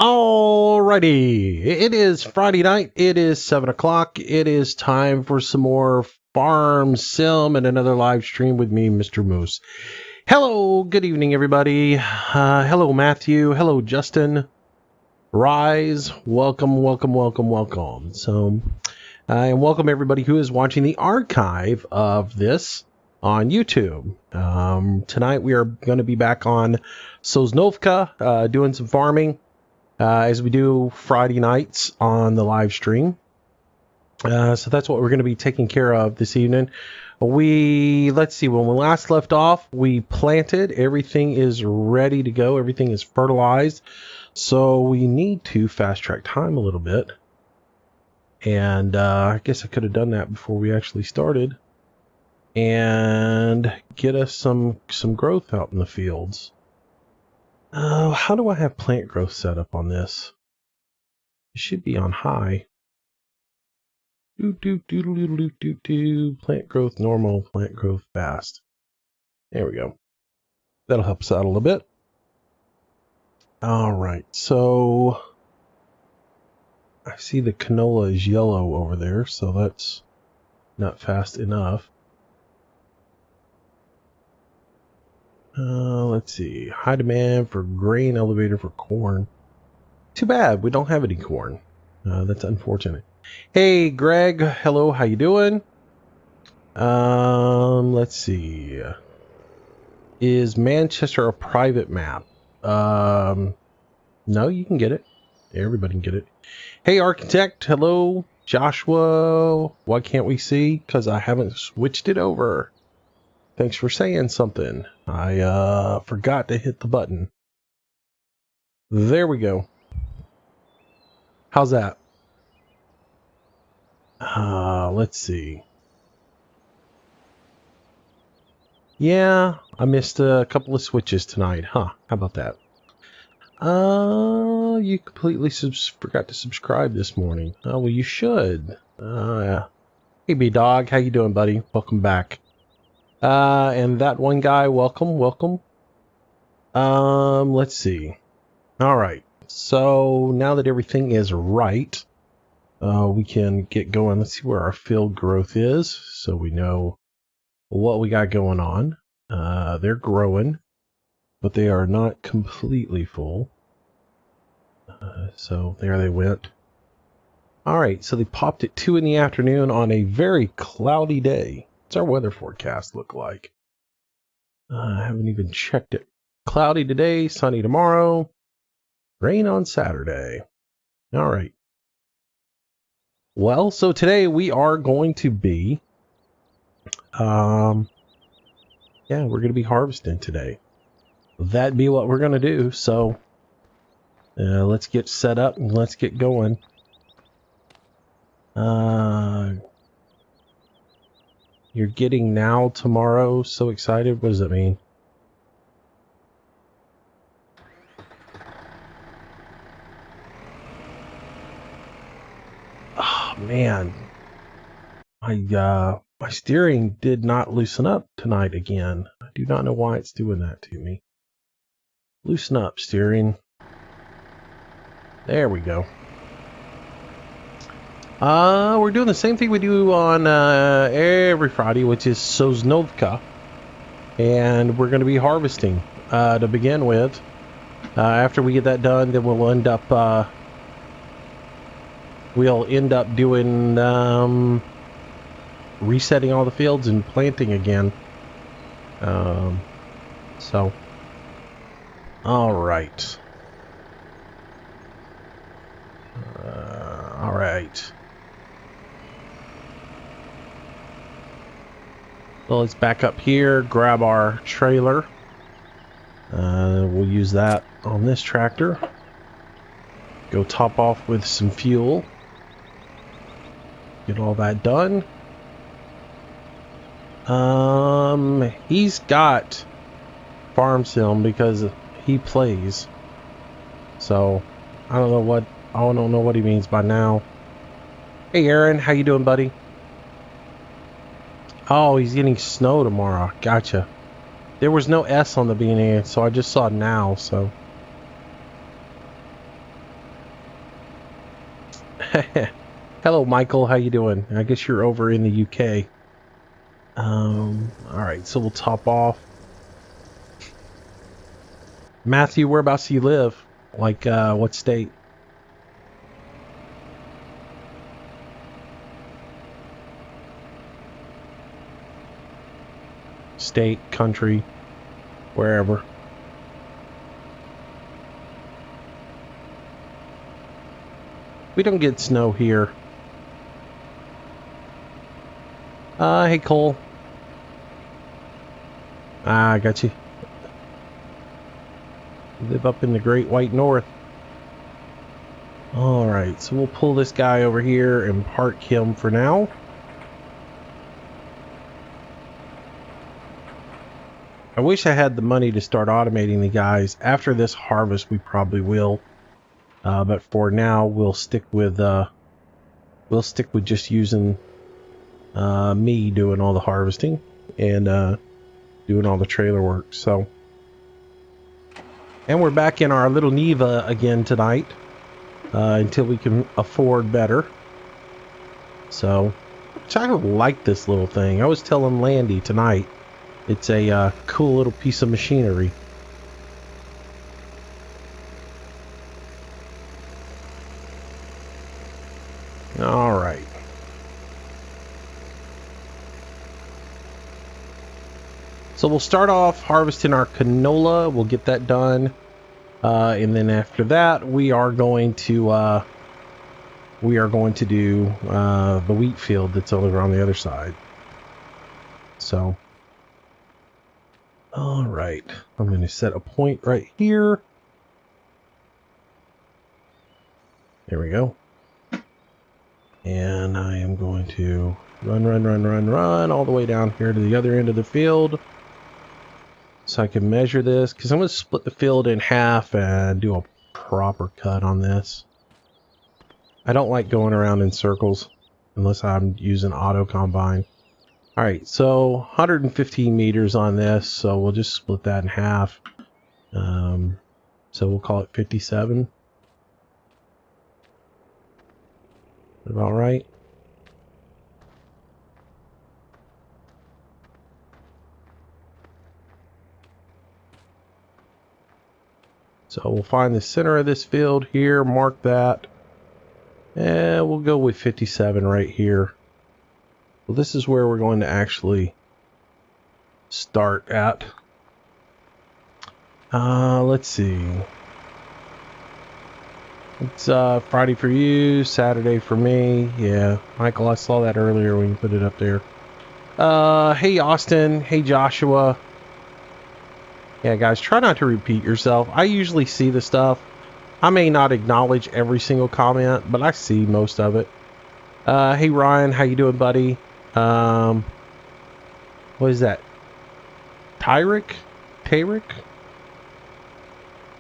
Alrighty, it is Friday night. It is 7 o'clock. It is time for some more Farm Sim and another live stream with me, Mr. Moose. Hello, good evening, everybody. Hello, Matthew. Hello, Justin. Rise. Welcome, welcome, welcome, welcome. So, and welcome everybody who is watching the archive of this on YouTube. Tonight we are going to be back on Sosnovka, doing some farming. As we do Friday nights on the live stream. So that's what we're going to be taking care of this evening. Let's see, when we last left off, we planted. Everything is ready to go. Everything is fertilized. So we need to fast track time a little bit. And I guess I could have done that before we actually started. And get us some growth out in the fields. How do I have plant growth set up on this? It should be on high. Plant growth normal, plant growth fast. There we go. That'll help us out a little bit. All right, so I see the canola is yellow over there, so that's not fast enough. Let's see. High demand for grain, elevator for corn. Too bad we don't have any corn. That's unfortunate. Hey, Greg. Hello. How you doing? Let's see. Is Manchester a private map? No, you can get it. Everybody can get it. Hey, Architect. Hello. Joshua. Why can't we see? Because I haven't switched it over. Thanks for saying something. I forgot to hit the button. There we go. How's that? Let's see. Yeah, I missed a couple of switches tonight, huh? How about that? You completely forgot to subscribe this morning. Oh, well, you should. Yeah. Hey, B-Dog, how you doing, buddy? Welcome back. And that one guy, welcome. Let's see. All right. So now that everything is right, we can get going. Let's see where our field growth is, so we know what we got going on. They're growing, but they are not completely full. So there they went. All right, so they popped at 2 in the afternoon on a very cloudy day. What's our weather forecast look like? I haven't even checked it. Cloudy today, sunny tomorrow, rain on Saturday. All right. Well, so today we are going to be, we're going to be harvesting today. That'd be what we're going to do. So let's get set up and let's get going. You're getting now tomorrow. So excited. What does that mean? Oh man, my steering did not loosen up tonight again. I do not know why it's doing that to me. Loosen up, steering. There we go. We're doing the same thing we do on every Friday, which is Sosnovka. And we're going to be harvesting to begin with. After we get that done, then we'll end up doing resetting all the fields and planting again. So, all right. All right. So let's back up here, grab our trailer. We'll use that on this tractor. Go top off with some fuel. Get all that done. He's got Farm Sim because he plays. So I don't know what he means by now. Hey Aaron, how you doing, buddy? Oh, he's getting snow tomorrow. Gotcha. There was no S on the beginning, so I just saw now, so. Hello, Michael. How you doing? I guess you're over in the UK. All right, so we'll top off. Matthew, whereabouts do you live? Like, what state? State, country, wherever. We don't get snow here. Hey, Cole. I got you. You live up in the Great White North. Alright, so we'll pull this guy over here and park him for now. I wish I had the money to start automating the guys. After this harvest, we probably will. But for now, we'll stick with just using me doing all the harvesting and doing all the trailer work. So, and we're back in our little Neva again tonight until we can afford better. So, which I don't like this little thing. I was telling Landy tonight, it's a cool little piece of machinery. All right. So we'll start off harvesting our canola. We'll get that done. And then after that, we are going to do the wheat field that's over on the other side. So, all right, I'm going to set a point right here. There we go. And I am going to run all the way down here to the other end of the field. So I can measure this, because I'm going to split the field in half and do a proper cut on this. I don't like going around in circles unless I'm using auto combine. Alright, so 115 meters on this, so we'll just split that in half. So we'll call it 57. About right. So we'll find the center of this field here, mark that, and we'll go with 57 right here. Well, this is where we're going to actually start at. Let's see. It's Friday for you, Saturday for me. Yeah, Michael, I saw that earlier when you put it up there. Hey Austin, hey Joshua. Yeah, guys, try not to repeat yourself. I usually see the stuff. I may not acknowledge every single comment, but I see most of it. Hey Ryan, how you doing, buddy? What is that? Tyrick?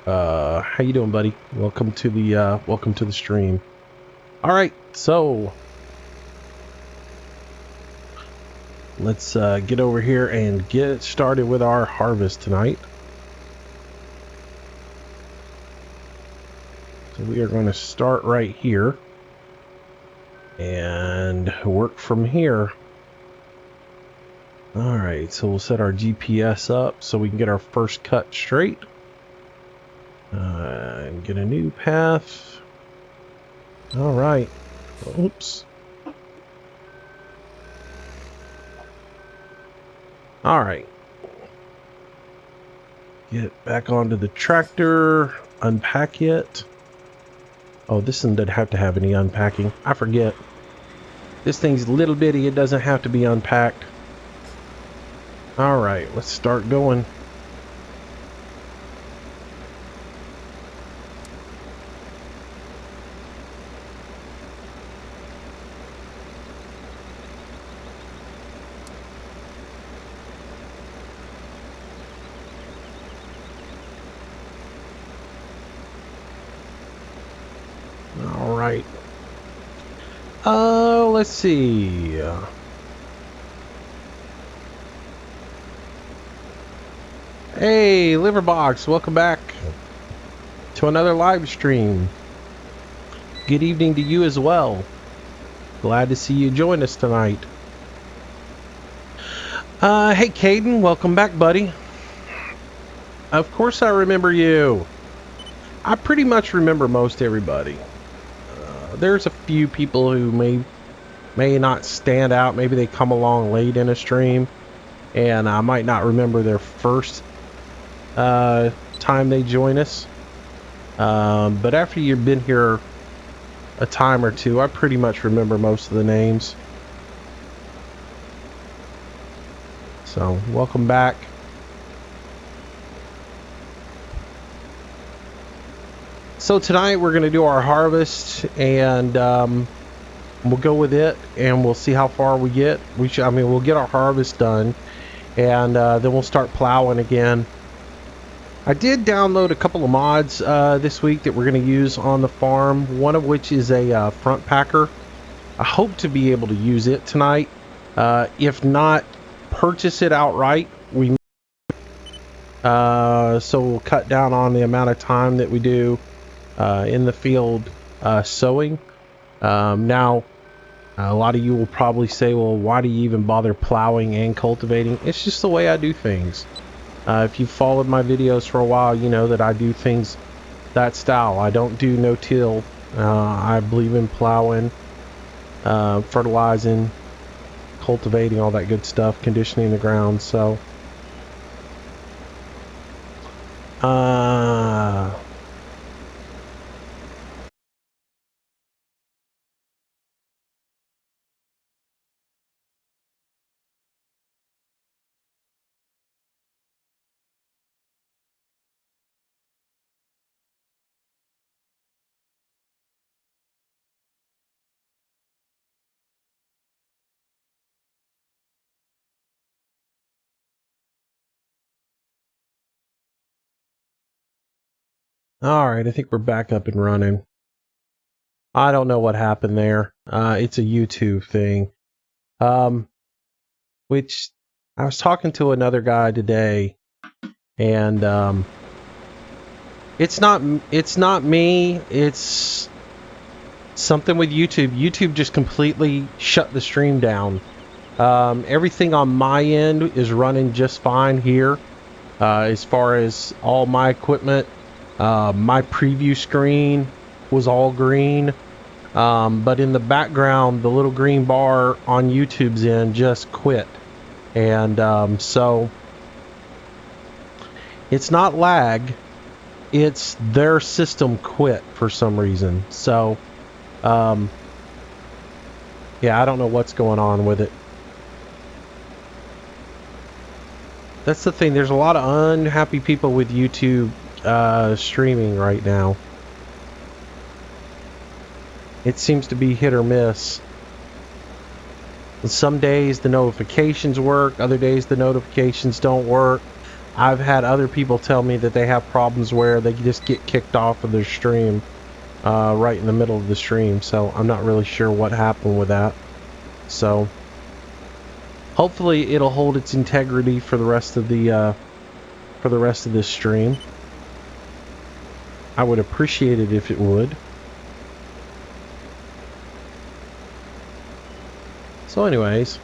How you doing, buddy? Welcome to the stream. All right, so let's get over here and get started with our harvest tonight. So we are going to start right here and work from here. All right, so we'll set our GPS up so we can get our first cut straight. And get a new path. All right. Oops. All right. Get back onto the tractor. Unpack it. Oh, this one doesn't have to have any unpacking. I forget. This thing's little bitty. It doesn't have to be unpacked. All right, let's start going. All right. Let's see. Hey, Liverbox, welcome back to another live stream. Good evening to you as well. Glad to see you join us tonight. Hey Caden, welcome back, buddy. Of course I remember you. I pretty much remember most everybody. There's a few people who may not stand out. Maybe they come along late in a stream, and I might not remember their first time they join us. But after you've been here a time or two, I pretty much remember most of the names. So, welcome back. So tonight we're going to do our harvest, and we'll go with it, and we'll see how far we get. We'll get our harvest done, and then we'll start plowing again. I did download a couple of mods this week that we're going to use on the farm, one of which is a front packer. I hope to be able to use it tonight. If not, purchase it outright. So we'll cut down on the amount of time that we do in the field sowing. Now, a lot of you will probably say, well, why do you even bother plowing and cultivating? It's just the way I do things. If you've followed my videos for a while, you know that I do things that style. I don't do no-till. I believe in plowing, fertilizing, cultivating, all that good stuff, conditioning the ground. So alright, I think we're back up and running. I don't know what happened there. It's a YouTube thing. Which I was talking to another guy today, and it's not me, it's something with YouTube. YouTube just completely shut the stream down. Everything on my end is running just fine here. As far as all my equipment, my preview screen was all green, but in the background the little green bar on YouTube's end just quit, and so it's not lag, it's their system quit for some reason. So yeah, I don't know what's going on with it. That's the thing, there's a lot of unhappy people with YouTube streaming right now. It seems to be hit or miss. And some days the notifications work, other days the notifications don't work. I've had other people tell me that they have problems where they just get kicked off of their stream right in the middle of the stream. So I'm not really sure what happened with that. So hopefully it'll hold its integrity for the rest of the this stream. I would appreciate it if it would. So anyways,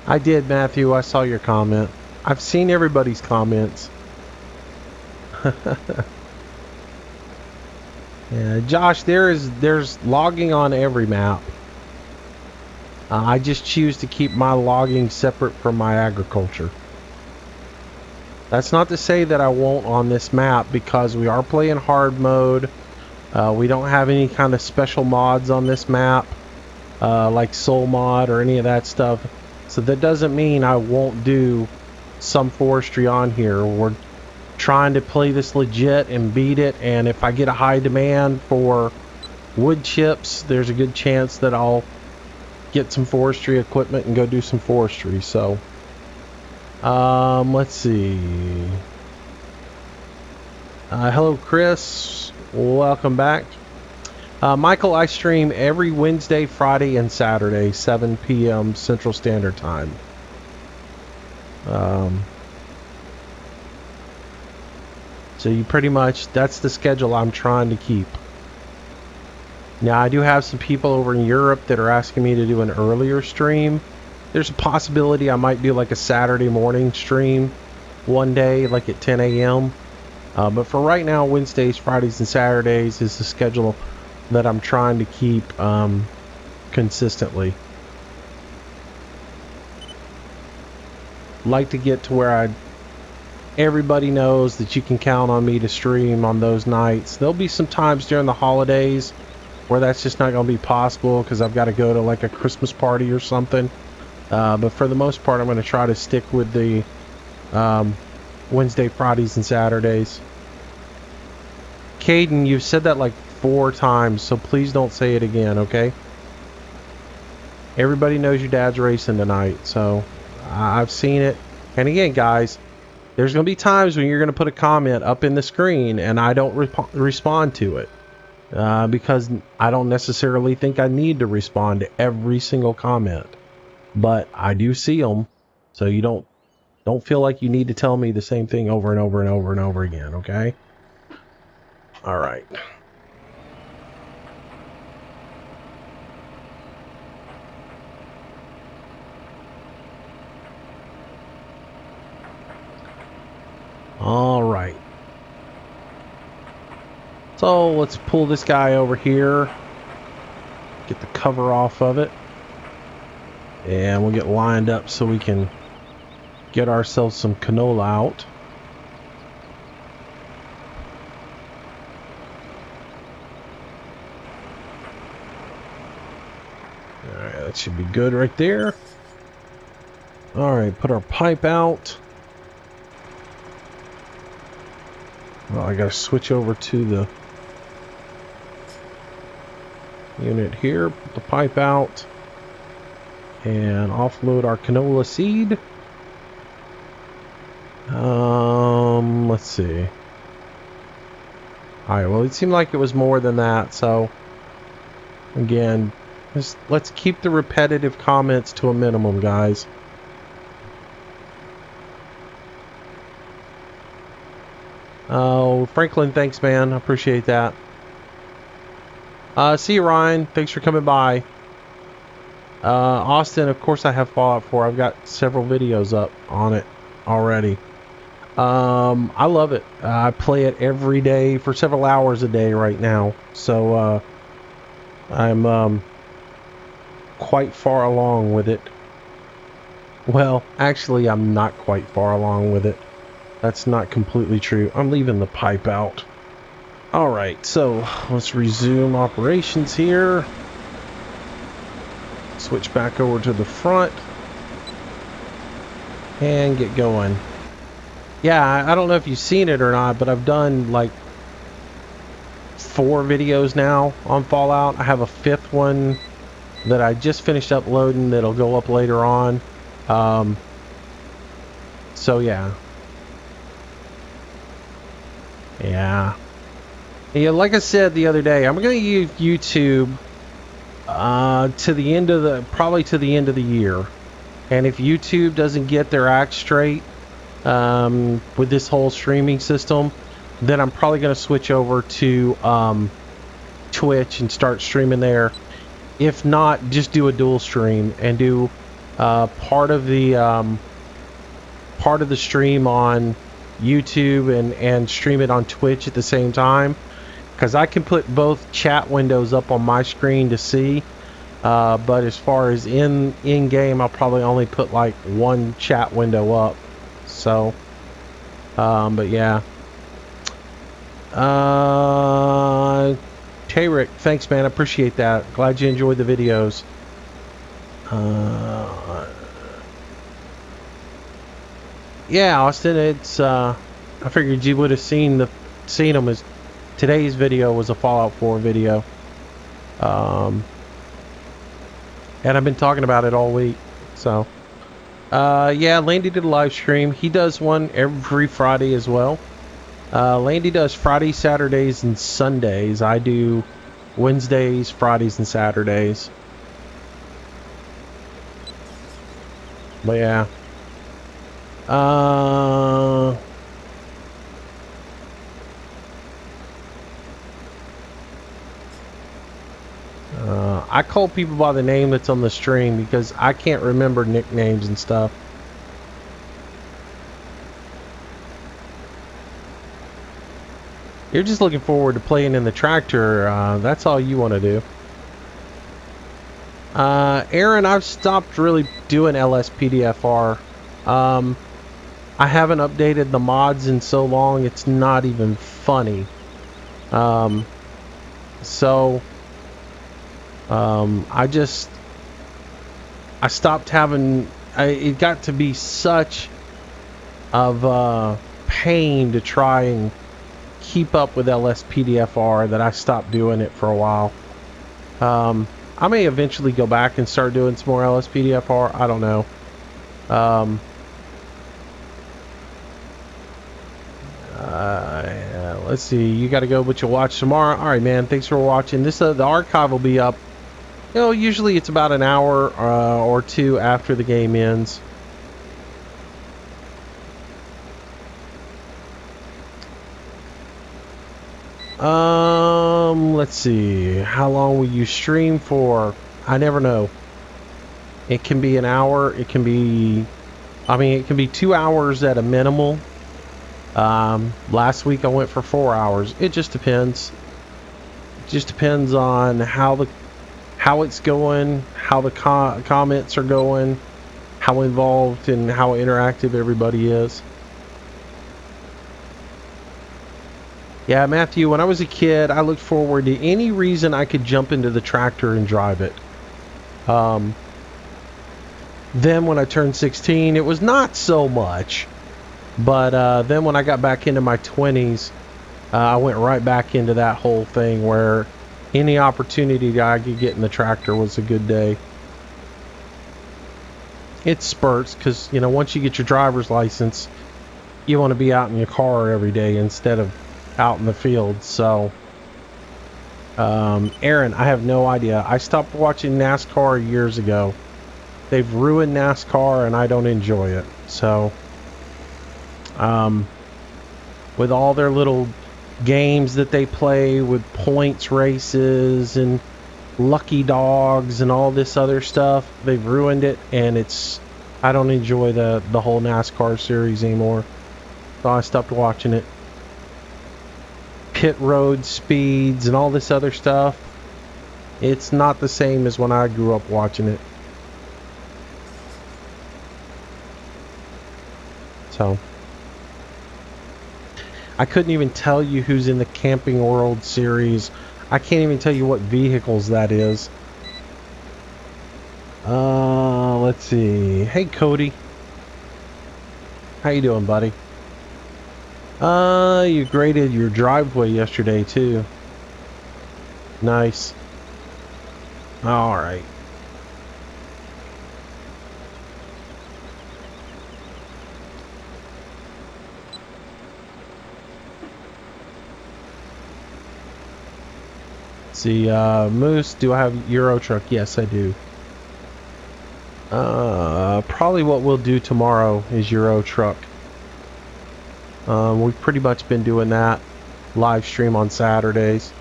I did, Matthew. I saw your comment. I've seen everybody's comments. Yeah, Josh, there's logging on every map. I just choose to keep my logging separate from my agriculture. That's not to say that I won't on this map, because we are playing hard mode. We don't have any kind of special mods on this map, like soul mod or any of that stuff. So that doesn't mean I won't do some forestry on here. We're trying to play this legit and beat it, and if I get a high demand for wood chips, there's a good chance that I'll get some forestry equipment and go do some forestry. So let's see. Hello, Chris. Welcome back. Michael, I stream every Wednesday, Friday, and Saturday, 7 p.m. Central Standard Time. So you pretty much, that's the schedule I'm trying to keep. Now, I do have some people over in Europe that are asking me to do an earlier stream. There's a possibility I might do like a Saturday morning stream one day, like at 10 a.m. But for right now, Wednesdays, Fridays, and Saturdays is the schedule that I'm trying to keep consistently. Like to get to where everybody knows that you can count on me to stream on those nights. There'll be some times during the holidays where that's just not going to be possible because I've got to go to like a Christmas party or something. But for the most part, I'm going to try to stick with the Wednesday, Fridays, and Saturdays. Caden, you've said that like 4 times, so please don't say it again, okay? Everybody knows your dad's racing tonight, so I've seen it. And again, guys, there's going to be times when you're going to put a comment up in the screen and I don't respond to it. Because I don't necessarily think I need to respond to every single comment. But I do see them, so you don't feel like you need to tell me the same thing over and over and over and over again, okay? All right. All right. So let's pull this guy over here. Get the cover off of it. And we'll get lined up so we can get ourselves some canola out. Alright, that should be good right there. Alright, put our pipe out. Well, I gotta switch over to the unit here, put the pipe out, and offload our canola seed. Let's see. Alright, well, it seemed like it was more than that, so again, let's keep the repetitive comments to a minimum, guys. Oh, Franklin, thanks, man. I appreciate that. See you, Ryan. Thanks for coming by. Austin, of course I have Fallout 4. I've got several videos up on it already. I love it. I play it every day for several hours a day right now. So, I'm quite far along with it. Well, actually, I'm not quite far along with it. That's not completely true. I'm leaving the pipe out. Alright, so let's resume operations here. Switch back over to the front. And get going. Yeah, I don't know if you've seen it or not, but I've done like 4 videos now on Fallout. I have a 5th one that I just finished uploading that'll go up later on. So yeah. Yeah, like I said the other day, I'm going to use YouTube to the end of probably to the end of the year. And if YouTube doesn't get their act straight with this whole streaming system, then I'm probably going to switch over to Twitch and start streaming there. If not, just do a dual stream and do part of the stream on YouTube and stream it on Twitch at the same time, because I can put both chat windows up on my screen to see, but as far as in game, I'll probably only put like one chat window up. So but yeah, K-Rick, thanks, man. I appreciate that. Glad you enjoyed the videos. Yeah, Austin, it's I figured you would have seen them as today's video was a Fallout 4 video. And I've been talking about it all week. So yeah, Landy did a live stream. He does one every Friday as well. Landy does Fridays, Saturdays, and Sundays. I do Wednesdays, Fridays, and Saturdays. But yeah. I call people by the name that's on the stream because I can't remember nicknames and stuff. You're just looking forward to playing in the tractor. That's all you want to do. Aaron, I've stopped really doing LSPDFR. I haven't updated the mods in so long, it's not even funny. I stopped having, it got to be such of a pain to try and keep up with LSPDFR that I stopped doing it for a while. I may eventually go back and start doing some more LSPDFR. I don't know. Let's see. You got to go, but you'll watch tomorrow. All right, man. Thanks for watching. The archive will be up. You know, usually it's about an hour or two after the game ends. Let's see. How long will you stream for? I never know. It can be an hour. It can be, I mean, it can be 2 hours at a minimal. Last week I went for 4 hours. It just depends. It just depends on how it's going, how the comments are going, how involved and how interactive everybody is. Yeah, Matthew, when I was a kid, I looked forward to any reason I could jump into the tractor and drive it. Then when I turned 16, it was not so much. But then when I got back into my 20s, I went right back into that whole thing where any opportunity that I could get in the tractor was a good day. It spurts because, you know, once you get your driver's license, you want to be out in your car every day instead of out in the field. So Aaron, I have no idea. I stopped watching NASCAR years ago. They've ruined NASCAR and I don't enjoy it. So with all their little games that they play with points races and lucky dogs and all this other stuff, they've ruined it, and I don't enjoy the whole NASCAR series anymore. So I stopped watching it. Pit road speeds and all this other stuff, it's not the same as when I grew up watching it. So I couldn't even tell you who's in the Camping World series. I can't even tell you what vehicles that is. Let's see. Hey, Cody. How you doing, buddy? You graded your driveway yesterday, too. Nice. All right. See, Moose, do I have Euro Truck? Yes, I do. Probably what we'll do tomorrow is Euro Truck. We've pretty much been doing that live stream on Saturdays.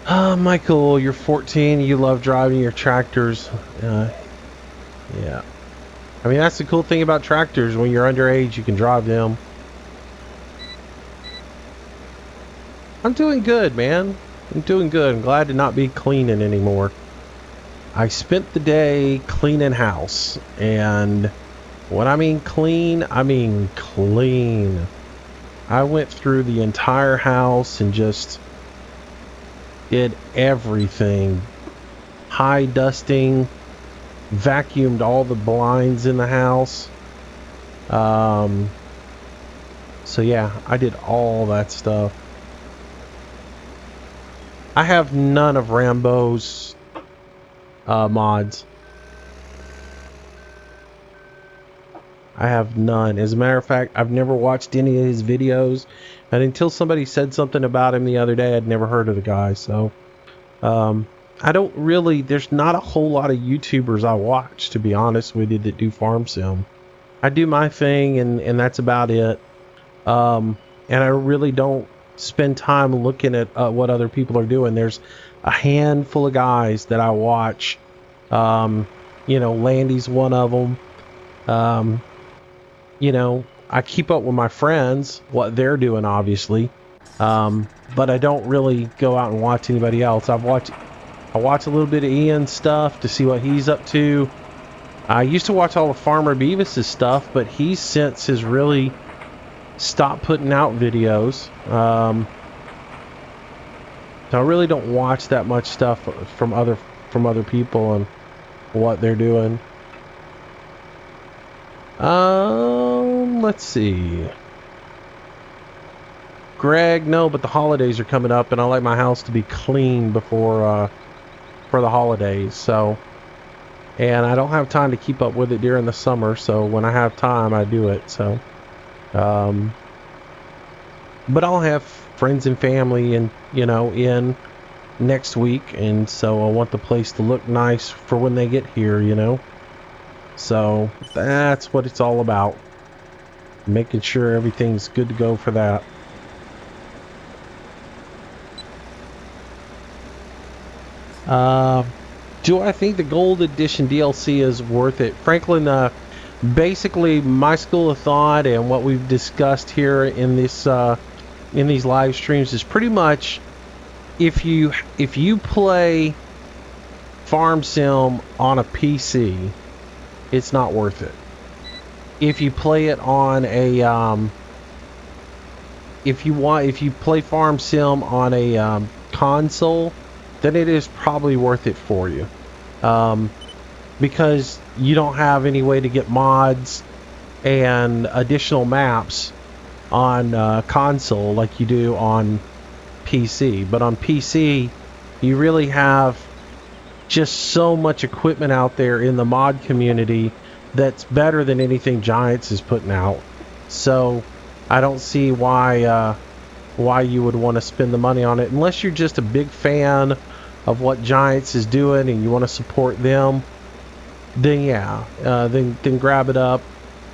Michael, you're 14. You love driving your tractors. Yeah. I mean, that's the cool thing about tractors. When you're underage, you can drive them. I'm doing good, man. I'm doing good. I'm glad to not be cleaning anymore. I spent the day cleaning house, and when I mean clean, I mean clean. I went through the entire house and just did everything. High dusting, vacuumed all the blinds in the house. So yeah, I did all that stuff. I have none of Rambo's mods. I have none. As a matter of fact, I've never watched any of his videos, and until somebody said something about him the other day, I'd never heard of the guy. So I don't really, there's not a whole lot of YouTubers I watch, to be honest with you, that do farm sim. I do my thing, and that's about it. And I really don't spend time looking at what other people are doing. There's a handful of guys that I watch. You know, Landy's one of them. You know, I keep up with my friends, what they're doing, obviously. But I don't really go out and watch anybody else. I watch a little bit of Ian's stuff to see what he's up to. I used to watch all of Farmer Beavis's stuff, but he since has really stopped putting out videos. So I really don't watch that much stuff from other people and what they're doing. Let's see. Greg, no, but the holidays are coming up, and I like my house to be clean before for the holidays. So, and I don't have time to keep up with it during the summer. So when I have time, I do it. So, but I'll have friends and family, and you know, in next week, and so I want the place to look nice for when they get here. You know. So that's what it's all about. Making sure everything's good to go for that. Do I think the Gold Edition DLC is worth it? Franklin, basically my school of thought and what we've discussed here in this in these live streams is pretty much if you play Farm Sim on a PC, it's not worth it. If you play it on a if you play Farm Sim on a console, then it is probably worth it for you, because you don't have any way to get mods and additional maps on console like you do on PC. But on PC, you really have just so much equipment out there in the mod community that's better than anything Giants is putting out. So I don't see why you would want to spend the money on it unless you're just a big fan of what Giants is doing and you want to support them. Then yeah, then grab it up.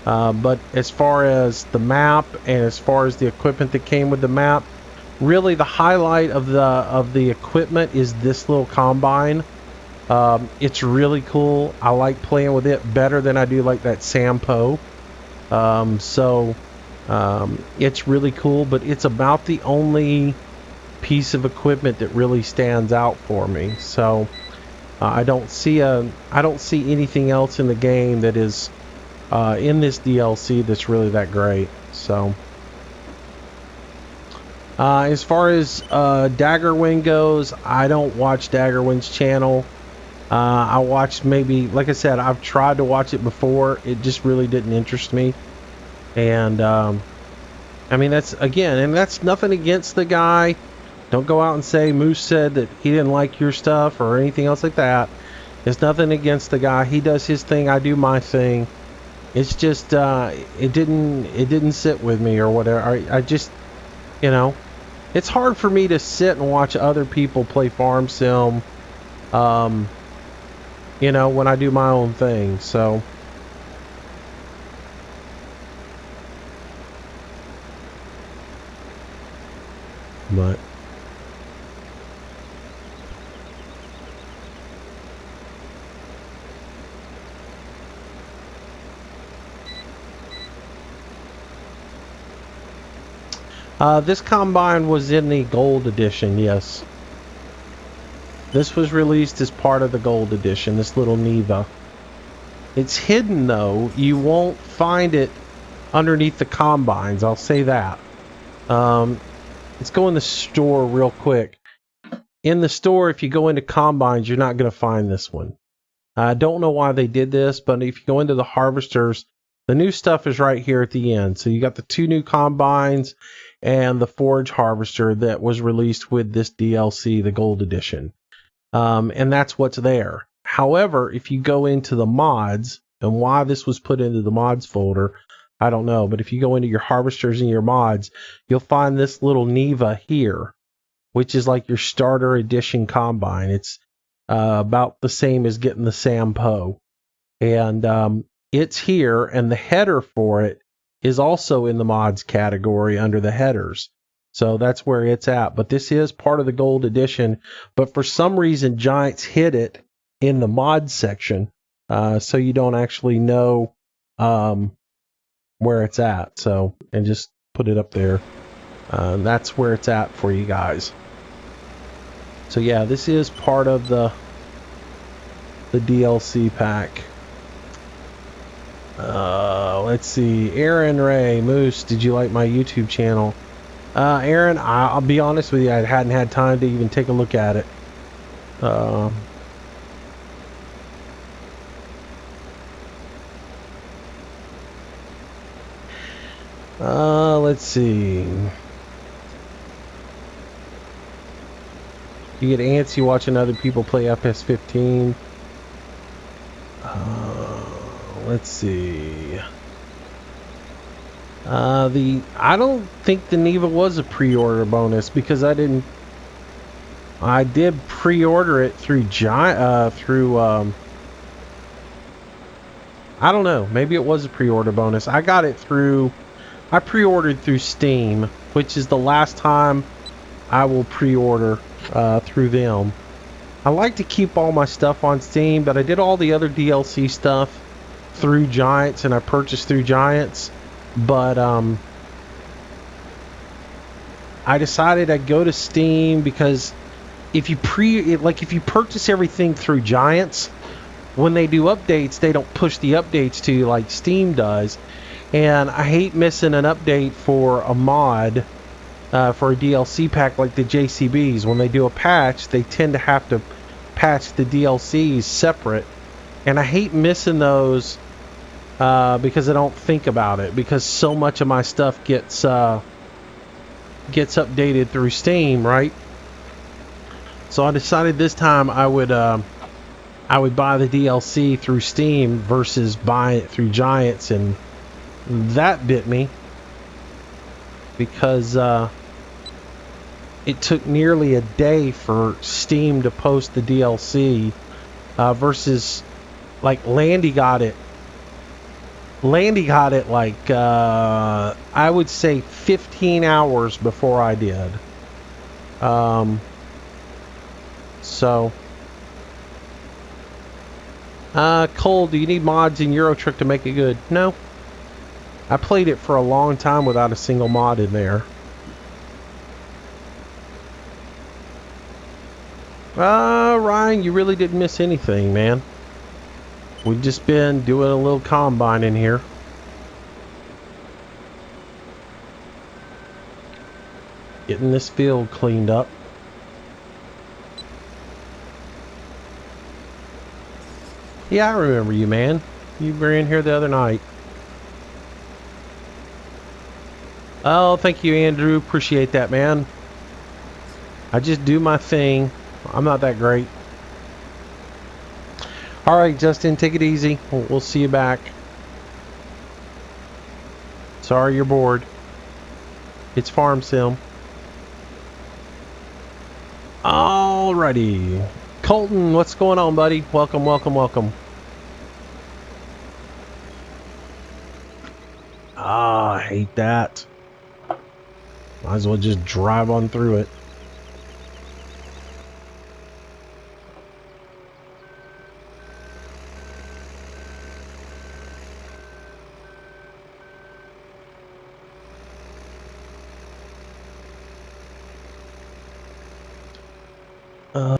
But as far as the map and as far as the equipment that came with the map, really the highlight of the equipment is this little combine. It's really cool. I like playing with it better than I do like that Sampo. It's really cool, but it's about the only piece of equipment that really stands out for me. So I don't see anything else in the game that is in this DLC that's really that great. So as far as Daggerwing goes, I don't watch Daggerwing's channel. I watched maybe, like I said, I've tried to watch it before. It just really didn't interest me. And I mean, that's nothing against the guy. Don't go out and say Moose said that he didn't like your stuff or anything else like that. It's nothing against the guy. He does his thing, I do my thing. It's just it didn't sit with me or whatever. I just, you know, it's hard for me to sit and watch other people play Farm Sim, you know, when I do my own thing. So but this combine was in the Gold Edition, yes. This was released as part of the Gold Edition, this little Neva. It's hidden though. You won't find it underneath the combines, I'll say that. Let's go in the store real quick. In the store, if you go into combines, you're not going to find this one. I don't know why they did this, but if you go into the harvesters, the new stuff is right here at the end. So you got the 2 new combines and the forage harvester that was released with this DLC, the Gold Edition. And that's what's there. However, if you go into the mods, And why this was put into the mods folder, I don't know. But if you go into your harvesters and your mods, you'll find this little Neva here, which is like your starter edition combine. It's about the same as getting the Sampo. And it's here, and the header for it is also in the mods category under the headers. So that's where it's at. But this is part of the gold edition. But for some reason, Giants hid it in the mods section, so you don't actually know where it's at. So, and just put it up there. That's where it's at for you guys. So yeah, this is part of the DLC pack. Let's see. Aaron Ray Moose, did you like my YouTube channel? Aaron, I'll be honest with you, I hadn't had time to even take a look at it. Let's see. You get antsy watching other people play FS15. Let's see. I don't think the Neva was a pre-order bonus because I did pre-order it through I don't know, maybe it was a pre-order bonus. I pre-ordered through Steam, which is the last time I will pre-order through them. I like to keep all my stuff on Steam, but I did all the other DLC stuff through Giants, and I purchased through Giants. But I decided I'd go to Steam because if you purchase everything through Giants, when they do updates, they don't push the updates to you like Steam does. And I hate missing an update for a mod, for a DLC pack like the JCBs. When they do a patch, they tend to have to patch the DLCs separate. And I hate missing those because I don't think about it, because so much of my stuff gets updated through Steam, right? So I decided this time I would buy the DLC through Steam versus buying it through Giants, and that bit me because it took nearly a day for Steam to post the DLC versus like Landy got it like I would say 15 hours before I did. Cole, do you need mods in Euro Truck to make it good? No. I played it for a long time without a single mod in there. Ryan, you really didn't miss anything, man. We've just been doing a little combine in here. Getting this field cleaned up. Yeah, I remember you, man. You were in here the other night. Oh, thank you, Andrew. Appreciate that, man. I just do my thing. I'm not that great. Alright, Justin, take it easy. We'll see you back. Sorry you're bored. It's Farm Sim. Alrighty. Colton, what's going on, buddy? Welcome, welcome, welcome. I hate that. Might as well just drive on through it.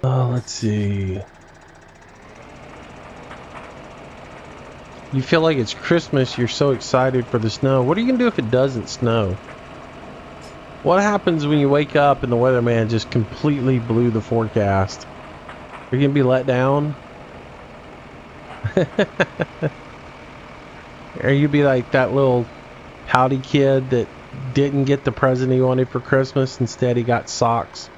Let's see. You feel like it's Christmas, you're so excited for the snow. What are you gonna do if it doesn't snow? What happens when you wake up and the weatherman just completely blew the forecast? Are you gonna be let down? Or you be like that little pouty kid that didn't get the present he wanted for Christmas, instead he got socks?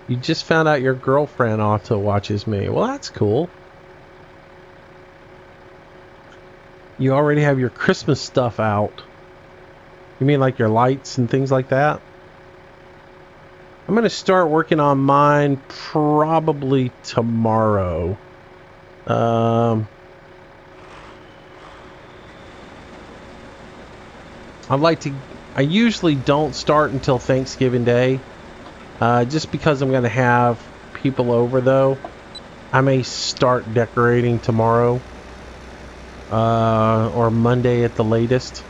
You just found out your girlfriend also watches me. Well, that's cool. You already have your Christmas stuff out. You mean like your lights and things like that? I'm going to start working on mine probably tomorrow. I usually don't start until Thanksgiving Day. Just because I'm going to have people over though. I may start decorating tomorrow. Or Monday at the latest.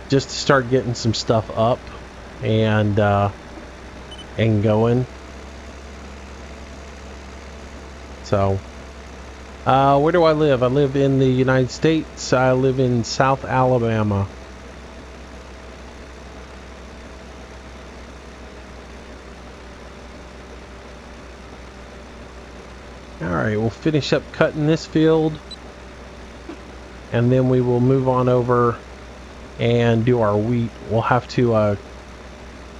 Just to start getting some stuff up and going. So, where do I live? I live in the United States. I live in South Alabama. Alright, we'll finish up cutting this field. And then we will move on over and do our wheat. We'll have to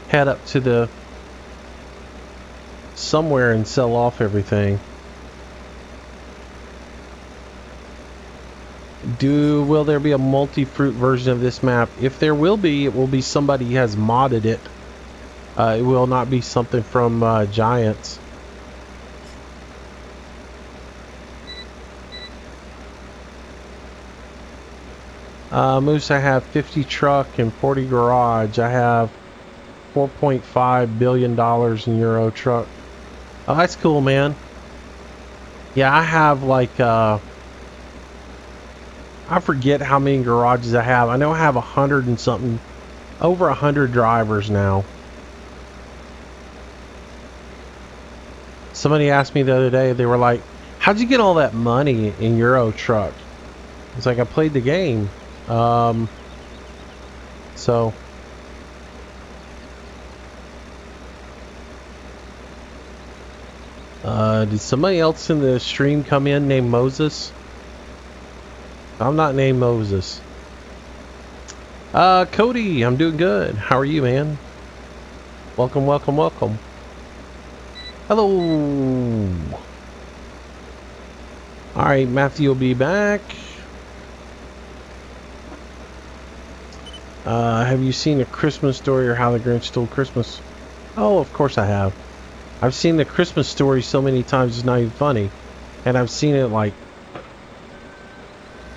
head up to the somewhere and sell off everything. Will there be a multi-fruit version of this map? If there will be, it will be somebody who has modded it. It will not be something from Giants. Moose, I have 50 truck and 40 garage. I have $4.5 billion in Euro truck. Oh, that's cool, man. Yeah, I have like, I forget how many garages I have. I know I have 100 and something, over 100 drivers now. Somebody asked me the other day, they were like, how'd you get all that money in Euro truck? It's like, I played the game. So did somebody else in the stream come in named Moses? I'm not named Moses. Cody, I'm doing good. How are you, man? Welcome, welcome, welcome. Hello. Alright, Matthew will be back. Have you seen A Christmas Story or How the Grinch Stole Christmas? Oh, of course I have. I've seen The Christmas Story so many times it's not even funny. And I've seen it like...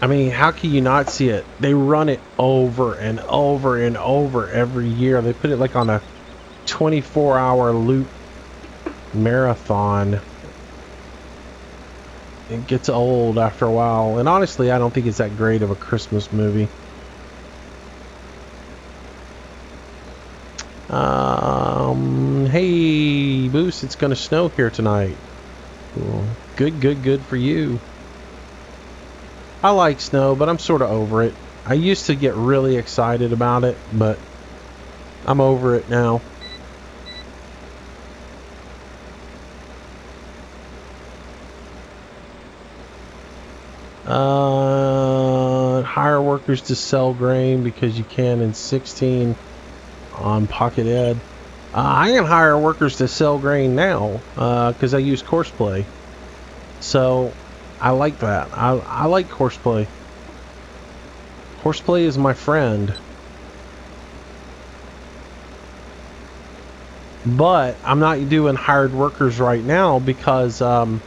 I mean, how can you not see it? They run it over and over and over every year. They put it like on a 24-hour loop marathon. It gets old after a while. And honestly, I don't think it's that great of a Christmas movie. Hey, Boos, it's gonna snow here tonight. Cool. Good for you. I like snow, but I'm sort of over it. I used to get really excited about it, but I'm over it now. Hire workers to sell grain because you can in 16 on Pocket Ed. I can hire workers to sell grain now because I use Courseplay. So I like that. I like Courseplay. Courseplay is my friend. But I'm not doing hired workers right now because I'm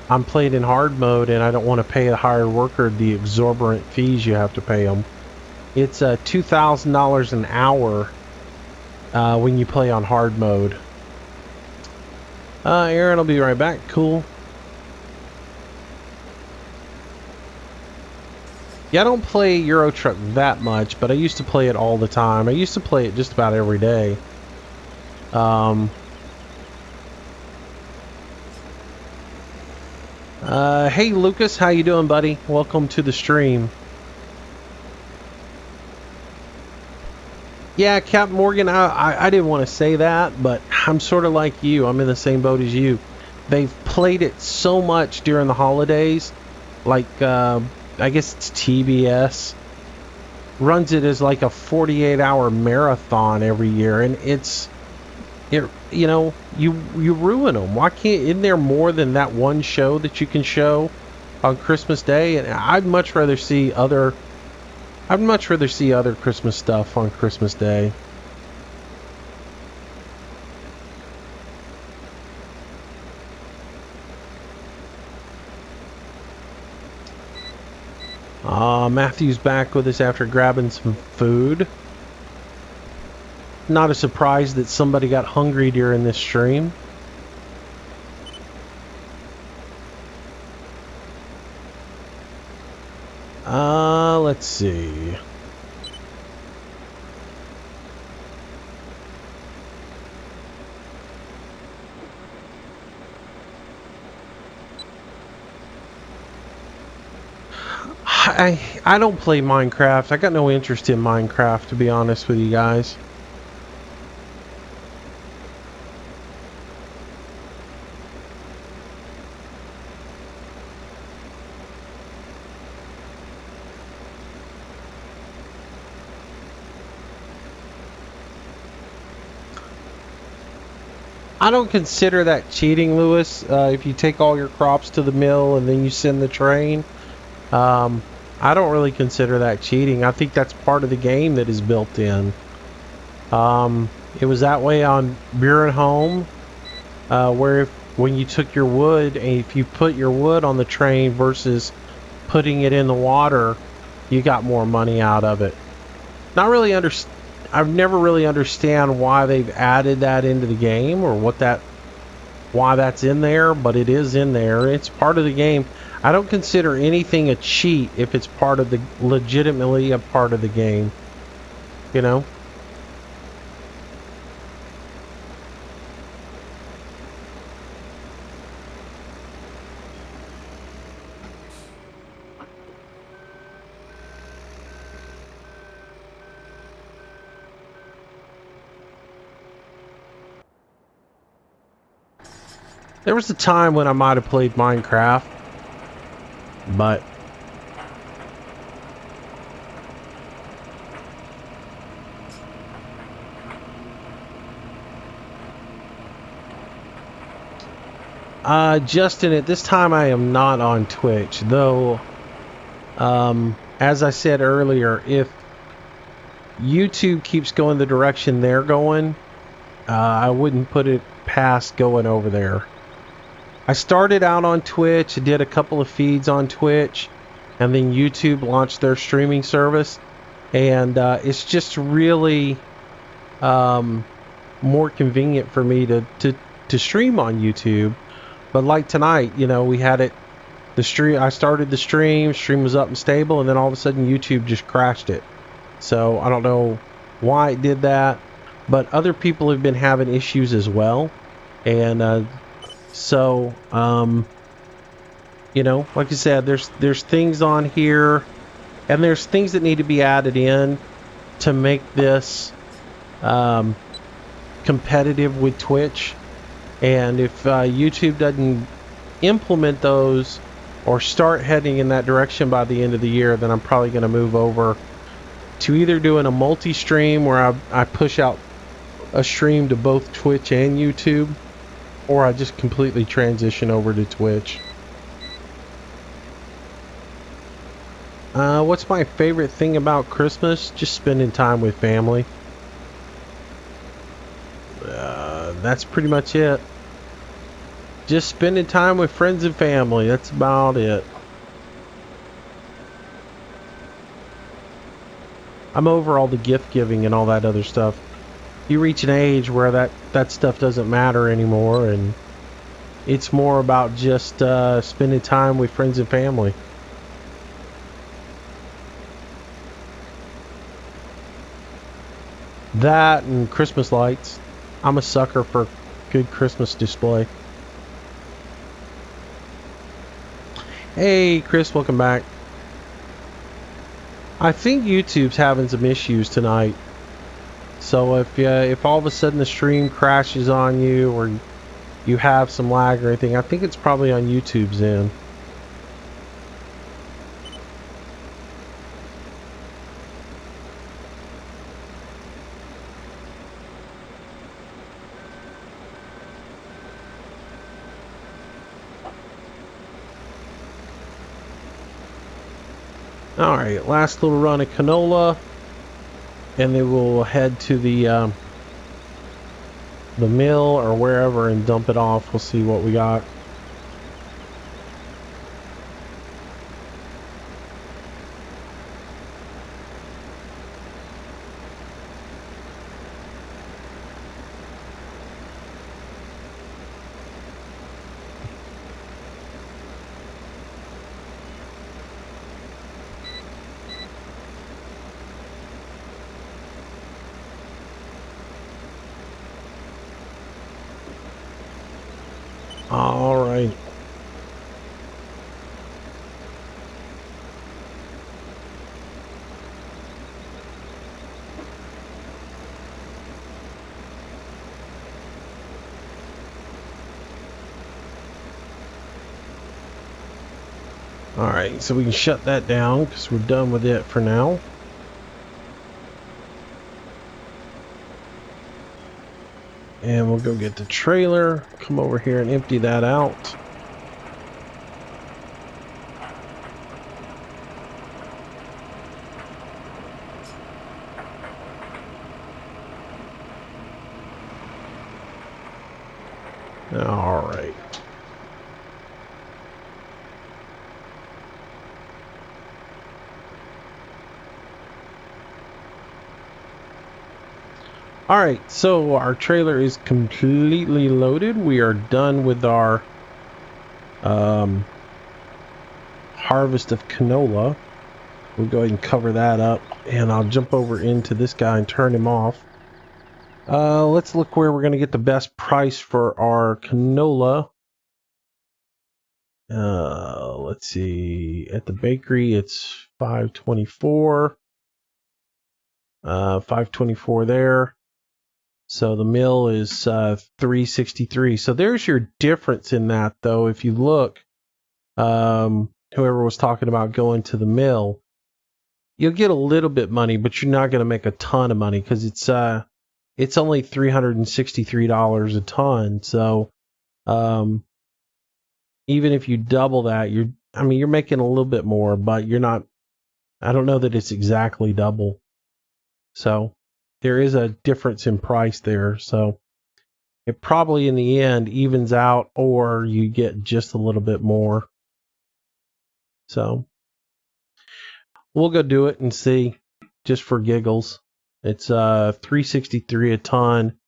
playing in hard mode and I don't want to pay a hired worker the exorbitant fees you have to pay them. It's $2,000 an hour when you play on hard mode. Aaron will be right back. Cool. Yeah, I don't play Euro Truck that much, but I used to play it all the time. I used to play it just about every day. Hey Lucas, how you doing, buddy? Welcome to the stream. Yeah, Captain Morgan, I didn't want to say that, but I'm sort of like you. I'm in the same boat as you. They've played it so much during the holidays. Like, I guess it's TBS. Runs it as like a 48-hour marathon every year. And it's you know, you ruin them. Why can't, isn't there more than that one show that you can show on Christmas Day? And I'd much rather see other Christmas stuff on Christmas Day. Matthew's back with us after grabbing some food. Not a surprise that somebody got hungry during this stream. Let's see. I don't play Minecraft. I got no interest in Minecraft, to be honest with you guys. I don't consider that cheating, Lewis. If you take all your crops to the mill and then you send the train, I don't really consider that cheating. I think that's part of the game that is built in. It was that way on Buren Home, where when you took your wood, and if you put your wood on the train versus putting it in the water, you got more money out of it. I've never really understand why they've added that into the game, or why that's in there, but it is in there. It's part of the game. I don't consider anything a cheat if it's legitimately a part of the game. You know? There was a time when I might have played Minecraft, but Justin, at this time I am not on Twitch, though. As I said earlier, if YouTube keeps going the direction they're going, I wouldn't put it past going over there. I started out on Twitch, did a couple of feeds on Twitch, and then YouTube launched their streaming service, and it's just really more convenient for me to stream on YouTube. But like tonight, you know, we had it, I started the stream was up and stable, and then all of a sudden YouTube just crashed it. So I don't know why it did that, but other people have been having issues as well. And so you know, like I said, there's things on here, and there's things that need to be added in to make this competitive with Twitch. And if YouTube doesn't implement those or start heading in that direction by the end of the year, then I'm probably going to move over to either doing a multi-stream where I push out a stream to both Twitch and YouTube, or I just completely transition over to Twitch. What's my favorite thing about Christmas? Just spending time with family. That's pretty much it. Just spending time with friends and family. That's about it. I'm over all the gift giving and all that other stuff. You reach an age where that stuff doesn't matter anymore, and it's more about just spending time with friends and family. That and Christmas lights. I'm a sucker for good Christmas display. Hey Chris, welcome back. I think YouTube's having some issues tonight. So if all of a sudden the stream crashes on you, or you have some lag or anything, I think it's probably on YouTube's end. Alright, last little run of canola, and then we'll head to the mill or wherever and dump it off. We'll see what we got. All right. All right, so we can shut that down because we're done with it for now. And we'll go get the trailer, come over here and empty that out. All right. Alright, so our trailer is completely loaded. We are done with our harvest of canola. We'll go ahead and cover that up, and I'll jump over into this guy and turn him off. Let's look where we're going to get the best price for our canola. Let's see. At the bakery, it's $5.24. $5.24 there. So the mill is $3.63. So there's your difference in that, though. If you look, whoever was talking about going to the mill, you'll get a little bit money, but you're not going to make a ton of money because it's only $363 a ton. So even if you double that, you're making a little bit more, but you're not. I don't know that it's exactly double. So there is a difference in price there, so it probably in the end evens out, or you get just a little bit more. So we'll go do it and see, just for giggles. It's $363 a ton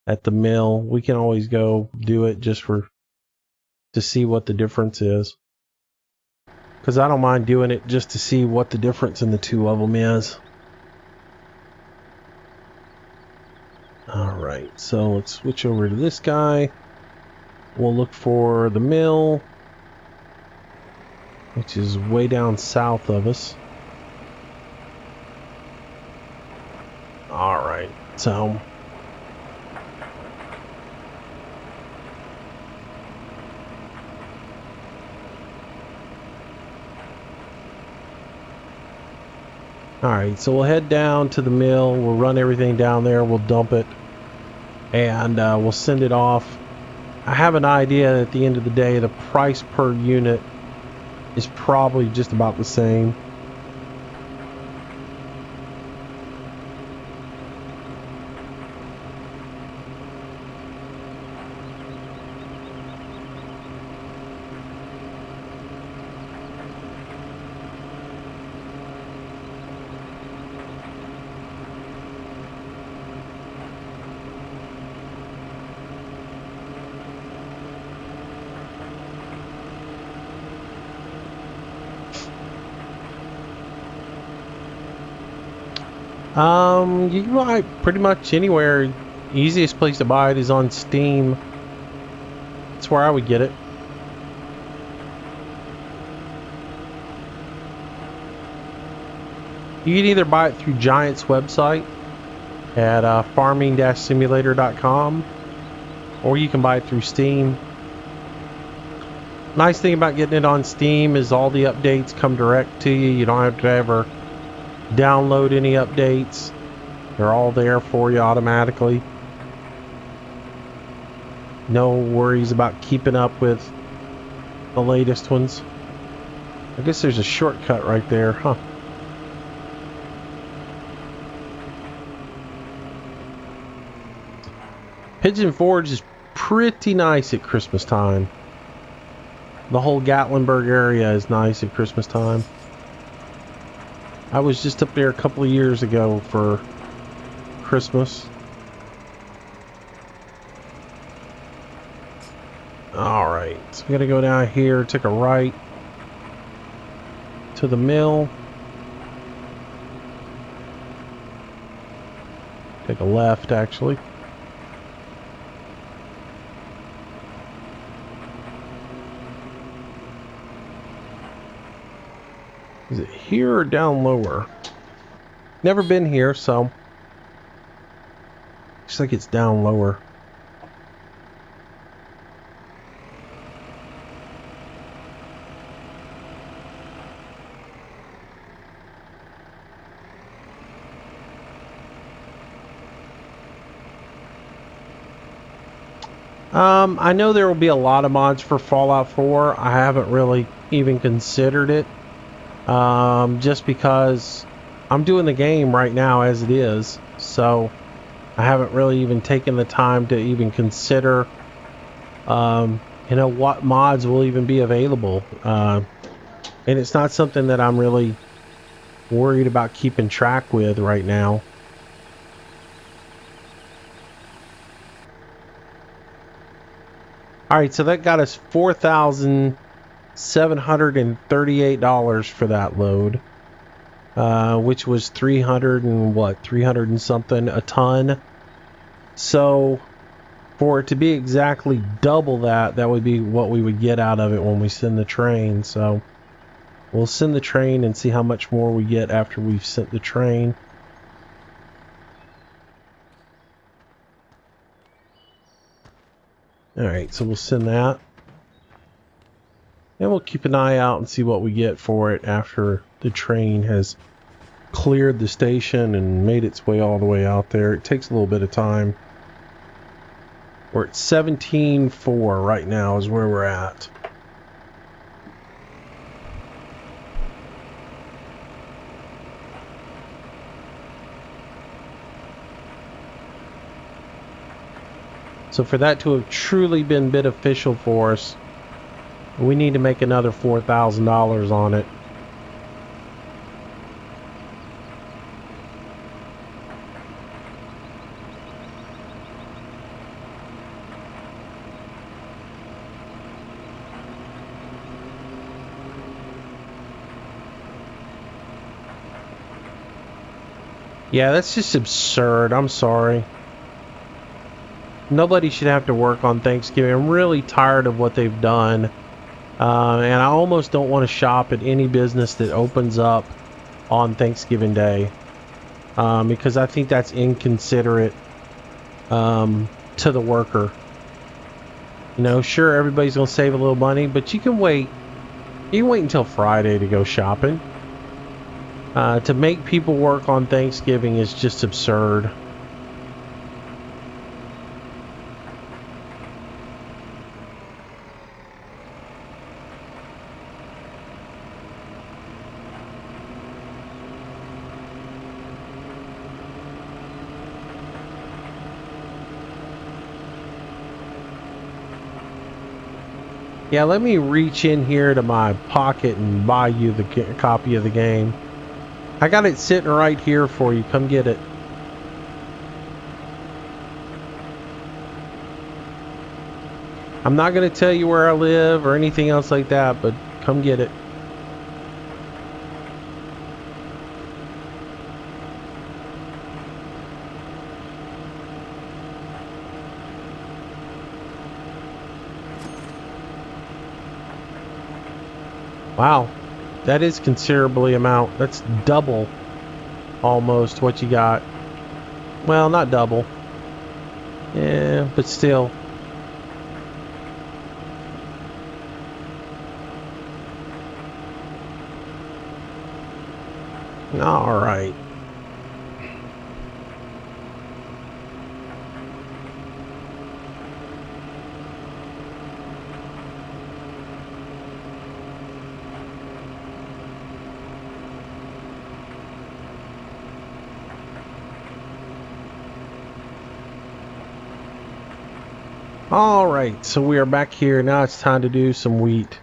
at the mill. We can always go do it just to see what the difference is, because I don't mind doing it just to see what the difference in the two of them is. Alright, so let's switch over to this guy. We'll look for the mill, which is way down south of us. Alright, so alright, so we'll head down to the mill, we'll run everything down there, we'll dump it, and we'll send it off. I have an idea at the end of the day the price per unit is probably just about the same. You can buy pretty much anywhere. Easiest place to buy it is on Steam. That's where I would get it. You can either buy it through Giant's website at farming-simulator.com, or you can buy it through Steam. Nice thing about getting it on Steam is all the updates come direct to you. You don't have to ever download any updates. They're all there for you automatically. No worries about keeping up with the latest ones. I guess there's a shortcut right there, huh? Pigeon Forge is pretty nice at Christmas time. The whole Gatlinburg area is nice at Christmas time. I was just up there a couple of years ago for Christmas. Alright, so we gotta go down here, take a right to the mill. Take a left, actually. Is it here or down lower? Never been here, so looks like it's down lower. I know there will be a lot of mods for Fallout 4. I haven't really even considered it. Just because I'm doing the game right now as it is, so I haven't really even taken the time to even consider, you know, what mods will even be available. And it's not something that I'm really worried about keeping track with right now. Alright, so that got us $4,738 for that load. Which was 300 and something a ton. So for it to be exactly double that, that would be what we would get out of it when we send the train. So we'll send the train and see how much more we get after we've sent the train. Alright, so we'll send that. And we'll keep an eye out and see what we get for it after the train has cleared the station and made its way all the way out there. It takes a little bit of time. We're at 17.4 right now is where we're at. So for that to have truly been beneficial for us, we need to make another $4,000 on it. Yeah, that's just absurd. I'm sorry. Nobody should have to work on Thanksgiving. I'm really tired of what they've done. And I almost don't want to shop at any business that opens up on Thanksgiving Day. Because I think that's inconsiderate to the worker. You know, sure, everybody's going to save a little money, but you can wait. You can wait until Friday to go shopping. To make people work on Thanksgiving is just absurd. Yeah, let me reach in here to my pocket and buy you the copy of the game. I got it sitting right here for you. Come get it. I'm not going to tell you where I live or anything else like that, but come get it. Wow, that is considerably amount. That's double almost what you got. Well, not double. Yeah, but still. All right. All right, so we are back here. Now it's time to do some wheat.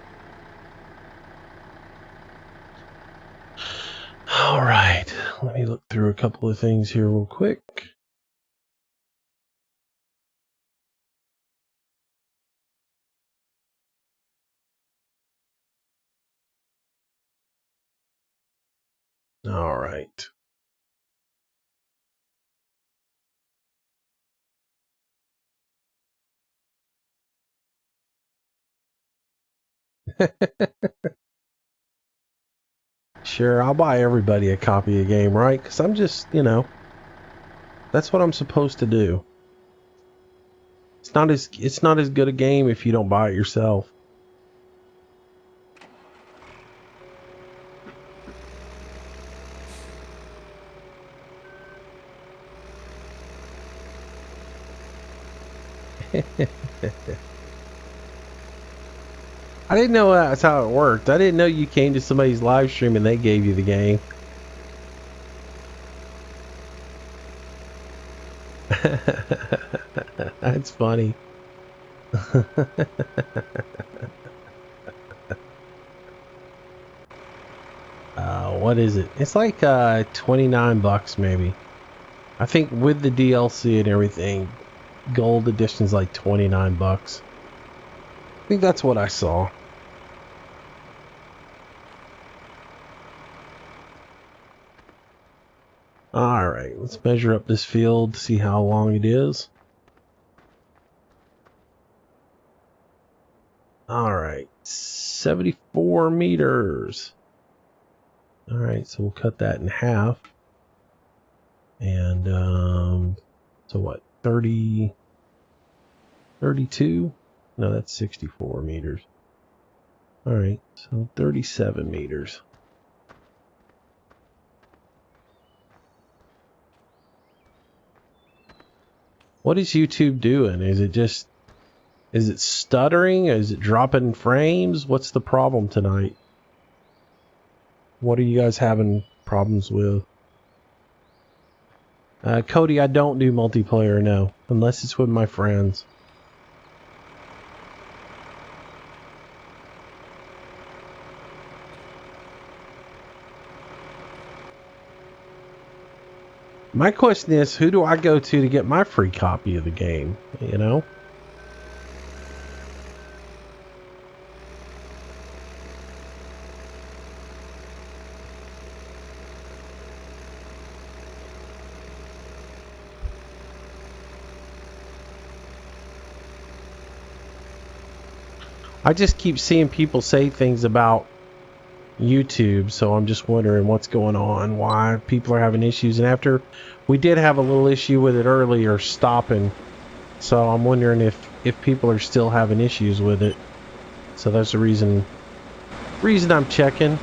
All right, let me look through a couple of things here real quick. All right. Sure, I'll buy everybody a copy of the game, right? Because I'm just, that's what I'm supposed to do. It's not as good a game if you don't buy it yourself. I didn't know that's how it worked. I didn't know you came to somebody's live stream and they gave you the game. That's funny. What is it? It's like 29 bucks maybe. I think with the DLC and everything, gold edition is like 29 bucks. I think that's what I saw. All right, let's measure up this field, see how long it is. All right, 74 meters. All right, so we'll cut that in half. And so what, 30, 32? No, that's 64 meters. All right, so 37 meters. What is YouTube doing? Is it stuttering? Is it dropping frames? What's the problem tonight? What are you guys having problems with? Cody, I don't do multiplayer, no. Unless it's with my friends. My question is, who do I go to get my free copy of the game? You know? I just keep seeing people say things about YouTube, so I'm just wondering what's going on, why people are having issues. And after we did have a little issue with it earlier stopping, so I'm wondering if people are still having issues with it. So that's the reason I'm checking.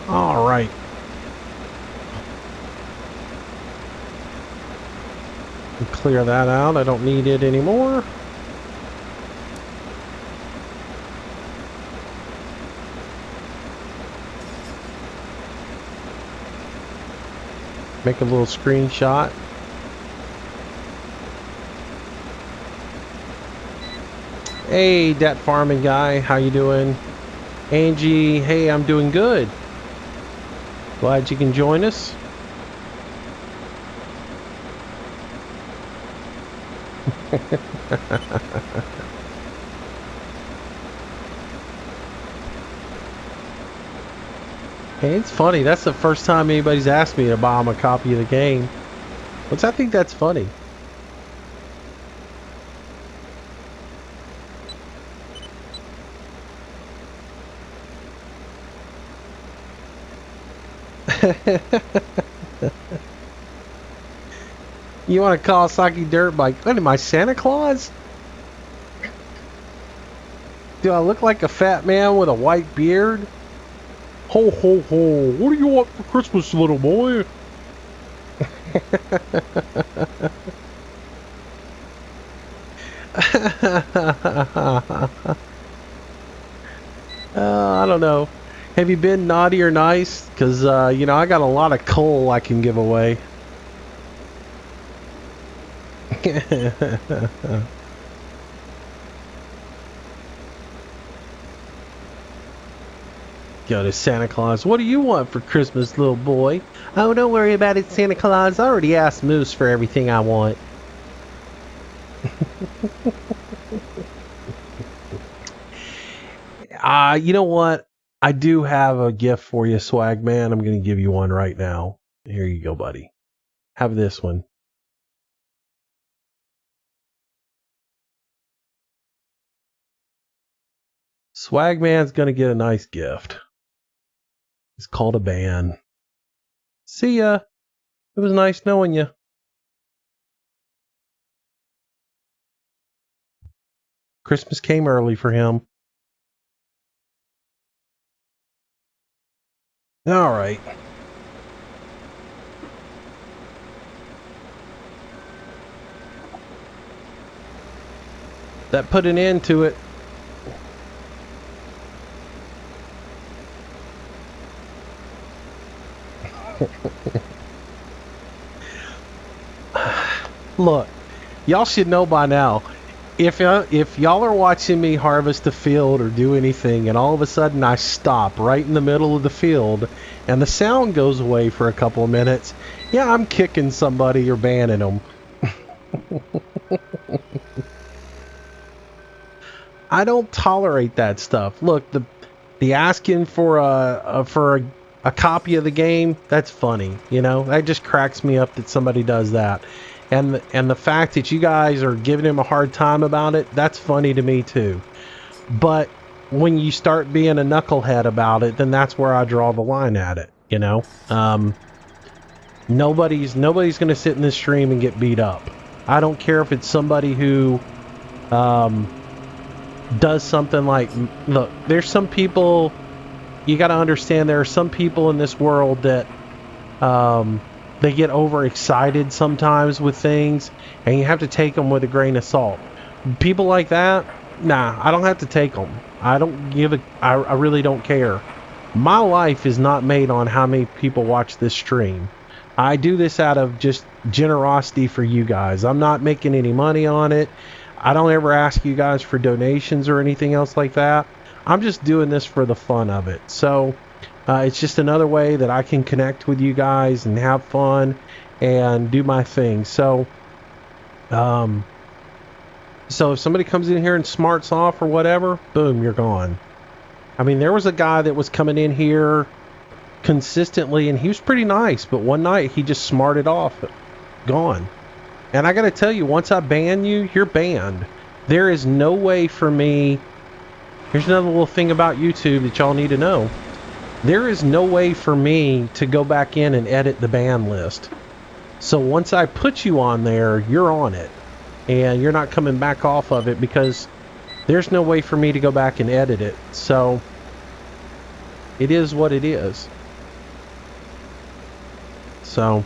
All right. Clear that out. I don't need it anymore. Make a little screenshot. Hey, that farming guy, how you doing? Angie, hey, I'm doing good. Glad you can join us. Hey, it's funny. That's the first time anybody's asked me to buy them a copy of the game. Which I think that's funny. You want a Kawasaki dirt bike? What am I, Santa Claus? Do I look like a fat man with a white beard? Ho ho ho, what do you want for Christmas, little boy? I don't know. Have you been naughty or nice? Because, I got a lot of coal I can give away. Go to Santa Claus. What do you want for Christmas, little boy? Oh, don't worry about it, Santa Claus. I already asked Moose for everything I want. You know what? I do have a gift for you, Swag Man. I'm going to give you one right now. Here you go, buddy. Have this one. Swag Man's going to get a nice gift. It's called a band. See ya. It was nice knowing you. Christmas came early for him. All right. That put an end to it. Look, y'all should know by now. If y'all are watching me harvest a field or do anything, and all of a sudden I stop right in the middle of the field, and the sound goes away for a couple of minutes, yeah, I'm kicking somebody or banning them. I don't tolerate that stuff. Look, the asking for a copy of the game, that's funny. That just cracks me up that somebody does that. And the fact that you guys are giving him a hard time about it, that's funny to me too. But when you start being a knucklehead about it, then that's where I draw the line at it. Nobody's going to sit in this stream and get beat up. I don't care if it's somebody who does something like, look, there's some people, you got to understand, there are some people in this world that they get overexcited sometimes with things, and you have to take them with a grain of salt. People like that, nah, I don't have to take them. I don't give a, I really don't care. My life is not made on how many people watch this stream. I do this out of just generosity for you guys. I'm not making any money on it. I don't ever ask you guys for donations or anything else like that. I'm just doing this for the fun of it. So it's just another way that I can connect with you guys and have fun and do my thing. So if somebody comes in here and smarts off or whatever, boom, you're gone. I mean, there was a guy that was coming in here consistently, and he was pretty nice, but one night he just smarted off. Gone. And I gotta tell you, once I ban you, you're banned. There is no way for me. Here's another little thing about YouTube that y'all need to know. There is no way for me to go back in and edit the ban list. So once I put you on there, you're on it. And you're not coming back off of it, because there's no way for me to go back and edit it. So it is what it is. So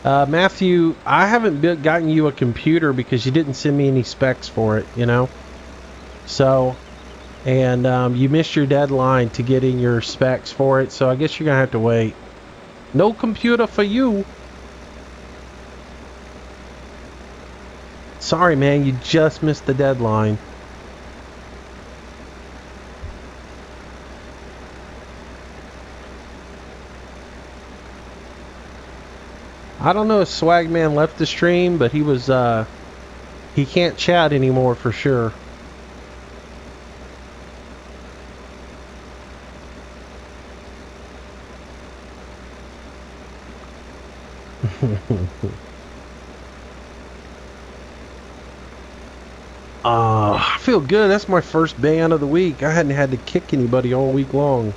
Matthew, I haven't gotten you a computer because you didn't send me any specs for it, So, and you missed your deadline to get in your specs for it, so I guess you're going to have to wait. No computer for you. Sorry, man, you just missed the deadline. I don't know if Swagman left the stream, but he was, he can't chat anymore for sure. I feel good. That's my first ban of the week. I hadn't had to kick anybody all week long.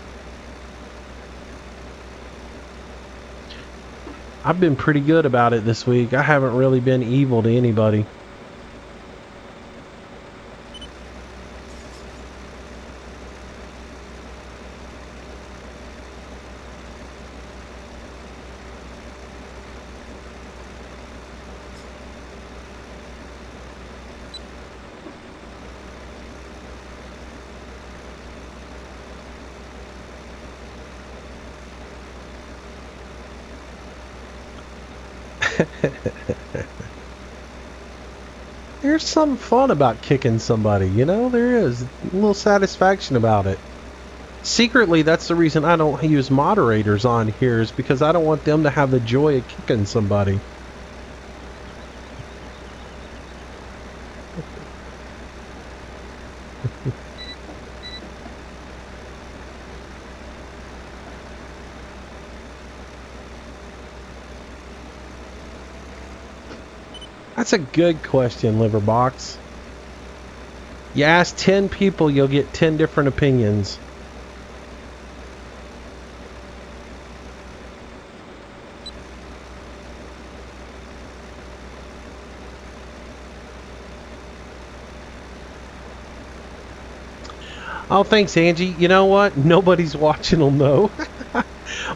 I've been pretty good about it this week. I haven't really been evil to anybody. There's some fun about kicking somebody, you know? There is a little satisfaction about it. Secretly, that's the reason I don't use moderators on here, is because I don't want them to have the joy of kicking somebody. That's a good question, Liverbox. You ask 10 people, you'll get 10 different opinions. Oh, thanks, Angie. You know what? Nobody's watching will know.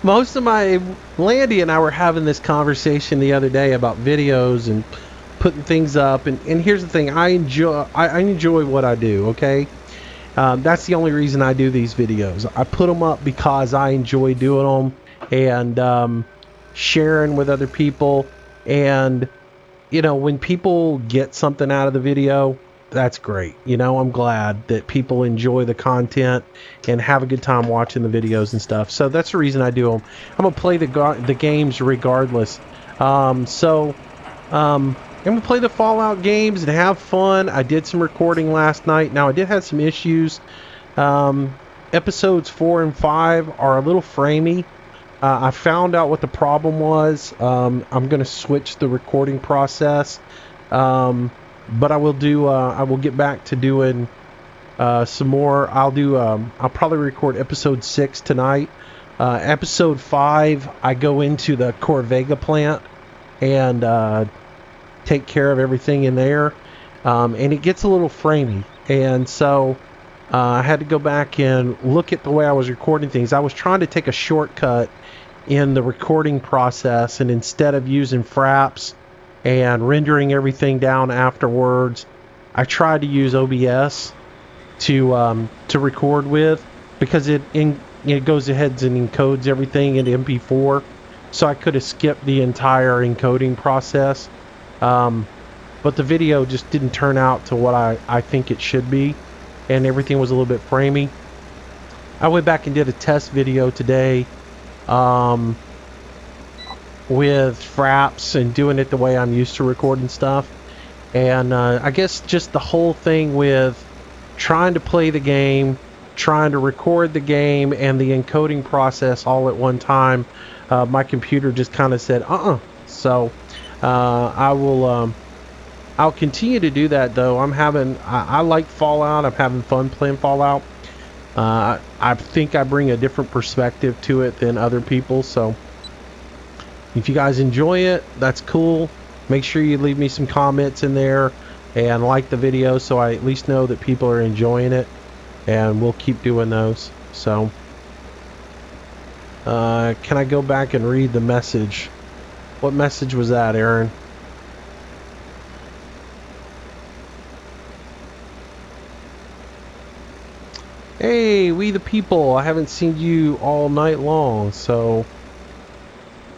Most of Landy and I were having this conversation the other day about videos and putting things up. And here's the thing. I enjoy what I do, okay? That's the only reason I do these videos. I put them up because I enjoy doing them and sharing with other people. And, you know, when people get something out of the video, that's great. You know, I'm glad that people enjoy the content and have a good time watching the videos and stuff. So that's the reason I do them. I'm going to play the games regardless. I'm going to play the Fallout games and have fun. I did some recording last night. Now, I did have some issues. Episodes 4 and 5 are a little framey. I found out what the problem was. I'm going to switch the recording process. But I will get back to doing some more. I'll probably record episode 6 tonight. Episode 5, I go into the Corvega plant and take care of everything in there. And it gets a little framey. And so I had to go back and look at the way I was recording things. I was trying to take a shortcut in the recording process, and instead of using fraps and rendering everything down afterwards, I tried to use OBS to record with, because it goes ahead and encodes everything into MP4, so I could have skipped the entire encoding process. But the video just didn't turn out to what I think it should be, and everything was a little bit framey. I went back and did a test video today with fraps and doing it the way I'm used to recording stuff. And I guess just the whole thing with trying to play the game, trying to record the game, and the encoding process all at one time, my computer just kind of said so I'll continue to do that, though. I like Fallout. I'm having fun playing Fallout. I think I bring a different perspective to it than other people, so if you guys enjoy it, that's cool. Make sure you leave me some comments in there and like the video, so I at least know that people are enjoying it, and we'll keep doing those. So can I go back and read the message? What message was that, Aaron? Hey, we the people. I haven't seen you all night long, so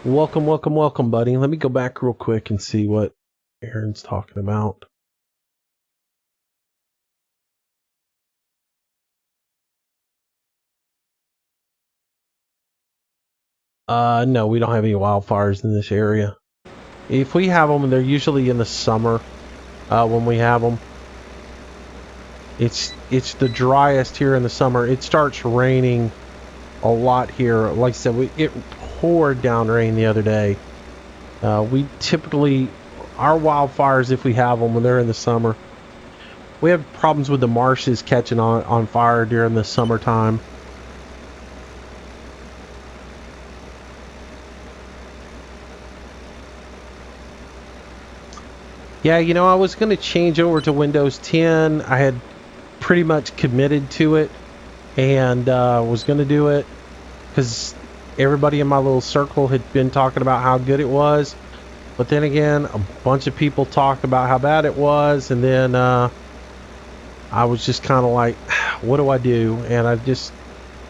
welcome, welcome, welcome, buddy. Let me go back real quick and see what Aaron's talking about. No, we don't have any wildfires in this area. If we have them, they're usually in the summer when we have them. It's the driest here in the summer. It starts raining a lot here. Like I said, it poured down rain the other day. We typically, our wildfires, if we have them, when they're in the summer. We have problems with the marshes catching on fire during the summertime. Yeah, you know, I was going to change over to Windows 10. I had pretty much committed to it and was going to do it because everybody in my little circle had been talking about how good it was. But then again, a bunch of people talked about how bad it was, and then I was just kind of like, what do I do? And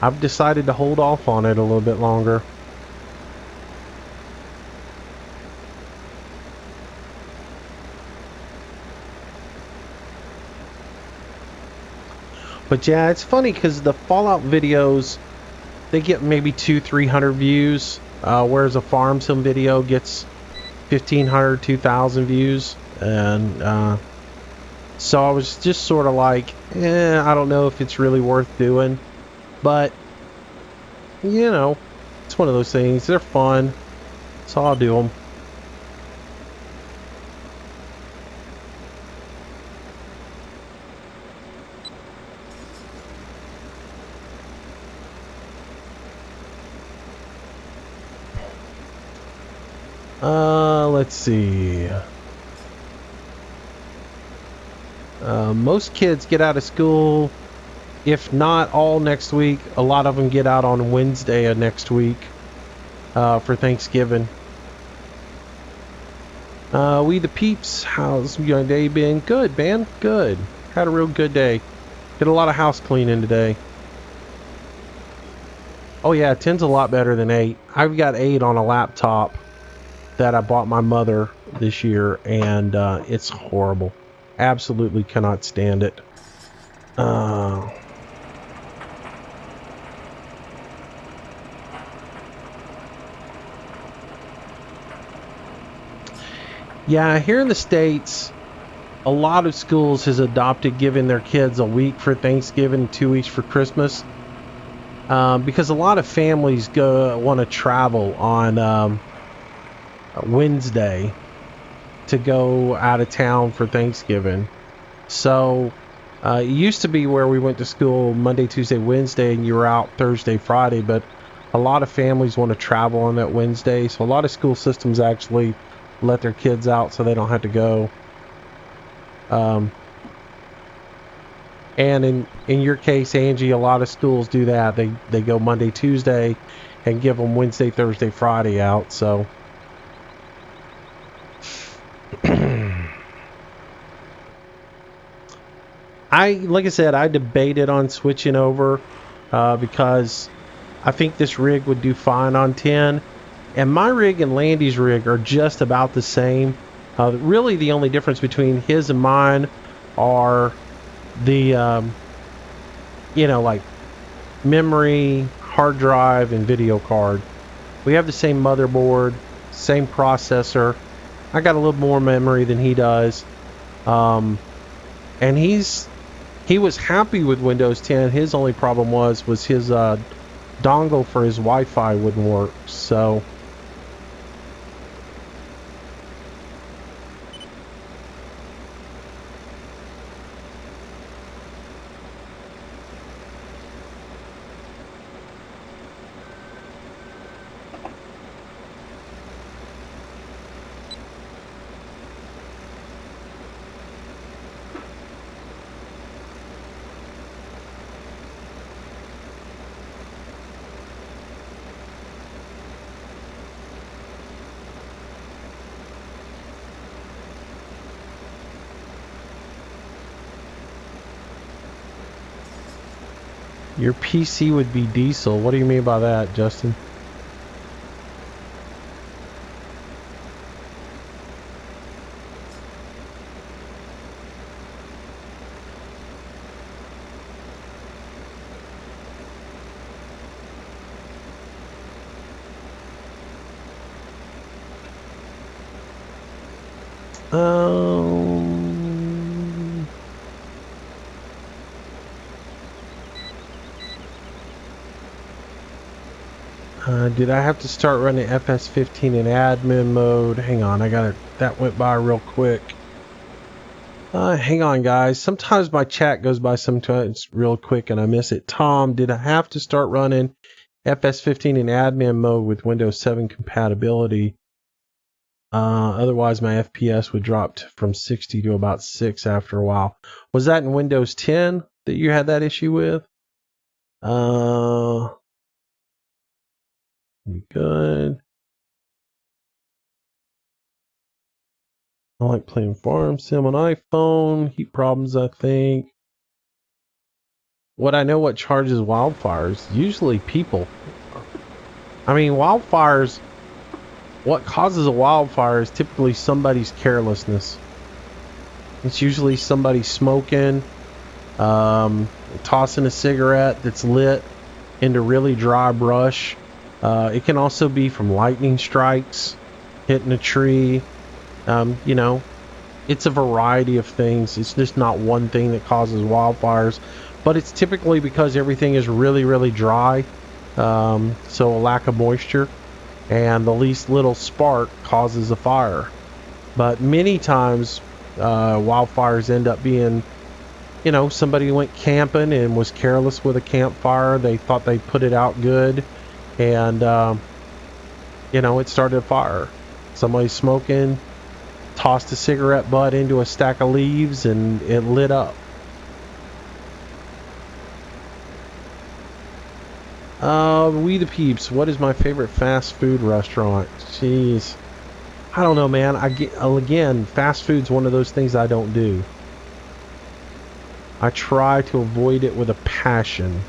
I've decided to hold off on it a little bit longer. But yeah, it's funny because the Fallout videos, they get maybe 200-300 views, whereas a farm sim video gets 1,500, 2,000 views. And so I was just sort of like, I don't know if it's really worth doing. But, you know, it's one of those things. They're fun, so I'll do them. Let's see. Most kids get out of school, if not all next week. A lot of them get out on Wednesday of next week for Thanksgiving. We the peeps, how's your day been? Good, man, good. Had a real good day. Did a lot of house cleaning today. Oh yeah, 10's a lot better than 8. I've got 8 on a laptop that I bought my mother this year, and it's horrible. Absolutely cannot stand it. Yeah, here in the States, a lot of schools has adopted giving their kids a week for Thanksgiving, 2 weeks for Christmas, because a lot of families want to travel on Wednesday to go out of town for Thanksgiving. So it used to be where we went to school Monday, Tuesday, Wednesday, and you were out Thursday, Friday, but a lot of families want to travel on that Wednesday, so a lot of school systems actually let their kids out so they don't have to go. And in your case, Angie, a lot of schools do that. They go Monday, Tuesday, and give them Wednesday, Thursday, Friday out. So like I said, I debated on switching over because I think this rig would do fine on 10, and my rig and Landy's rig are just about the same. Really, the only difference between his and mine are the like memory, hard drive, and video card. We have the same motherboard, same processor. I got a little more memory than he does, and he was happy with Windows 10. His only problem was his dongle for his Wi-Fi wouldn't work. So your PC would be diesel. What do you mean by that, Justin? Did I have to start running FS15 in admin mode? Hang on, that went by real quick. Hang on, guys. Sometimes my chat goes by sometimes real quick and I miss it. Tom, did I have to start running FS15 in admin mode with Windows 7 compatibility? Otherwise my FPS would drop from 60 to about 6 after a while. Was that in Windows 10 that you had that issue with? Good. I like playing farm sim on iPhone. Heat problems, I think. What charges wildfires? Usually people. I mean, wildfires, what causes a wildfire is typically somebody's carelessness. It's usually somebody smoking, tossing a cigarette that's lit into really dry brush. It can also be from lightning strikes, hitting a tree. You know, it's a variety of things. It's just not one thing that causes wildfires, but it's typically because everything is really, really dry. So a lack of moisture, and the least little spark causes a fire. But many times, wildfires end up being, you know, somebody went camping and was careless with a campfire. They thought they put it out good, and you know, it started a fire. Somebody smoking, tossed a cigarette butt into a stack of leaves, and it lit up. We the Peeps, what is my favorite fast food restaurant? Jeez, I don't know, man. Again, fast food's one of those things I don't do. I try to avoid it with a passion.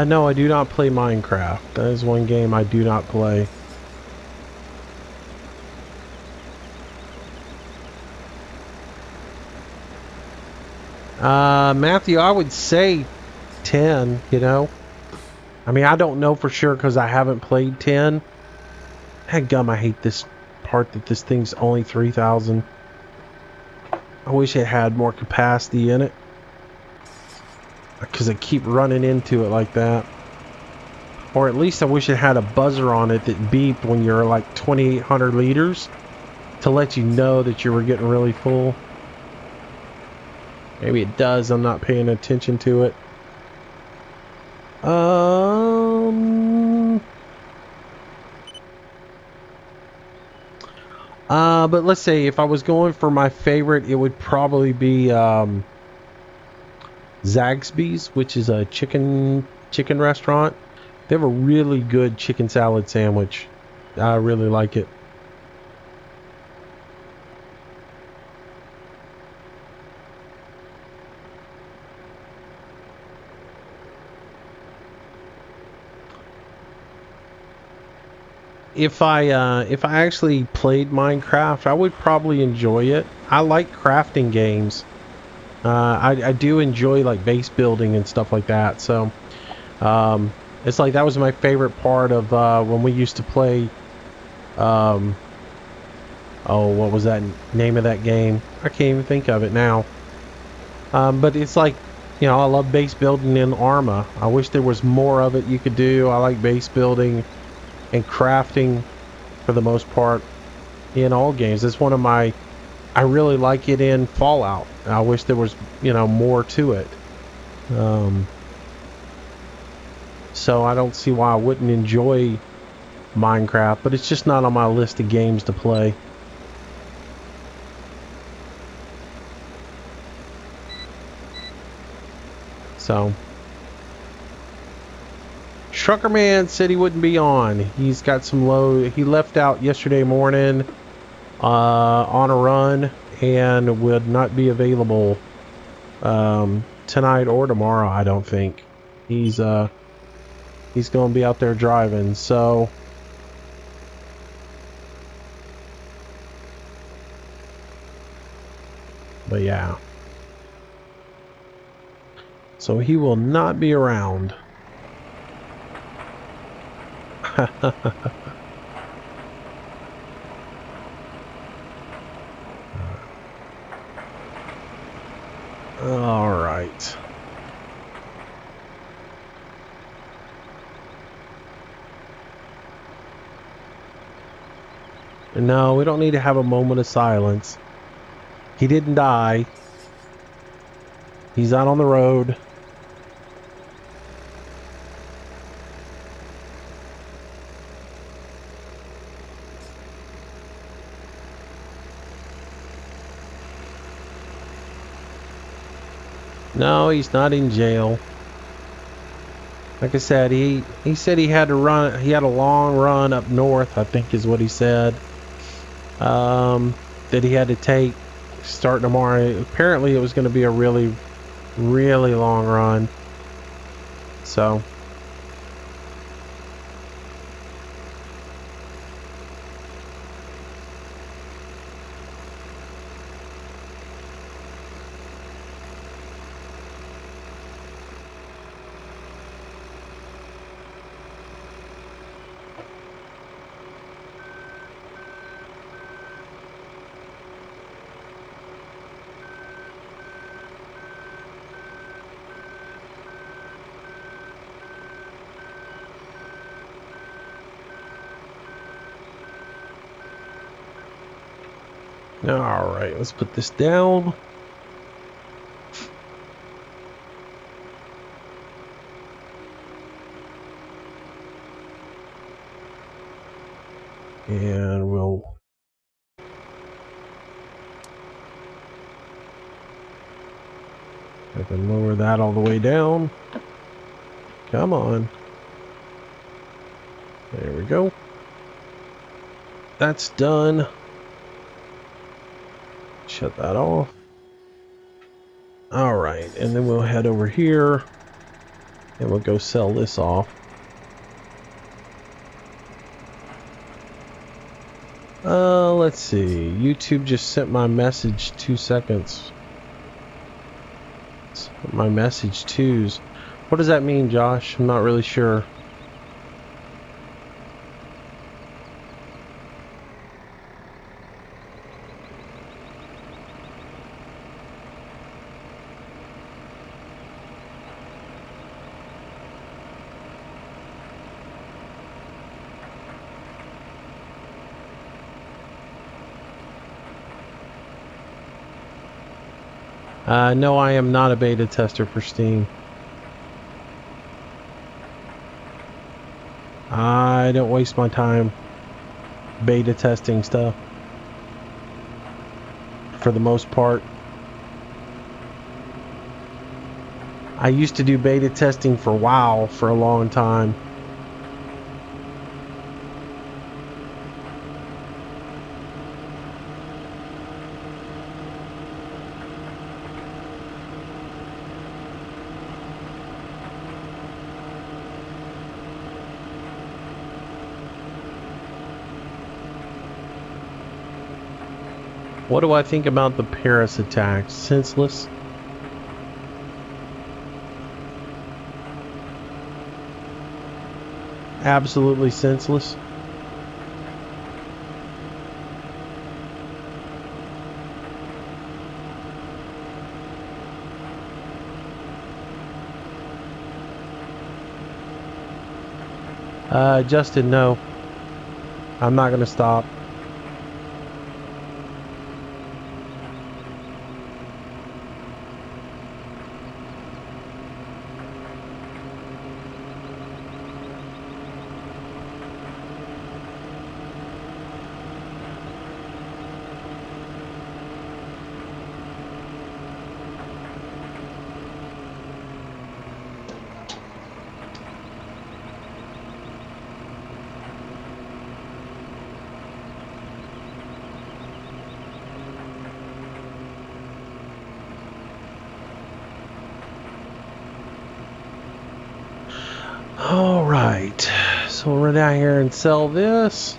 No, I do not play Minecraft. That is one game I do not play. Matthew, I would say 10, you know? I mean, I don't know for sure because I haven't played 10. Headgum, I hate this part that this thing's only 3,000. I wish it had more capacity in it, because I keep running into it like that. Or at least I wish it had a buzzer on it that beeped when you're like 2,800 liters to let you know that you were getting really full. Maybe it does, I'm not paying attention to it. But let's say if I was going for my favorite, it would probably be Zaxby's, which is a chicken restaurant. They have a really good chicken salad sandwich. I really like it. If I actually played Minecraft, I would probably enjoy it. I like crafting games. I do enjoy like base building and stuff like that. So it's like that was my favorite part of when we used to play. Oh, what was that name of that game? I can't even think of it now. But it's like, you know, I love base building in Arma. I wish there was more of it you could do. I like base building and crafting for the most part in all games. It's one of my, I really like it in Fallout. I wish there was, you know, more to it. So I don't see why I wouldn't enjoy Minecraft, but it's just not on my list of games to play. So Trucker Man said he wouldn't be on. He's got some load. He left out yesterday morning on a run and would not be available tonight or tomorrow, I don't think. He's going to be out there driving, so but yeah. So he will not be around. All right. No, we don't need to have a moment of silence. He didn't die. He's out on the road. No, he's not in jail. Like I said, he said he had to run. He had a long run up north, I think is what he said. That he had to take starting tomorrow. Apparently, it was going to be a really, really long run. So. All right, let's put this down. And we'll I can lower that all the way down. Come on. There we go. That's done. Shut that off. All right, and then we'll head over here and we'll go sell this off. Let's see. YouTube just sent my message 2 seconds. My message twos. What does that mean, Josh? I'm not really sure. No, I am not a beta tester for Steam. I don't waste my time beta testing stuff. For the most part. I used to do beta testing for WoW for a long time. What do I think about the Paris attacks? Senseless? Absolutely senseless. Justin, no. I'm not gonna stop. All right, so we'll run down here and sell this.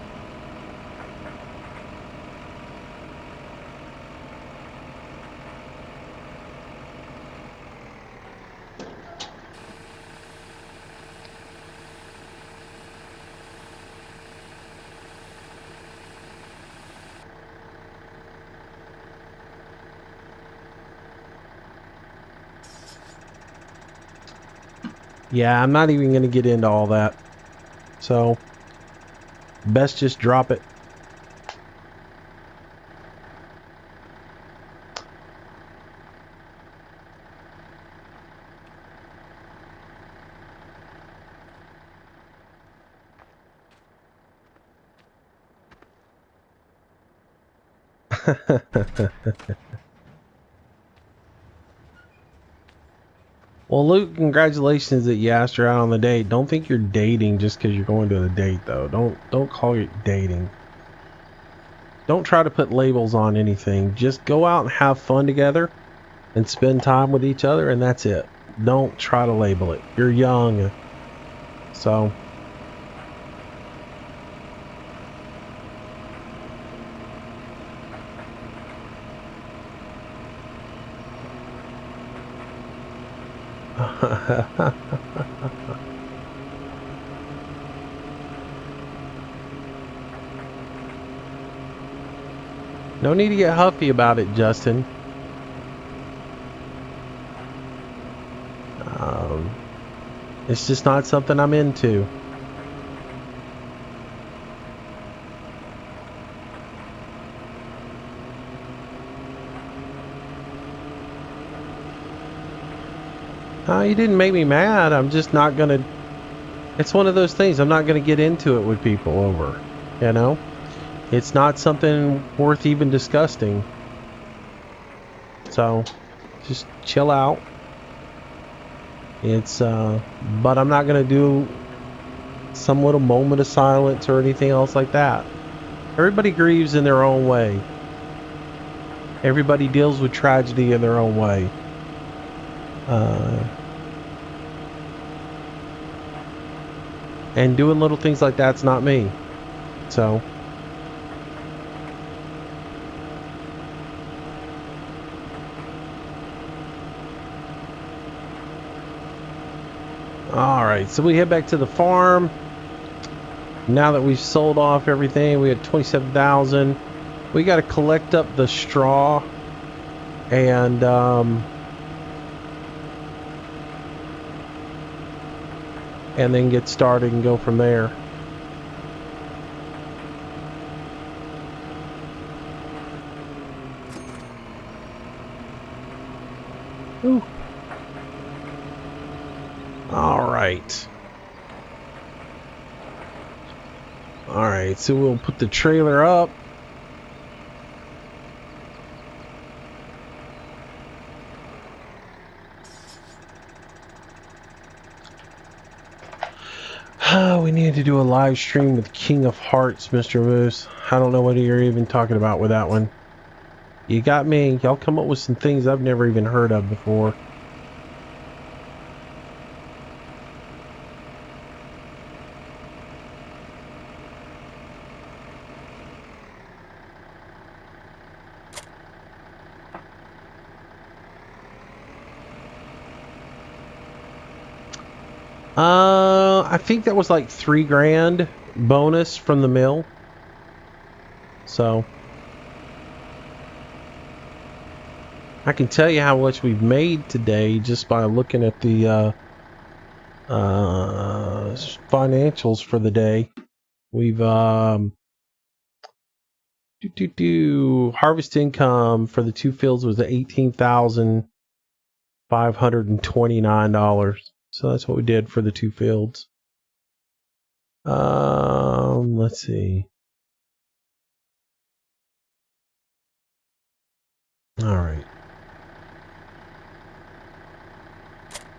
Yeah, I'm not even going to get into all that. So, best just drop it. Well, Luke, congratulations that you asked her out on the date. Don't think you're dating just because you're going to the date, though. Don't call it dating. Don't try to put labels on anything. Just go out and have fun together and spend time with each other, and that's it. Don't try to label it. You're young, so. No need to get huffy about it, Justin. It's just not something I'm into. You didn't make me mad. I'm just not gonna. It's one of those things. I'm not gonna get into it with people over. You know? It's not something worth even discussing. So, just chill out. It's, but I'm not gonna do some little moment of silence or anything else like that. Everybody grieves in their own way. Everybody deals with tragedy in their own way. And doing little things like that's not me. So. Alright, so we head back to the farm. Now that we've sold off everything, we had 27,000. We got to collect up the straw and then get started and go from there. Ooh. All right. All right, so we'll put the trailer up. We need to do a live stream with King of Hearts, Mr. Moose. I don't know what you're even talking about with that one. You got me. Y'all come up with some things I've never even heard of before. I think that was like $3,000 bonus from the mill. So I can tell you how much we've made today just by looking at the financials for the day. We've harvest income for the 2 fields was $18,529. So that's what we did for the 2 fields. Let's see. All right.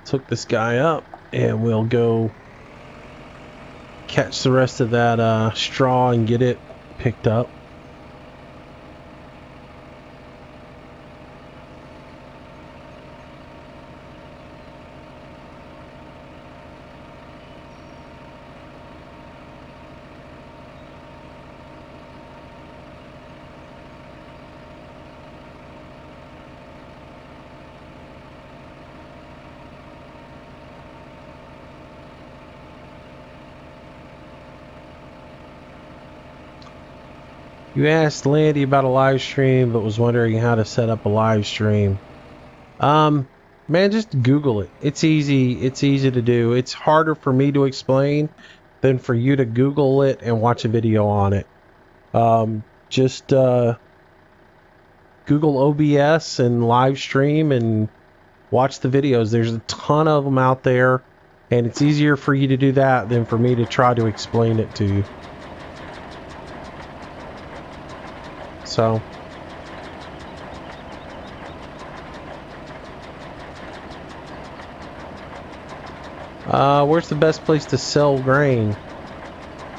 Took this guy up, and we'll go catch the rest of that straw and get it picked up. You asked Landy about a live stream, but was wondering how to set up a live stream. Man, just Google it. It's easy. It's easy to do. It's harder for me to explain than for you to Google it and watch a video on it. Just Google OBS and live stream and watch the videos. There's a ton of them out there, and it's easier for you to do that than for me to try to explain it to you. So Where's the best place to sell grain?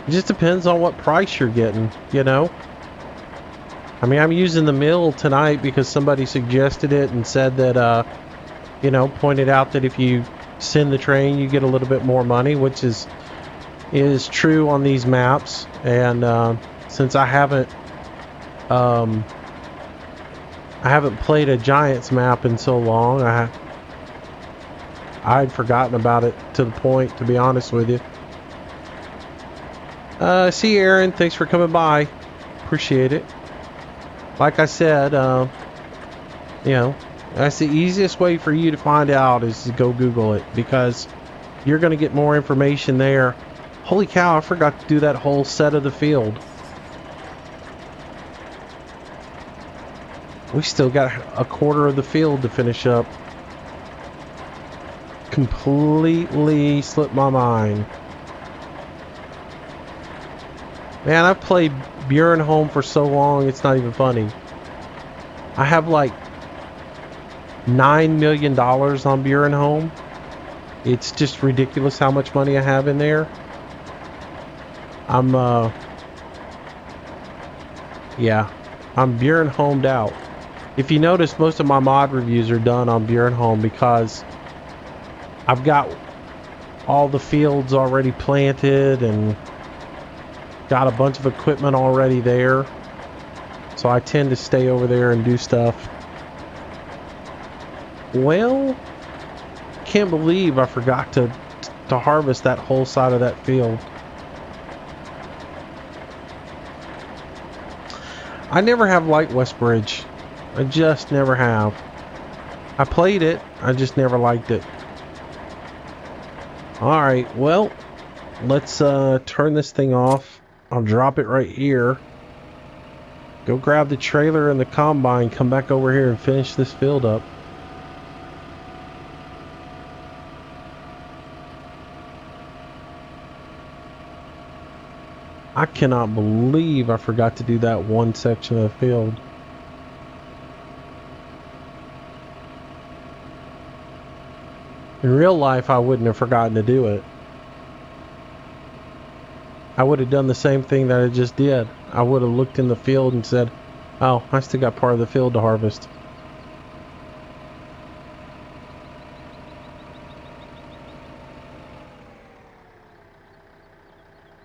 It just depends on what price you're getting, you know? I mean, I'm using the mill tonight because somebody suggested it and said that, you know, pointed out that if you send the train, you get a little bit more money, which is true on these maps. And since I haven't played a Giants map in so long, I'd forgotten about it to the point, to be honest with you. See you, Aaron. Thanks for coming by. Appreciate it. Like I said, you know, that's the easiest way for you to find out is to go Google it, because you're going to get more information there. Holy cow, I forgot to do that whole set of the field. We still got a quarter of the field to finish up. Completely slipped my mind. Man, I've played Burenholm for so long, it's not even funny. I have like $9 million on Burenholm. It's just ridiculous how much money I have in there. I'm Burenholmed out. If you notice, most of my mod reviews are done on Burenholm because I've got all the fields already planted and got a bunch of equipment already there. So I tend to stay over there and do stuff. Well, can't believe I forgot to harvest that whole side of that field. I never have liked Westbridge. I just never have. I played it, I just never liked it. Alright, well, let's turn this thing off. I'll drop it right here. Go grab the trailer and the combine, come back over here and finish this field up. I cannot believe I forgot to do that one section of the field. In real life, I wouldn't have forgotten to do it. I would have done the same thing that I just did. I would have looked in the field and said, oh, I still got part of the field to harvest.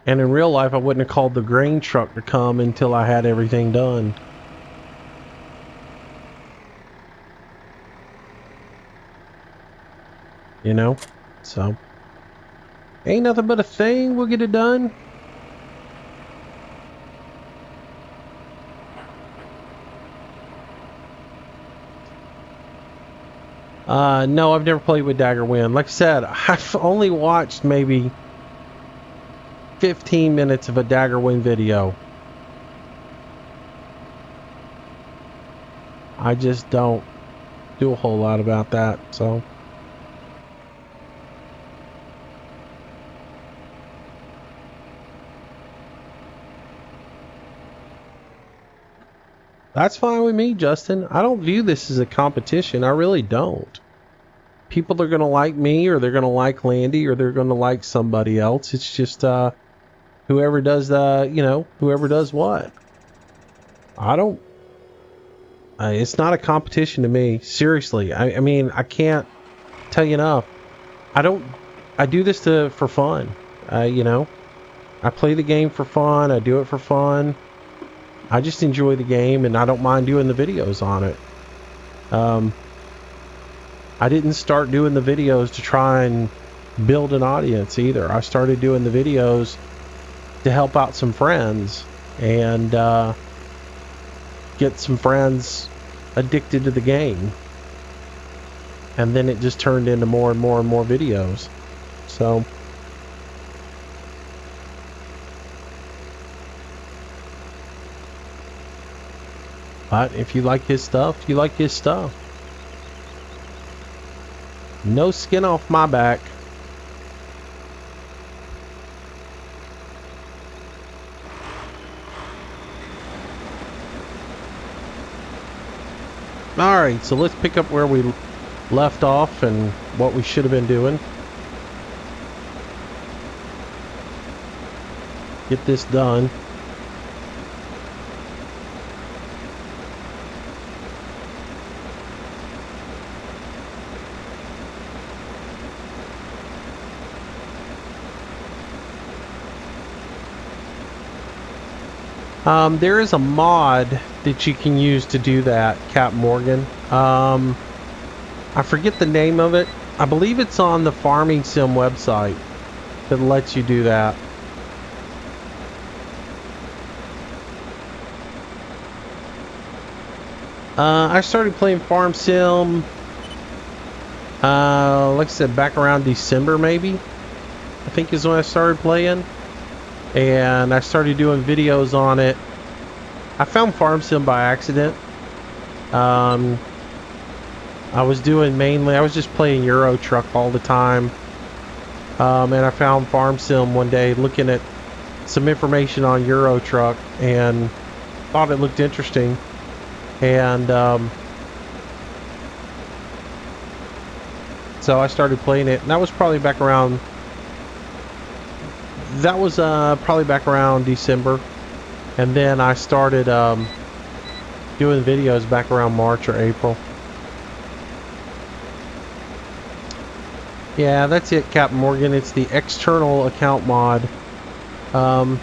And in real life, I wouldn't have called the grain truck to come until I had everything done. You know? So, ain't nothing but a thing. We'll get it done. No, I've never played with Dagger Wind. Like I said, I've only watched maybe 15 minutes of a Dagger Wind video. I just don't do a whole lot about that, so. That's fine with me, Justin. I don't view this as a competition. I really don't. People are going to like me, or they're going to like Landy, or they're going to like somebody else. It's just whoever does whoever does what. I don't. It's not a competition to me. Seriously. I mean, I can't tell you enough. I do this for fun. You know, I play the game for fun. I do it for fun. I just enjoy the game, and I don't mind doing the videos on it. I didn't start doing the videos to try and build an audience either. I started doing the videos to help out some friends and get some friends addicted to the game. And then it just turned into more and more and more videos. So, but if you like his stuff, you like his stuff. No skin off my back. Alright, so let's pick up where we left off and what we should have been doing. get this done. There is a mod that you can use to do that, Cap Morgan. I forget the name of it. I believe it's on the Farming Sim website that lets you do that. I started playing Farm Sim, like I said, back around December maybe, I think is when I started playing. And I started doing videos on it. I found Farm Sim by accident. I was just playing Euro Truck all the time. And I found Farm Sim one day looking at some information on Euro Truck and thought it looked interesting. And so I started playing it. And that was probably back around December. And then I started doing videos back around March or April. Yeah, that's it, Captain Morgan. It's the external account mod. But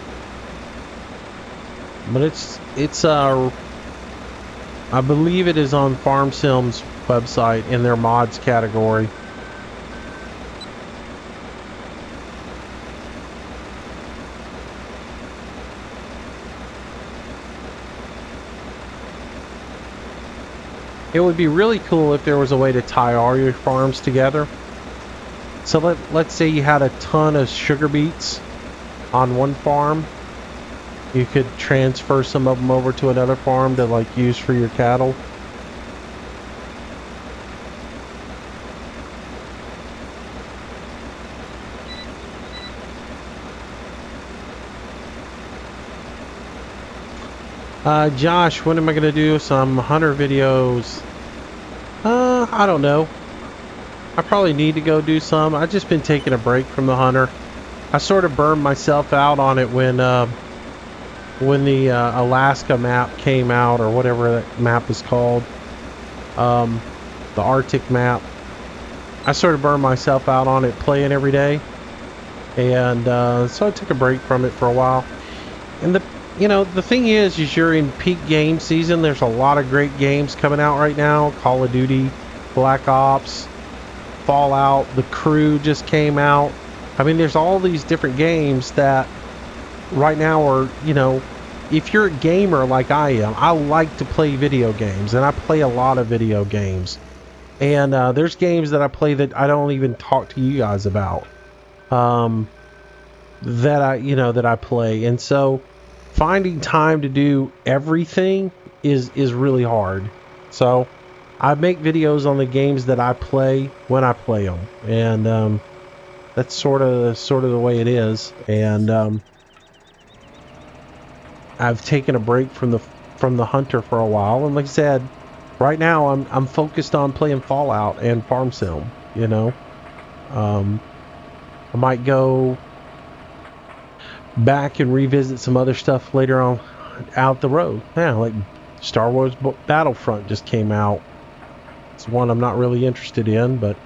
it's I believe it is on Farm Sim's website in their mods category. It would be really cool if there was a way to tie all your farms together. So let's say you had a ton of sugar beets on one farm. You could transfer some of them over to another farm to like use for your cattle. Josh, when am I gonna do some hunter videos? I don't know. I probably need to go do some. I've just been taking a break from the hunter. I sort of burned myself out on it when the Alaska map came out, or whatever that map is called, the Arctic map. I sort of burned myself out on it playing every day, and so I took a break from it for a while. And the thing is you're in peak game season. There's a lot of great games coming out right now. Call of Duty, Black Ops, Fallout, The Crew just came out. I mean, there's all these different games that right now are, if you're a gamer like I am, I like to play video games, and I play a lot of video games. And there's games that I play that I don't even talk to you guys about, that I play. And so finding time to do everything is really hard. So I make videos on the games that I play when I play them, and that's sort of the way it is. And I've taken a break from the hunter for a while, and like I said, right now I'm focused on playing Fallout and Farm Sim. I might go back and revisit some other stuff later on out the road. Yeah, like Star Wars Battlefront just came out. It's one I'm not really interested in, but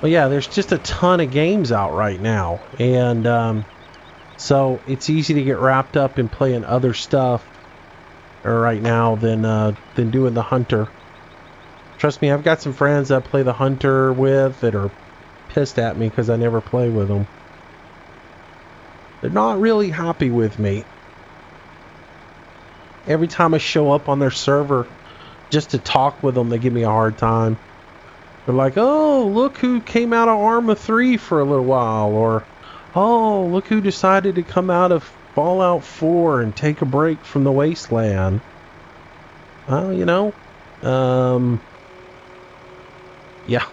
yeah, there's just a ton of games out right now, and so it's easy to get wrapped up in playing other stuff right now than doing the hunter. Trust me, I've got some friends that I play the hunter with that are pissed at me because I never play with them. They're not really happy with me. Every time I show up on their server just to talk with them, they give me a hard time. They're like, oh, look who came out of Arma 3 for a little while, or oh, look who decided to come out of Fallout 4 and take a break from the wasteland. Well, yeah.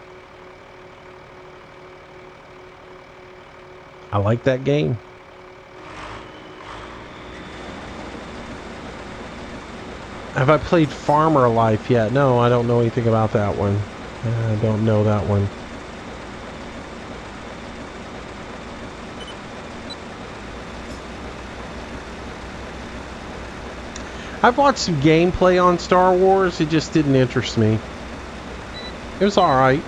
I like that game. Have I played Farmer Life yet? No, I don't know anything about that one. I don't know that one. I've watched some gameplay on Star Wars. It just didn't interest me. It was alright.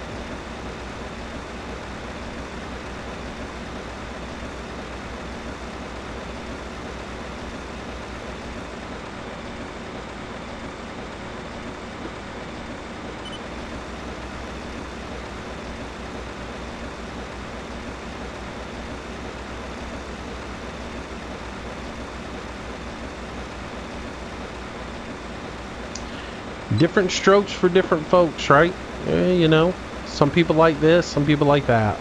Different strokes for different folks, right? You know, some people like this, some people like that.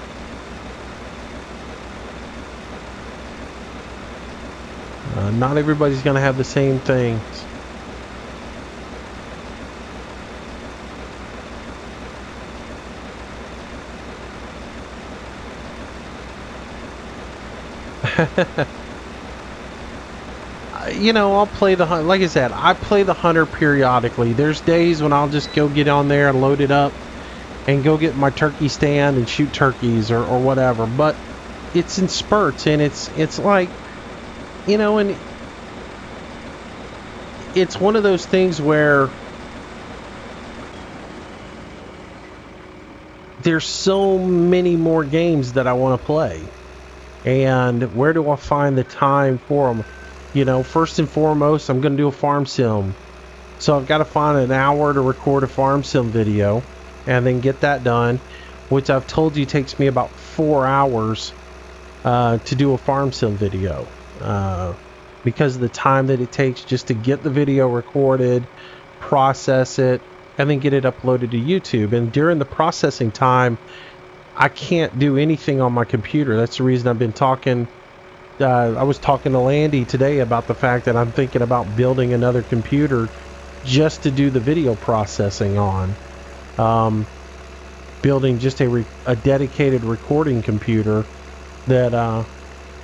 Not everybody's going to have the same things. You know, I'll play the hunt. Like I said, I play the hunter periodically. There's days when I'll just go get on there and load it up and go get my turkey stand and shoot turkeys or whatever. But it's in spurts, and it's like, you know, and it's one of those things where there's so many more games that I want to play, and where do I find the time for them? You know, first and foremost, I'm going to do a farm sim. So I've got to find an hour to record a farm sim video and then get that done, which I've told you takes me about 4 hours to do a farm sim video. Because of the time that it takes just to get the video recorded, process it, and then get it uploaded to YouTube. And during the processing time, I can't do anything on my computer. That's the reason I've been talking. I was talking to Landy today about the fact that I'm thinking about building another computer just to do the video processing on. Building just a dedicated recording computer that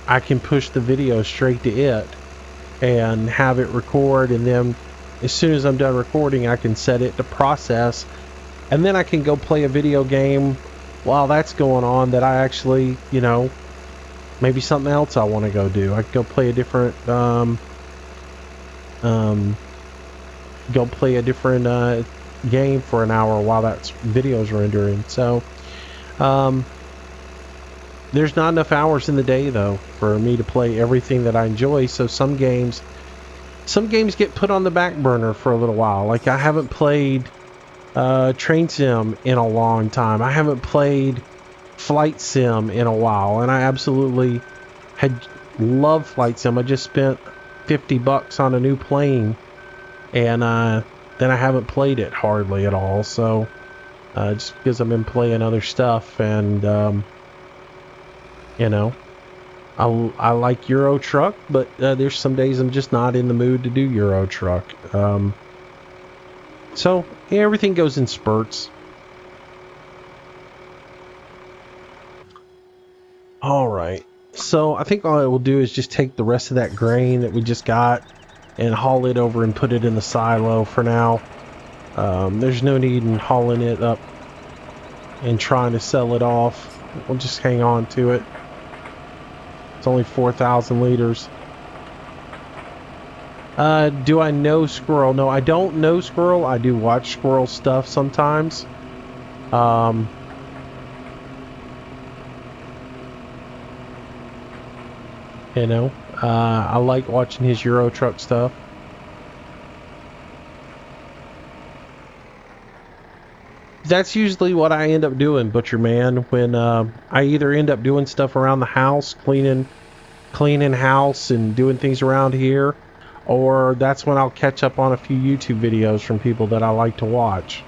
I can push the video straight to it and have it record, and then as soon as I'm done recording, I can set it to process, and then I can go play a video game while that's going on that I actually, you know, maybe something else I want to go do. I could go play a different game for an hour while that video's rendering. So there's not enough hours in the day though for me to play everything that I enjoy. So some games get put on the back burner for a little while. Like I haven't played Train Sim in a long time. I haven't played Flight Sim in a while, and I absolutely had loved Flight Sim. I just spent $50 on a new plane, and then I haven't played it hardly at all. So just because I've been playing other stuff, and you know, I like Euro Truck, but there's some days I'm just not in the mood to do Euro Truck. So yeah, everything goes in spurts. Alright, so I think all I will do is just take the rest of that grain that we just got and haul it over and put it in the silo for now. There's no need in hauling it up and trying to sell it off. We'll just hang on to it. It's only 4,000 liters. Do I know Squirrel? No, I don't know Squirrel. I do watch Squirrel stuff sometimes. You know, I like watching his Euro Truck stuff. That's usually what I end up doing, Butcher Man, when I either end up doing stuff around the house, cleaning house and doing things around here, or that's when I'll catch up on a few YouTube videos from people that I like to watch,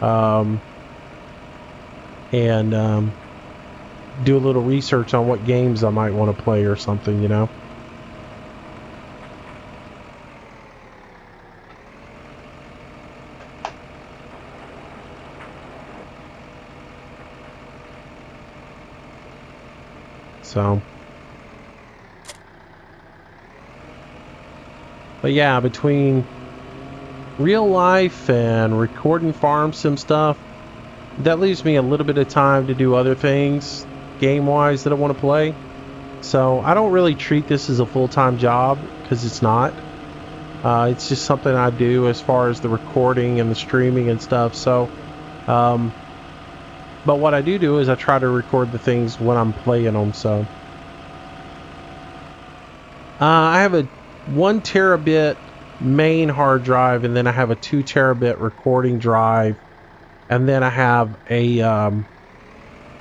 and do a little research on what games I might want to play or something, you know. So, but yeah, between real life and recording farm sim stuff, that leaves me a little bit of time to do other things game-wise that I want to play. So I don't really treat this as a full-time job, because it's not. It's just something I do as far as the recording and the streaming and stuff. So, but what I do is I try to record the things when I'm playing them. So, I have a 1 terabit main hard drive, and then I have a 2 terabit recording drive, and then I have a I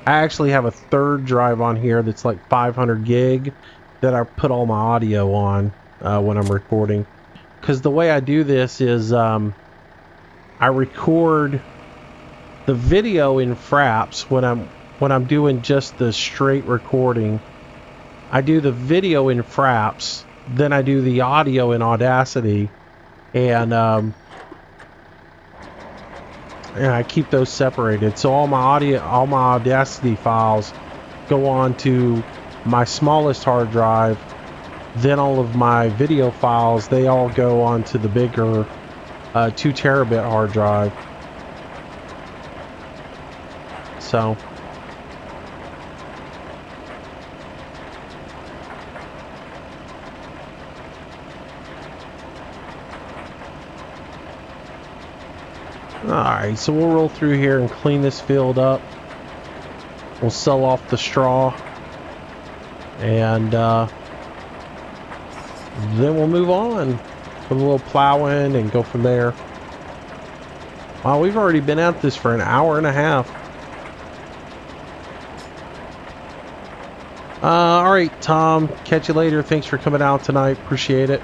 actually have a third drive on here that's like 500 gig that I put all my audio on when I'm recording. Because the way I do this is I record the video in Fraps when I'm doing just the straight recording. I do the video in Fraps, then I do the audio in Audacity, and I keep those separated. So all my Audacity files go on to my smallest hard drive. Then all of my video files, they all go onto the bigger 2 terabit hard drive. So alright, so we'll roll through here and clean this field up. We'll sell off the straw, and then we'll move on with a little plowing and go from there. Wow, we've already been at this for an hour and a half. Alright, Tom, catch you later. Thanks for coming out tonight. Appreciate it.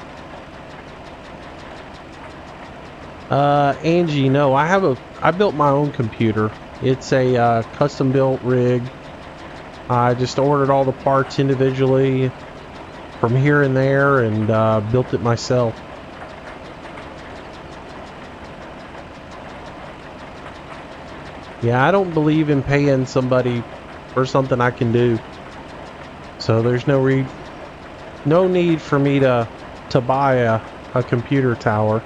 Angie, no, I built my own computer. It's a custom built rig. I just ordered all the parts individually from here and there and built it myself. Yeah, I don't believe in paying somebody for something I can do. So there's no need for me to buy a computer tower.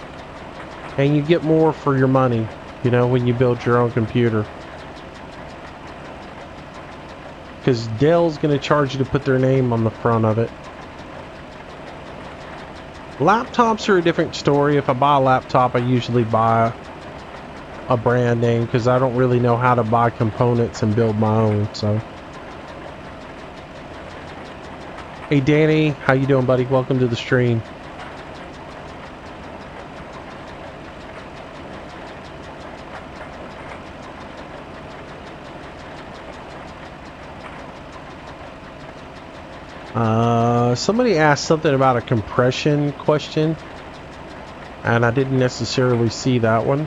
And you get more for your money, you know, when you build your own computer. Because Dell's going to charge you to put their name on the front of it. Laptops are a different story. If I buy a laptop, I usually buy a brand name because I don't really know how to buy components and build my own. So, hey Danny, how you doing, buddy? Welcome to the stream. Somebody asked something about a compression question, and I didn't necessarily see that one.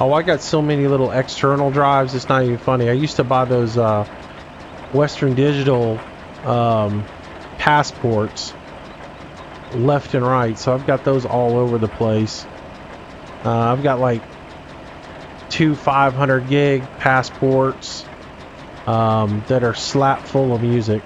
Oh, I got so many little external drives, it's not even funny. I used to buy those Western Digital passports left and right, so I've got those all over the place. I've got like 2 500 gig passports that are slap full of music.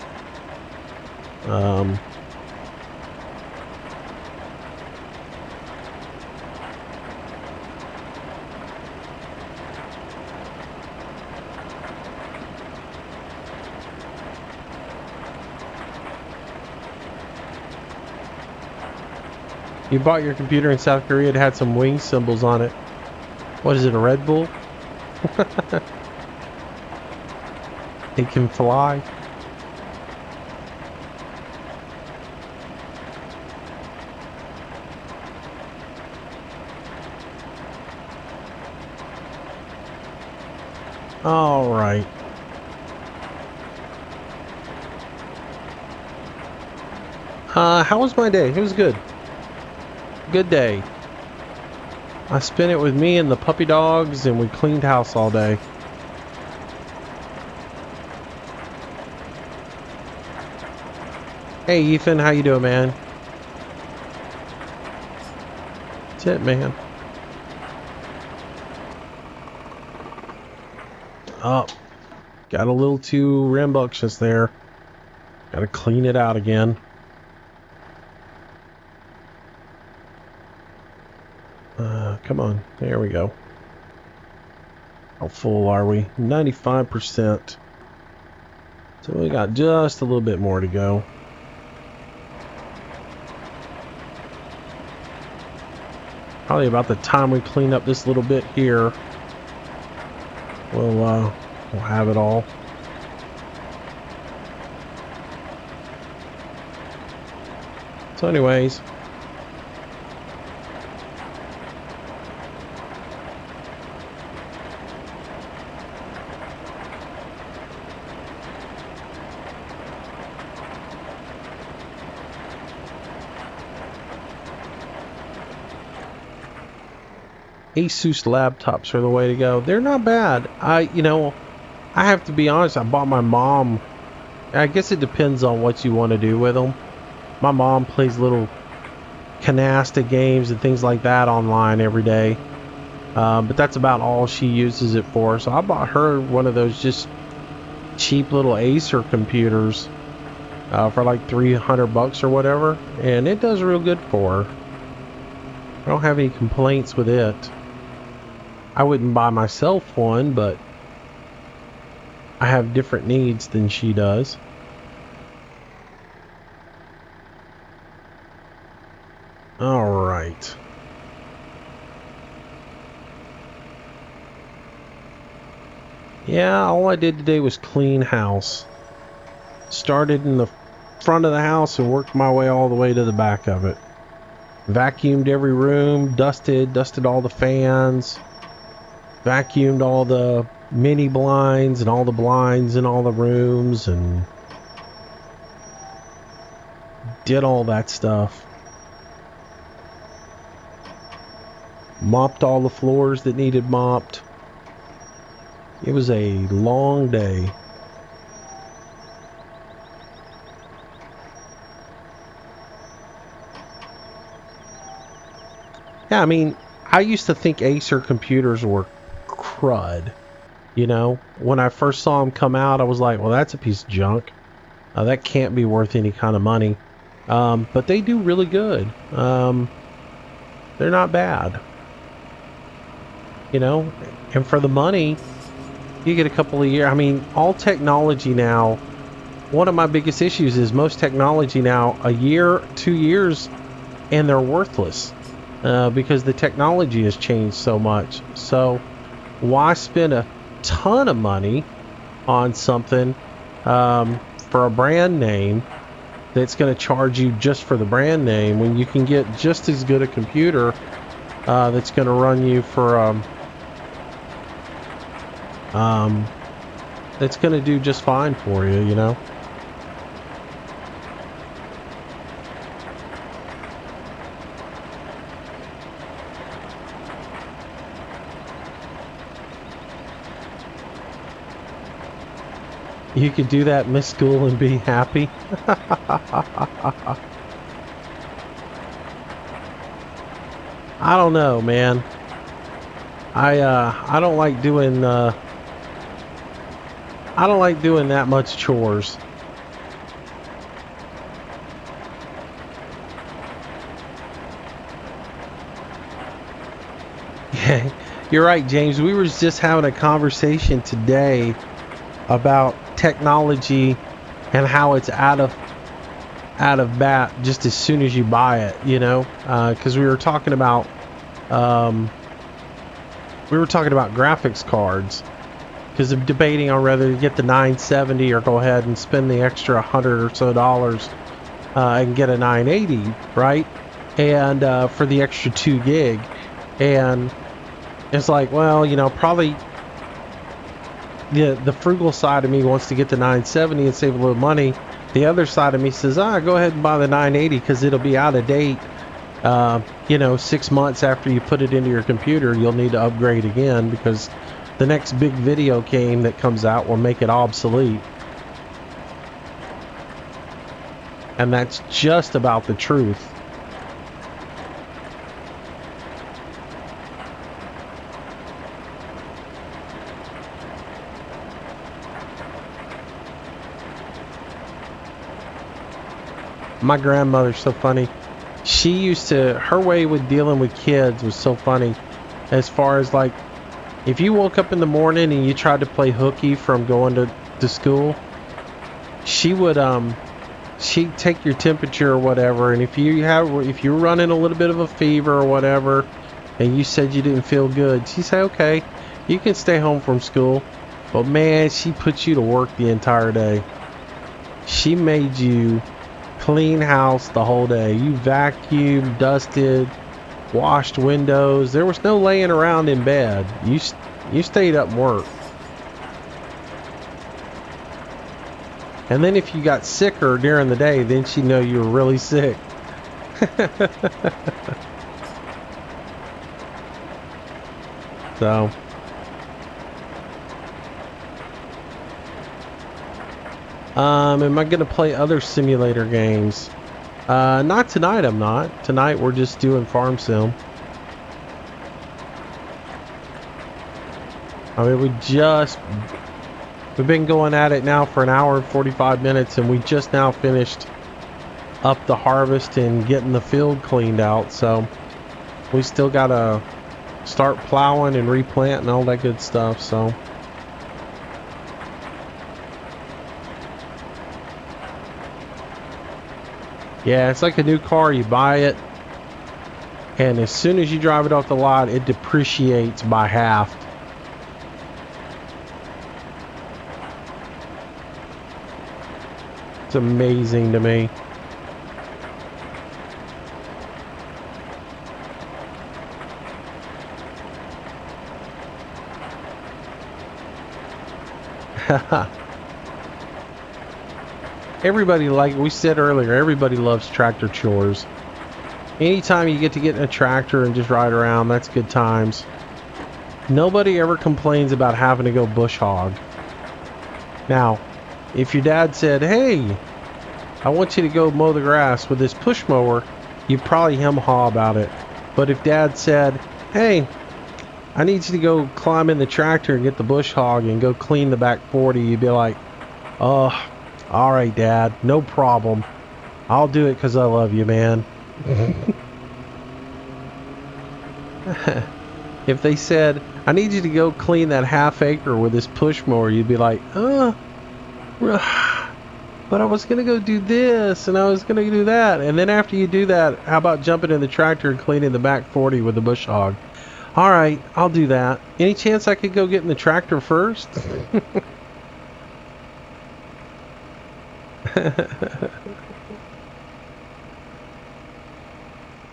You bought your computer in South Korea, it had some wing symbols on it. What is it, a Red Bull? It can fly. All right. How was my day? It was good. Good day. I spent it with me and the puppy dogs, and we cleaned house all day. Hey Ethan, how you doing, man? That's it, man. Oh, got a little too rambunctious there. Gotta clean it out again. Come on, there we go. How full are we? 95%. So we got just a little bit more to go. Probably about the time we clean up this little bit here, we'll have it all. So anyways, Asus laptops are the way to go. They're not bad. I have to be honest, I bought my mom, I guess it depends on what you want to do with them. My mom plays little canasta games and things like that online every day. But that's about all she uses it for. So I bought her one of those just cheap little Acer computers for like $300 or whatever. And it does real good for her. I don't have any complaints with it. I wouldn't buy myself one, but I have different needs than she does. All right. Yeah, all I did today was clean house. Started in the front of the house and worked my way all the way to the back of it. Vacuumed every room, dusted all the fans, vacuumed all the mini blinds and all the blinds in all the rooms, and did all that stuff. Mopped all the floors that needed mopped. It was a long day. Yeah, I mean, I used to think Acer computers were crud. You know, when I first saw them come out, I was like, well, that's a piece of junk. That can't be worth any kind of money. But they do really good. They're not bad. You know, and for the money, you get a couple of years. I mean, all technology now, one of my biggest issues is most technology now, a year, 2 years, and they're worthless. Because the technology has changed so much. So why spend a ton of money on something for a brand name that's going to charge you just for the brand name when you can get just as good a computer that's going to run you for that's going to do just fine for you, you know? You could do that in school and be happy. I don't know, man. I don't like doing that much chores. Yeah, you're right, James. We were just having a conversation today about technology and how it's out of bat just as soon as you buy it, you know, because we were talking about graphics cards, because I'm debating on whether to get the 970 or go ahead and spend the extra $100 or so and get a 980, right? And for the extra 2 gig, and it's like, well, you know, probably the frugal side of me wants to get the 970 and save a little money. The other side of me says, go ahead and buy the 980 because it'll be out of date. 6 months after you put it into your computer, you'll need to upgrade again because the next big video game that comes out will make it obsolete. And that's just about the truth. My grandmother's so funny. Her way with dealing with kids was so funny. As far as like, If you woke up in the morning and you tried to play hooky from going to school, she would she'd take your temperature or whatever, and if you're running a little bit of a fever or whatever, and you said you didn't feel good, she'd say, okay, you can stay home from school. But man, she put you to work the entire day. She made you clean house the whole day. You vacuumed, dusted, washed windows. There was no laying around in bed. You stayed up and worked. And then if you got sicker during the day, then she'd know you were really sick. So, am I going to play other simulator games? Not tonight, I'm not. Tonight we're just doing farm sim. I mean, we've been going at it now for an hour and 45 minutes, and we just now finished up the harvest and getting the field cleaned out, so we still gotta start plowing and replant and all that good stuff. So yeah, it's like a new car. You buy it, and as soon as you drive it off the lot, it depreciates by half. It's amazing to me. Everybody, like we said earlier, everybody loves tractor chores. Anytime you get to get in a tractor and just ride around, that's good times. Nobody ever complains about having to go bush hog. Now, if your dad said, hey, I want you to go mow the grass with this push mower, you'd probably hem-haw about it. But if dad said, hey, I need you to go climb in the tractor and get the bush hog and go clean the back 40, you'd be like, oh, all right, Dad, no problem. I'll do it because I love you, man. If they said, I need you to go clean that half acre with this push mower, you'd be like, but I was going to go do this and I was going to do that. And then after you do that, how about jumping in the tractor and cleaning the back 40 with the bush hog? All right, I'll do that. Any chance I could go get in the tractor first?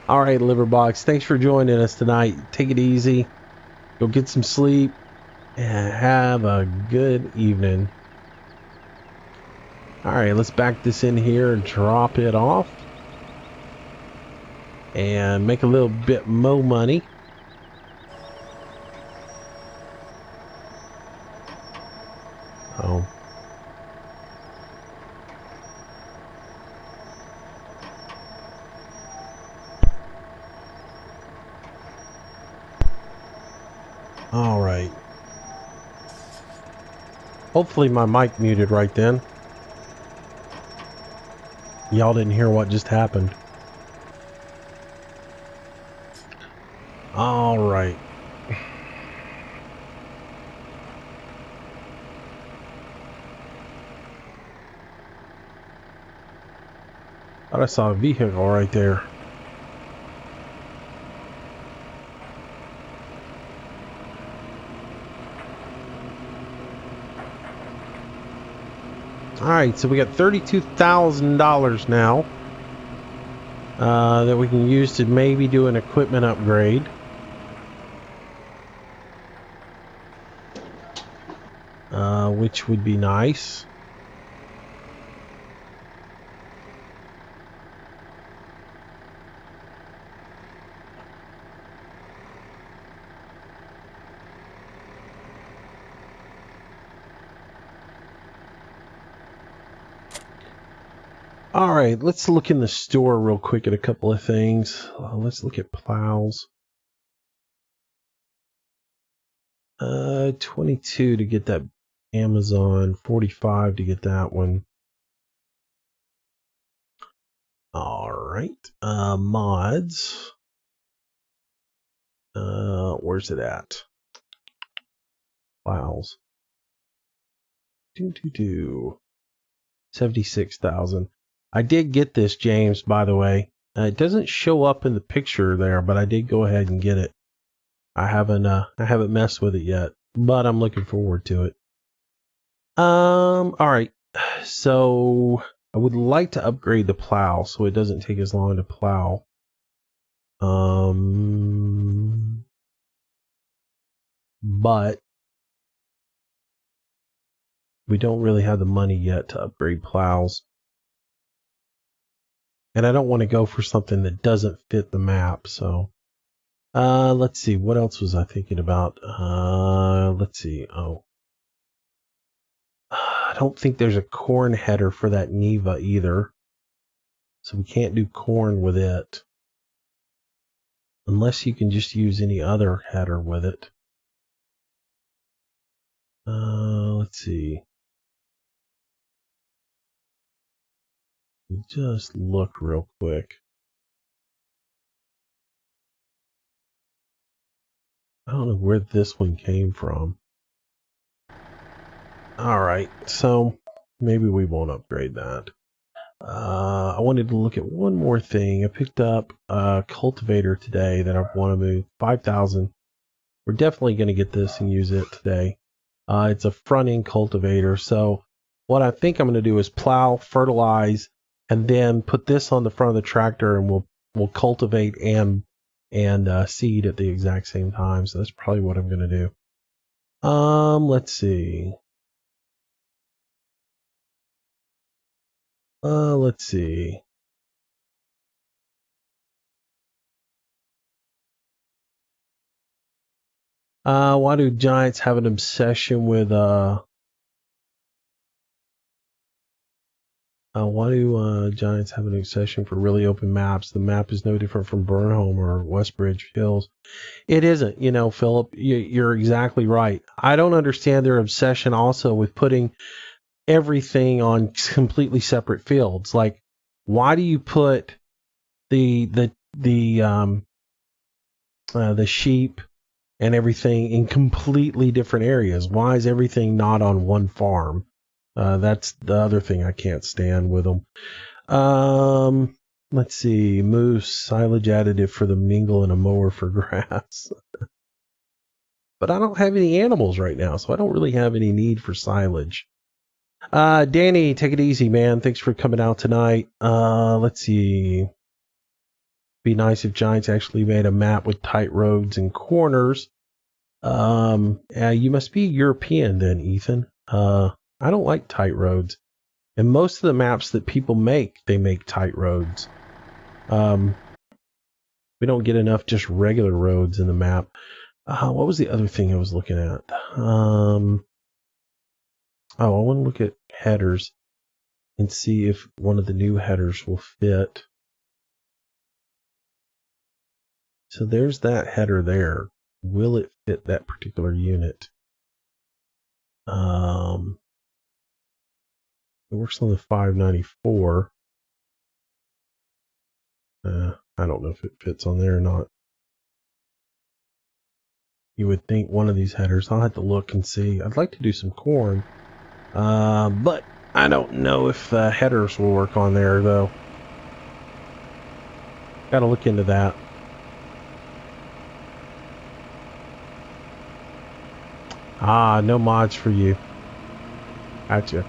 All right, Liverbox, thanks for joining us tonight. Take it easy. Go get some sleep. And have a good evening. All right, let's back this in here and drop it off. And make a little bit more money. Oh. All right. Hopefully my mic muted right then. Y'all didn't hear what just happened. All right. Thought I saw a vehicle right there. Alright, so we got $32,000 now that we can use to maybe do an equipment upgrade. Which would be nice. All right, let's look in the store real quick at a couple of things. Let's look at plows. 22 to get that Amazon, 45 to get that one. All right, mods. Where's it at? plows. 76,000. I did get this, James, by the way. It doesn't show up in the picture there, but I did go ahead and get it. I haven't messed with it yet, but I'm looking forward to it. All right. So I would like to upgrade the plow so it doesn't take as long to plow. But we don't really have the money yet to upgrade plows. And I don't want to go for something that doesn't fit the map, so let's see, what else was I thinking about? Let's see. I don't think there's a corn header for that Neva either. So we can't do corn with it. Unless you can just use any other header with it. Let's see. Just look real quick. I don't know where this one came from. Alright, so maybe we won't upgrade that. I wanted to look at one more thing. I picked up a cultivator today that I want to move. 5,000. We're definitely going to get this and use it today. It's a front end cultivator. So what I think I'm going to do is plow, fertilize, and then put this on the front of the tractor, and we'll cultivate and seed at the exact same time. So that's probably what I'm going to do. Let's see. Let's see. Why do Giants have an obsession with why do Giants have an obsession for really open maps? The map is no different from Burnham or Westbridge Hills. It isn't, you know, Philip. You're exactly right. I don't understand their obsession also with putting everything on completely separate fields. Like, why do you put the sheep and everything in completely different areas? Why is everything not on one farm? That's the other thing I can't stand with them. Let's see. Moose, silage additive for the mingle, and a mower for grass. But I don't have any animals right now, so I don't really have any need for silage. Danny, take it easy, man. Thanks for coming out tonight. Let's see. Be nice if Giants actually made a map with tight roads and corners. You must be European then, Ethan. I don't like tight roads. And most of the maps that people make, they make tight roads. We don't get enough just regular roads in the map. What was the other thing I was looking at? I want to look at headers and see if one of the new headers will fit. So there's that header there. Will it fit that particular unit? It works on the 594. I don't know if it fits on there or not. You would think one of these headers. I'll have to look and see. I'd like to do some corn. But I don't know if headers will work on there, though. Gotta look into that. No mods for you. Gotcha.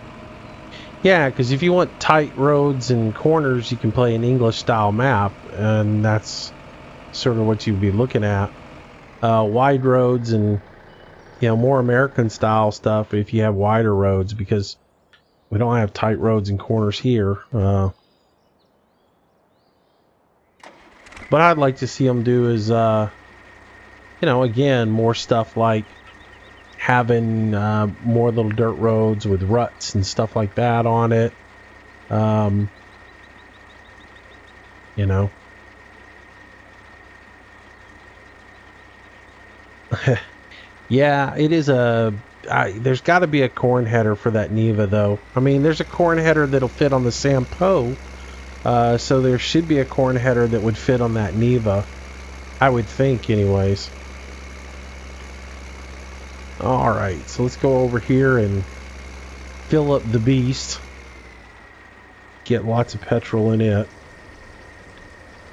Yeah, because if you want tight roads and corners, you can play an English-style map, and that's sort of what you'd be looking at. Wide roads and, you know, more American-style stuff if you have wider roads, because we don't have tight roads and corners here. What I'd like to see them do is, you know, again, more stuff like having more little dirt roads with ruts and stuff like that on it. You know. Yeah, it is there's got to be a corn header for that Neva, though. I mean, there's a corn header that'll fit on the Sampo. So there should be a corn header that would fit on that Neva. I would think, anyways. Alright, so let's go over here and fill up the beast. Get lots of petrol in it.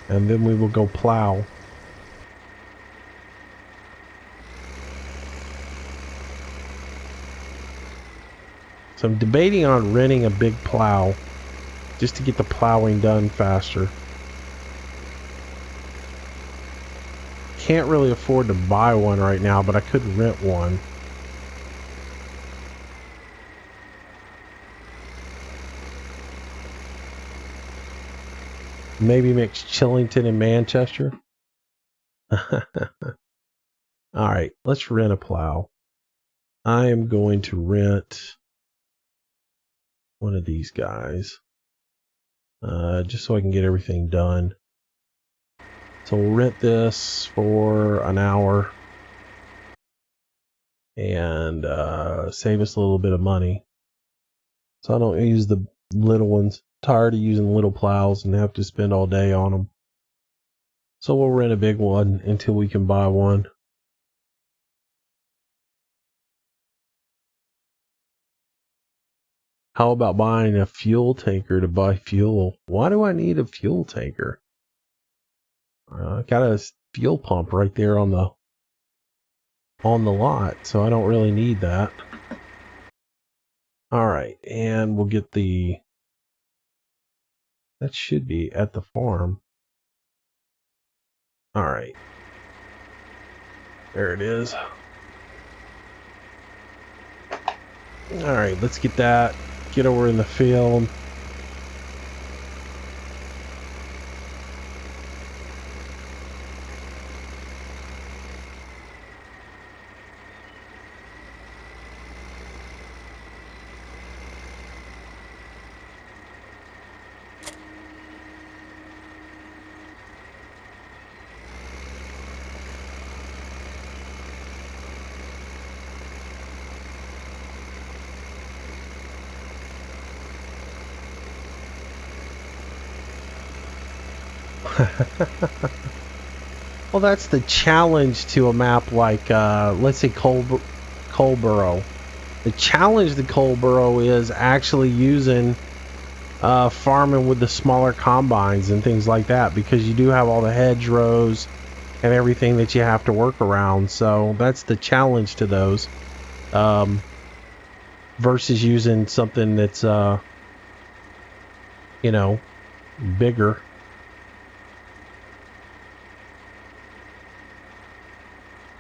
And then we will go plow. So I'm debating on renting a big plow just to get the plowing done faster. Can't really afford to buy one right now, but I could rent one. Maybe mix Chillington and Manchester. Alright, let's rent a plow. I am going to rent one of these guys. Just so I can get everything done. So we'll rent this for an hour. And save us a little bit of money. So I don't use the little ones. Tired of using little plows and have to spend all day on them. So we'll rent a big one until we can buy one. How about buying a fuel tanker to buy fuel? Why do I need a fuel tanker? I got a fuel pump right there on the lot, so I don't really need that. Alright, and we'll get the... That should be at the farm. Alright. There it is. Alright, let's get that. Get over in the field. Well, that's the challenge to a map like, let's say Coleborough. The challenge to Coleborough is actually using farming with the smaller combines and things like that, because you do have all the hedgerows and everything that you have to work around. So that's the challenge to those, versus using something that's, you know, bigger.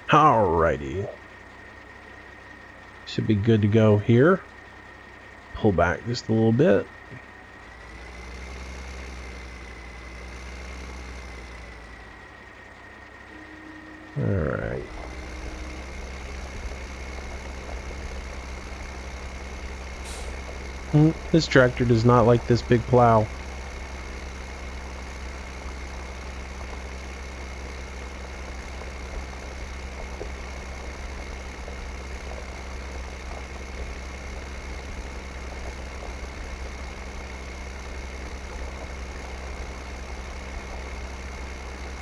Alrighty. Should be good to go here. Pull back just a little bit. Alright. This tractor does not like this big plow.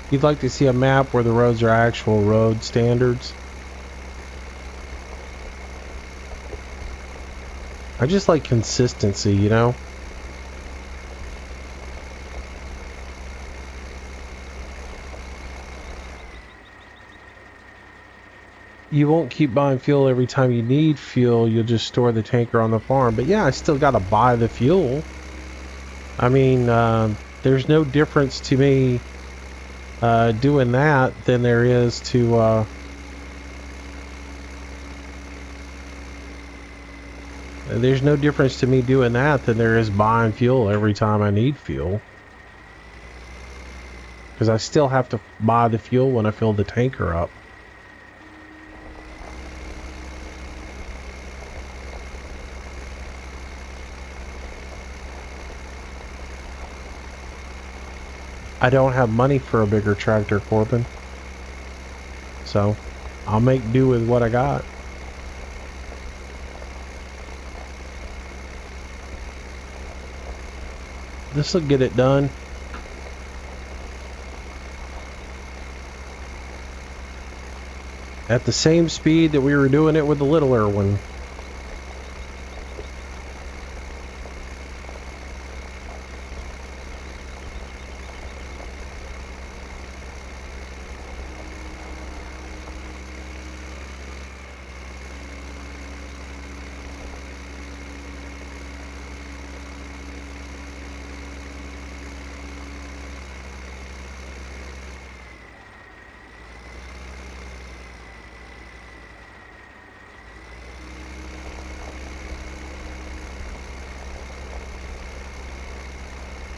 You'd like to see a map where the roads are actual road standards. I just like consistency, you know? You won't keep buying fuel every time you need fuel. You'll just store the tanker on the farm. But yeah, I still got to buy the fuel. I mean, there's no difference to me doing that than there is to there's no difference to me doing that than there is buying fuel every time I need fuel, because I still have to buy the fuel when I fill the tanker up. I don't have money for a bigger tractor, Corbin. So, I'll make do with what I got. This will get it done. at the same speed that we were doing it with the littler one.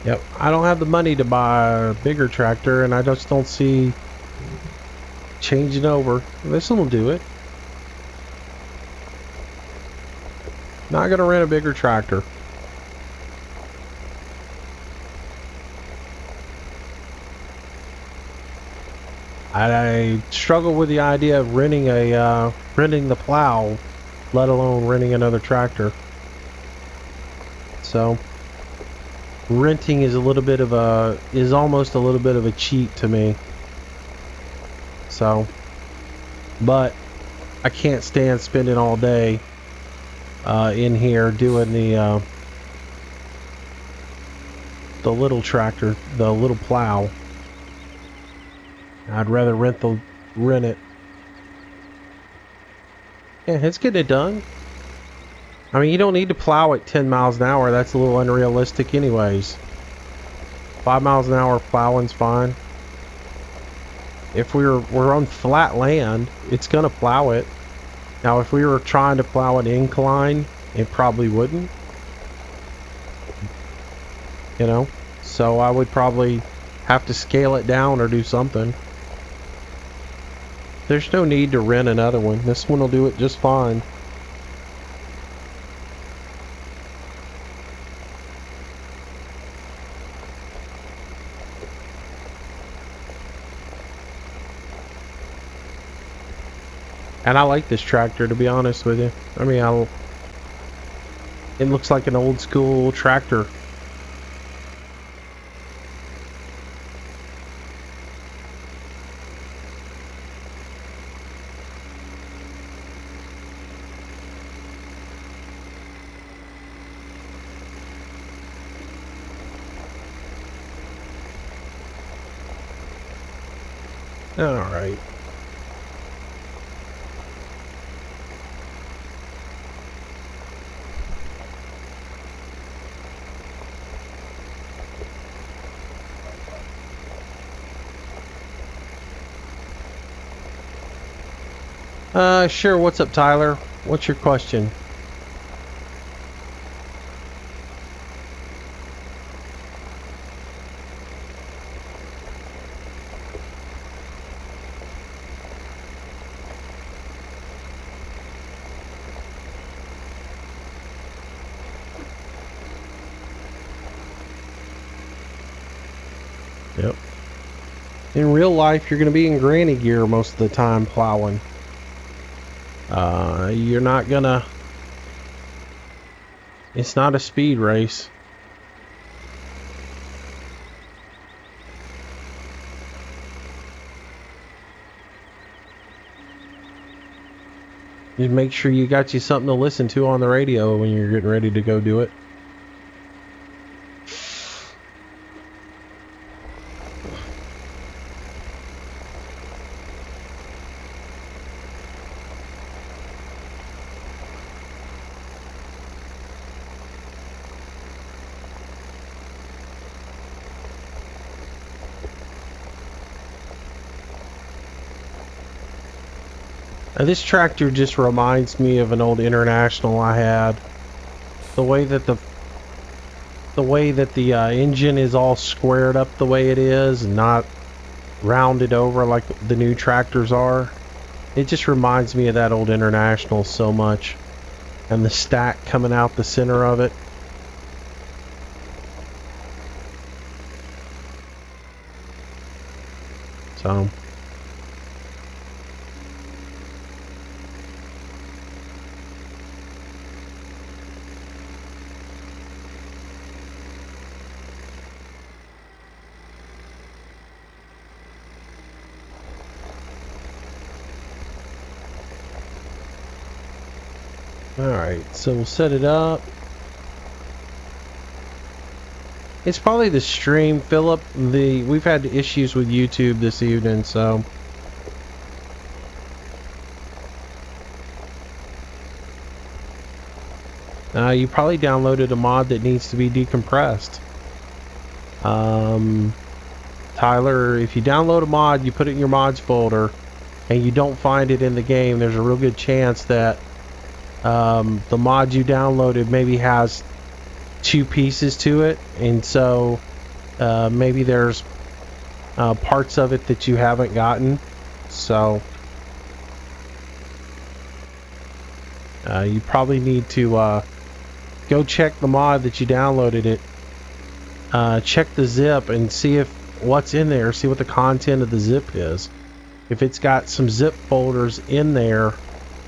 Yep, I don't have the money to buy a bigger tractor, and I just don't see changing over. This one will do it. Not gonna rent a bigger tractor. I struggle with the idea of renting the plow, let alone renting another tractor. So renting is almost a little bit of a cheat to me. So, but I can't stand spending all day in here doing the little tractor, the little plow. I'd rather rent it. Yeah, it's getting it done. I mean, you don't need to plow at 10 miles an hour. That's a little unrealistic anyways. 5 miles an hour plowing's fine. If we're on flat land, it's gonna plow it. Now, if we were trying to plow an incline, it probably wouldn't. You know? So I would probably have to scale it down or do something. There's no need to rent another one. This one will do it just fine. And I like this tractor, to be honest with you. I mean, it looks like an old school tractor. All right. Sure. What's up, Tyler? What's your question? Yep. In real life, you're going to be in granny gear most of the time plowing. You're not gonna... It's not a speed race. Just make sure you got you something to listen to on the radio when you're getting ready to go do it. Now, this tractor just reminds me of an old International I had. The way that the engine is all squared up the way it is and not rounded over like the new tractors are. It just reminds me of that old International so much. And the stack coming out the center of it. So... Alright, so we'll set it up. It's probably the stream, Philip. We've had issues with YouTube this evening, so you probably downloaded a mod that needs to be decompressed. Tyler, if you download a mod, you put it in your mods folder, and you don't find it in the game, there's a real good chance that the mod you downloaded maybe has two pieces to it, and so maybe there's parts of it that you haven't gotten. So you probably need to go check the mod that you downloaded it, check the zip and see if what's in there, see what the content of the zip is. If it's got some zip folders in there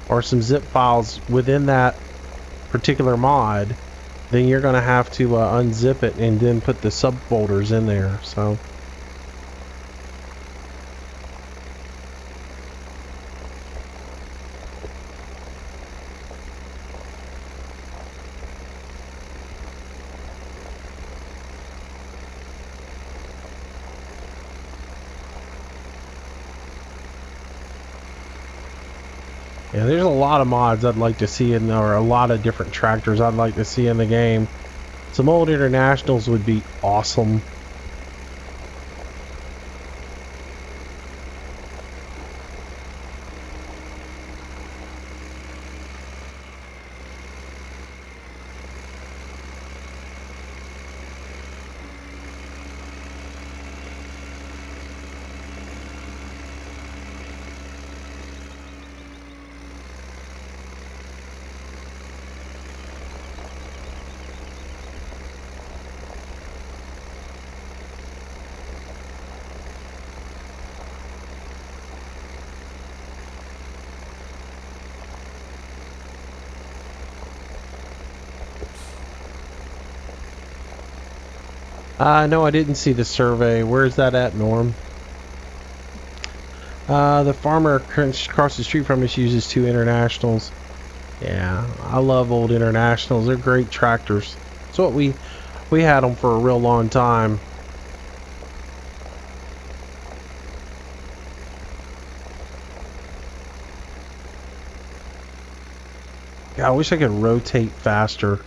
or some zip files within that particular mod, then you're going to have to unzip it and then put the subfolders in there. So yeah, there's a lot of mods I'd like to see in there, or a lot of different tractors I'd like to see in the game. Some old internationals would be awesome. No, I didn't see the survey. Where's that at, Norm? The farmer across the street from us uses two internationals. Yeah, I love old internationals. They're great tractors. That's what we had them for a real long time. Yeah, I wish I could rotate faster.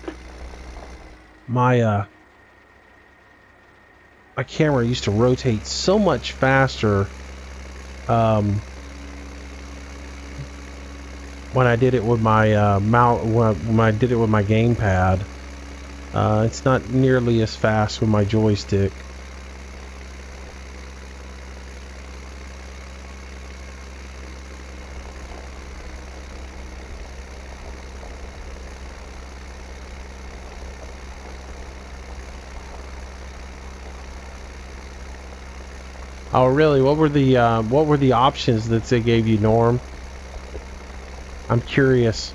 My my camera used to rotate so much faster when I did it with my mouse, when I did it with my gamepad. It's not nearly as fast with my joystick. Oh, really? What were the options that they gave you, Norm? I'm curious.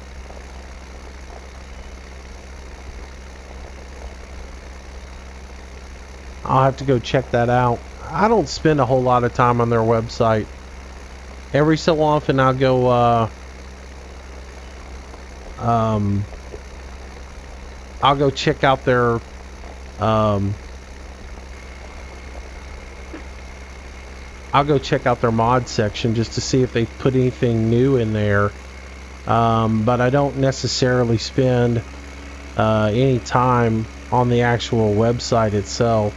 I'll have to go check that out. I don't spend a whole lot of time on their website. Every so often I'll go I'll go check out their I'll go check out their mod section just to see if they put anything new in there. But I don't necessarily spend any time on the actual website itself.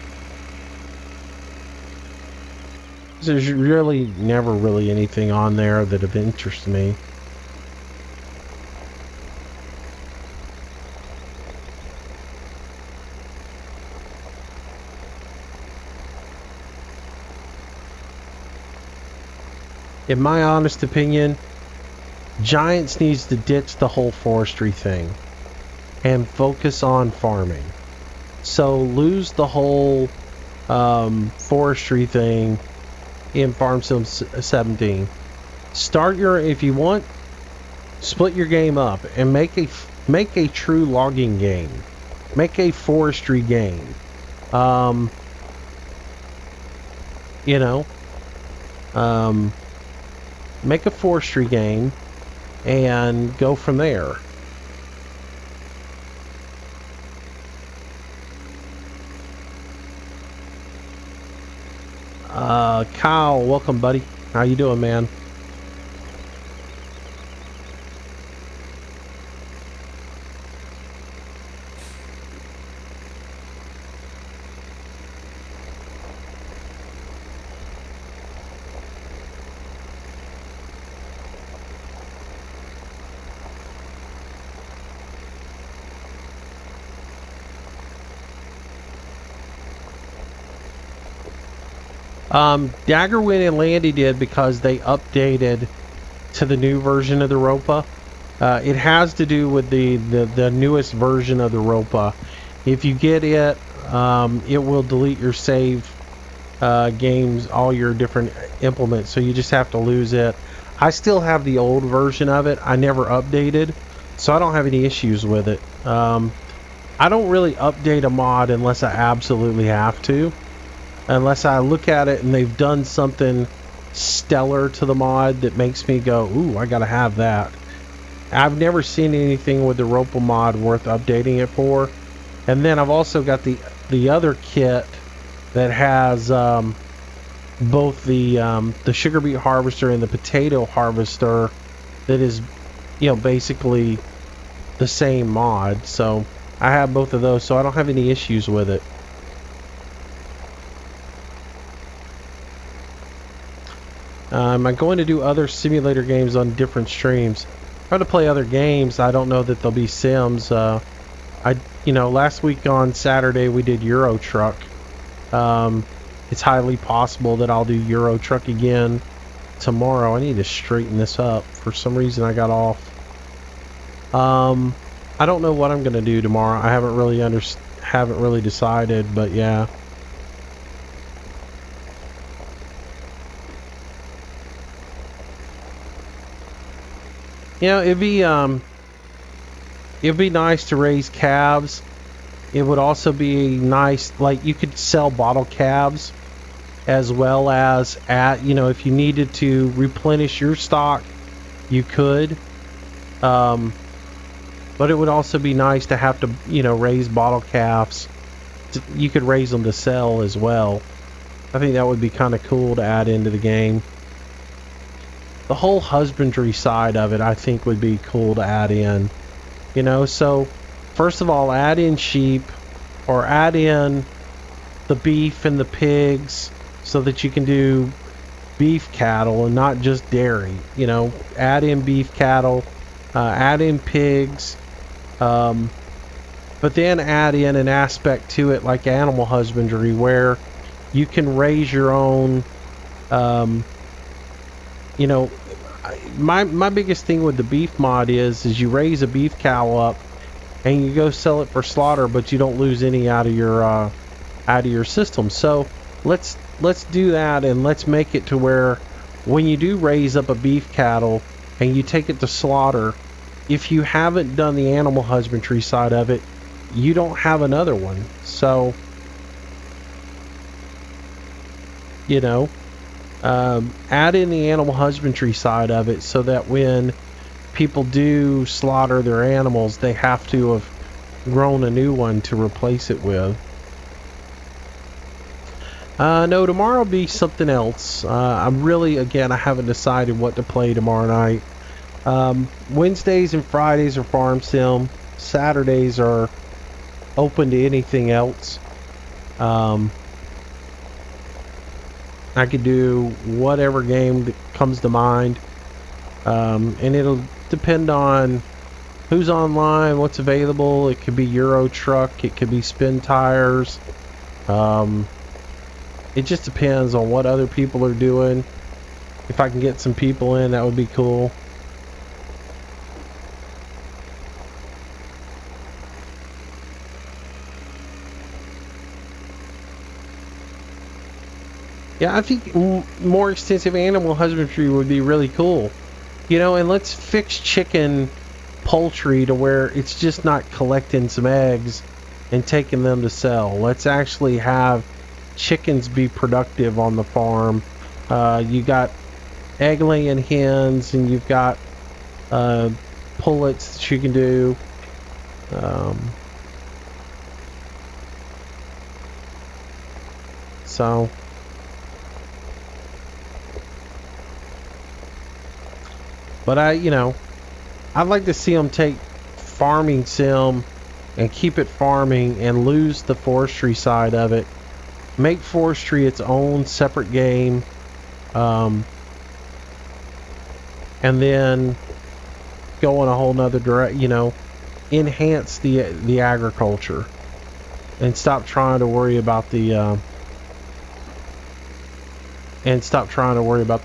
There's really never really anything on there that of interest me. In my honest opinion, Giants needs to ditch the whole forestry thing and focus on farming. So lose the whole forestry thing in Farm Sim 17. Start your, if you want, split your game up and make a true logging game. Make a forestry game. You know, make a forestry game and go from there. Kyle, welcome, buddy. How you doing, man? Daggerwin and Landy did because they updated to the new version of the Ropa. It has to do with the newest version of the Ropa. If you get it, it will delete your save games, all your different implements, so you just have to lose it. I still have the old version of it. I never updated, so I don't have any issues with it. I don't really update a mod unless I absolutely have to. Unless I look at it and they've done something stellar to the mod that makes me go, ooh, I gotta have that. I've never seen anything with the Ropa mod worth updating it for. And then I've also got the other kit that has both the sugar beet harvester and the potato harvester that is, you know, basically the same mod. So I have both of those, so I don't have any issues with it. Am I going to do other simulator games on different streams? Try to play other games. I don't know that there'll be sims. Last week on Saturday we did Euro Truck. It's highly possible that I'll do Euro Truck again tomorrow. I need to straighten this up. For some reason I got off. I don't know what I'm gonna do tomorrow. I haven't really decided, but yeah. You know, it'd be nice to raise calves. It would also be nice, like, you could sell bottle calves as well as if you needed to replenish your stock, you could. But it would also be nice to have to, raise bottle calves. You could raise them to sell as well. I think that would be kind of cool to add into the game. The whole husbandry side of it, I think, would be cool to add in. So first of all, add in sheep, or add in the beef and the pigs so that you can do beef cattle and not just dairy. Add in beef cattle, add in pigs, but then add in an aspect to it like animal husbandry where you can raise your own. My biggest thing with the beef mod is you raise a beef cow up and you go sell it for slaughter, but you don't lose any out of your system. So let's do that, and let's make it to where when you do raise up a beef cattle and you take it to slaughter, if you haven't done the animal husbandry side of it, you don't have another one. So add in the animal husbandry side of it so that when people do slaughter their animals, they have to have grown a new one to replace it with. No, tomorrow will be something else. I haven't decided what to play tomorrow night. Wednesdays and Fridays are farm sim. Saturdays are open to anything else. I could do whatever game that comes to mind, and it'll depend on who's online, what's available. It could be Euro Truck, it could be Spin Tires. It just depends on what other people are doing. If I can get some people in, that would be cool. Yeah, I think more extensive animal husbandry would be really cool. And let's fix poultry to where it's just not collecting some eggs and taking them to sell. Let's actually have chickens be productive on the farm. You got egg laying hens, and you've got pullets that you can do. So But I'd like to see them take farming sim and keep it farming and lose the forestry side of it. Make forestry its own separate game. And then go in a whole nother direction, enhance the agriculture and stop trying to worry about the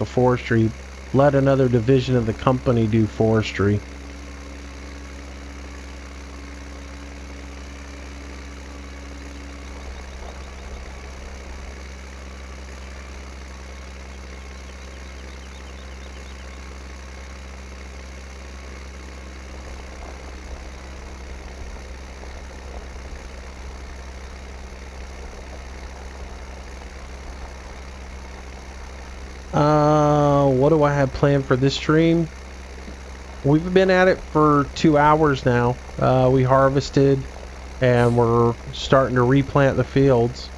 forestry. Let another division of the company do forestry. What do I have planned for this stream? We've been at it for 2 hours now. We harvested and we're starting to replant the fields.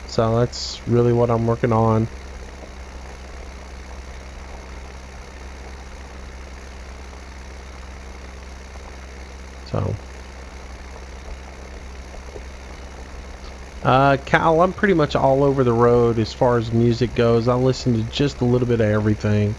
So that's really what I'm working on. So Cal, I'm pretty much all over the road as far as music goes. I listen to just a little bit of everything.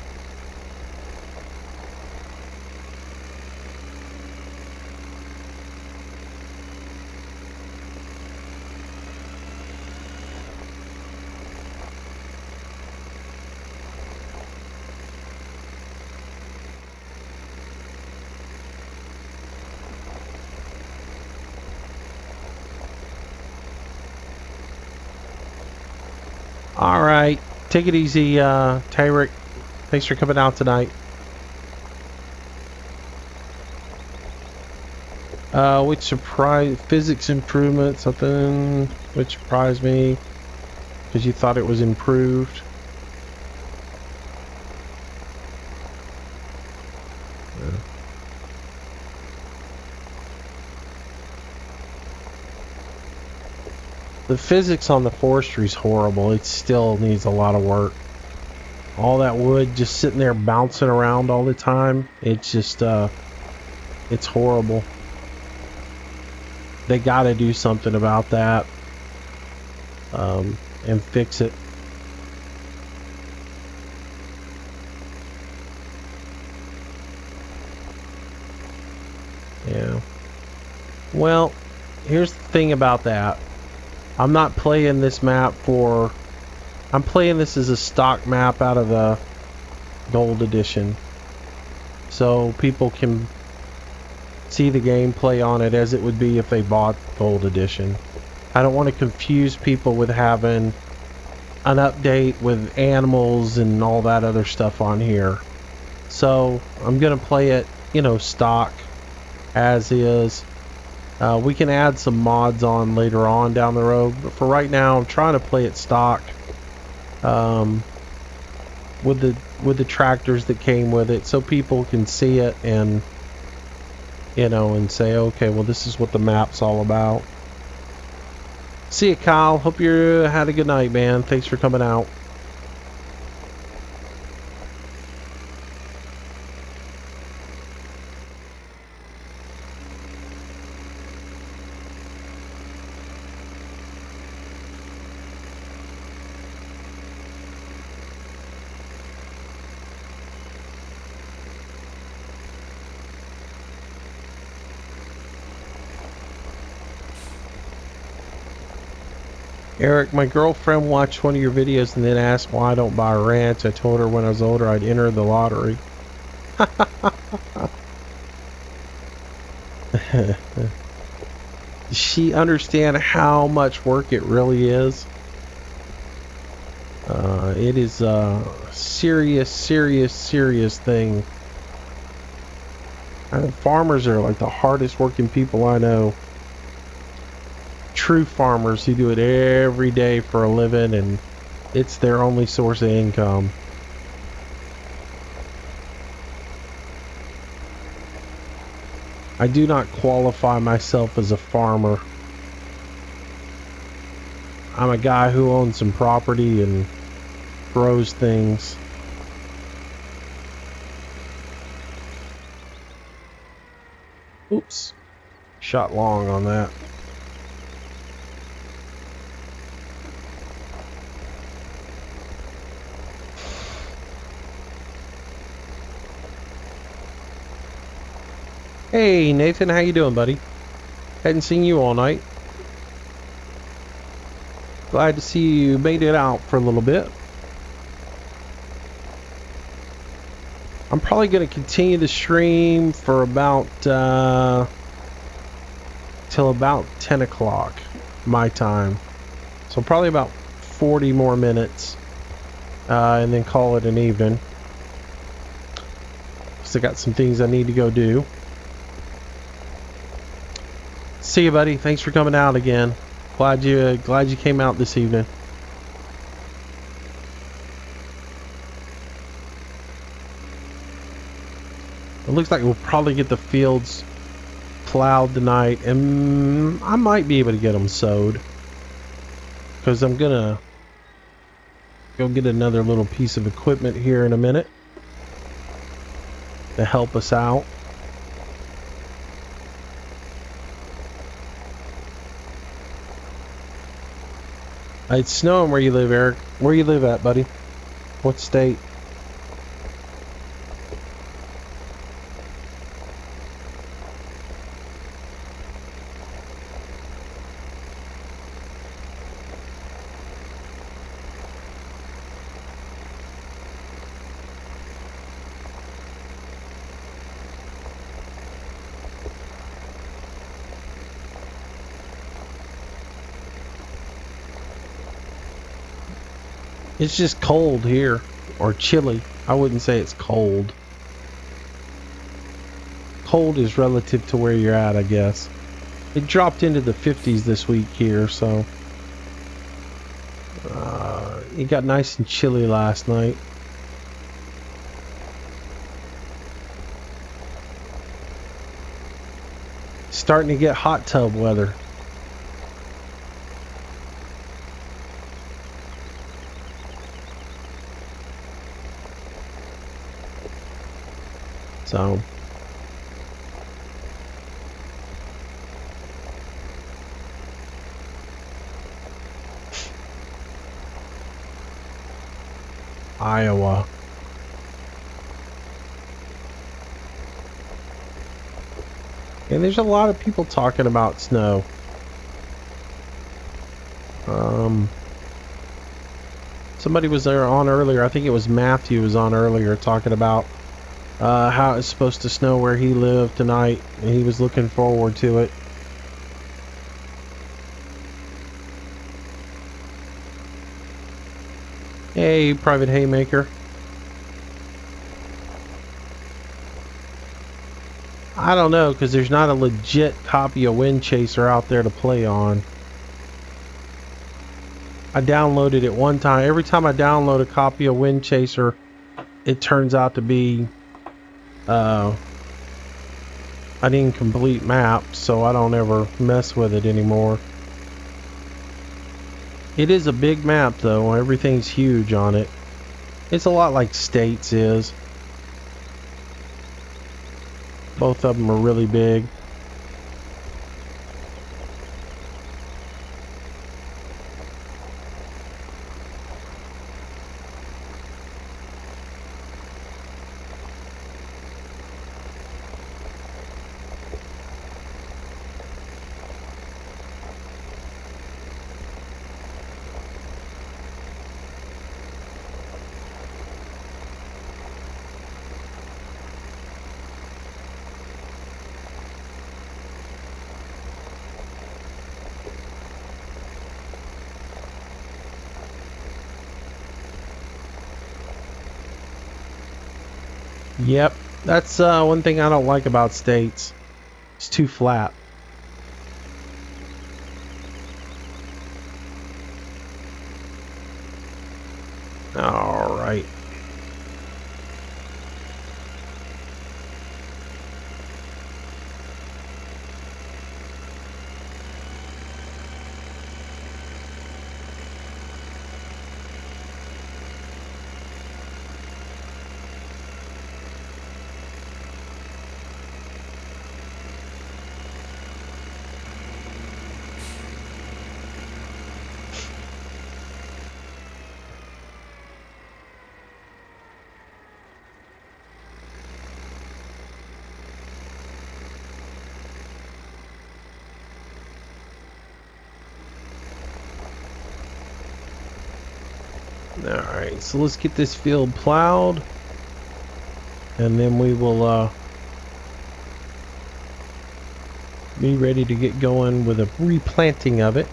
All right, take it easy, Tyrick. Thanks for coming out tonight. Which surprised physics improvement, something which surprised me because you thought it was improved. The physics on the forestry is horrible. It still needs a lot of work. All that wood just sitting there bouncing around all the time. It's just, it's horrible. They gotta do something about that. And fix it. Yeah. Well, here's the thing about that. I'm not playing this map for... I'm playing this as a stock map out of the Gold Edition. So people can see the gameplay on it as it would be if they bought Gold Edition. I don't want to confuse people with having an update with animals and all that other stuff on here. So I'm going to play it, stock as is. We can add some mods on later on down the road, but for right now I'm trying to play it stock with the tractors that came with it, so people can see it and and say, okay, well, this is what the map's all about. See you, Kyle. Hope you had a good night, man. Thanks for coming out. Eric, my girlfriend watched one of your videos and then asked why I don't buy a ranch. I told her when I was older I'd enter the lottery. Does she understand how much work it really is? It is a serious thing. Farmers are like the hardest working people I know. True farmers who do it every day for a living, and it's their only source of income. I do not qualify myself as a farmer. I'm a guy who owns some property and grows things. Oops. Shot long on that. Hey Nathan, how you doing, buddy? Hadn't seen you all night. Glad to see you made it out for a little bit. I'm probably going to continue the stream for about till about 10 o'clock my time. So probably about 40 more minutes and then call it an evening. Still got some things I need to go do. See you, buddy. Thanks for coming out again. Glad you came out this evening. It looks like we'll probably get the fields plowed tonight, and I might be able to get them sowed because I'm gonna go get another little piece of equipment here in a minute to help us out. It's snowing where you live, Eric. Where you live at, buddy? What state? It's just cold here, or chilly. I wouldn't say it's cold. Cold is relative to where you're at, I guess. It dropped into the 50s this week here, so it got nice and chilly last night. Starting to get hot tub weather. So Iowa. And there's a lot of people talking about snow. Somebody was there on earlier. I think it was Matthew was on earlier talking about how it's supposed to snow where he lived tonight, and he was looking forward to it. Hey, Private Haymaker. I don't know, because there's not a legit copy of Wind Chaser out there to play on. I downloaded it one time. Every time I download a copy of Wind Chaser, it turns out to be an incomplete map, so I don't ever mess with it anymore. It is a big map, though. Everything's huge on it. It's a lot like States is. Both of them are really big. Yep, that's one thing I don't like about States. It's too flat. All right. Alright, so let's get this field plowed, and then we will be ready to get going with a replanting of it.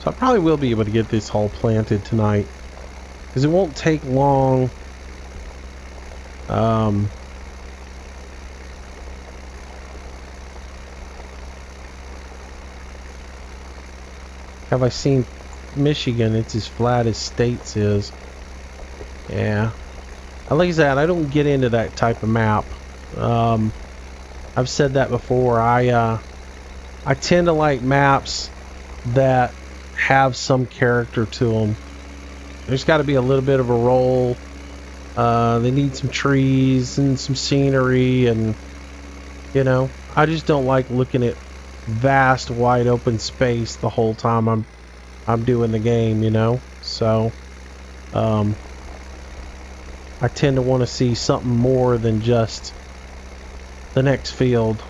So I probably will be able to get this all planted tonight, because it won't take long. Have I seen Michigan? It's as flat as States is. Yeah. Like I said, I don't get into that type of map. I've said that before. I tend to like maps that have some character to them. There's got to be a little bit of a roll. They need some trees and some scenery, and you know, I just don't like looking at vast wide open space the whole time I'm doing the game, you know. So I tend to want to see something more than just the next field.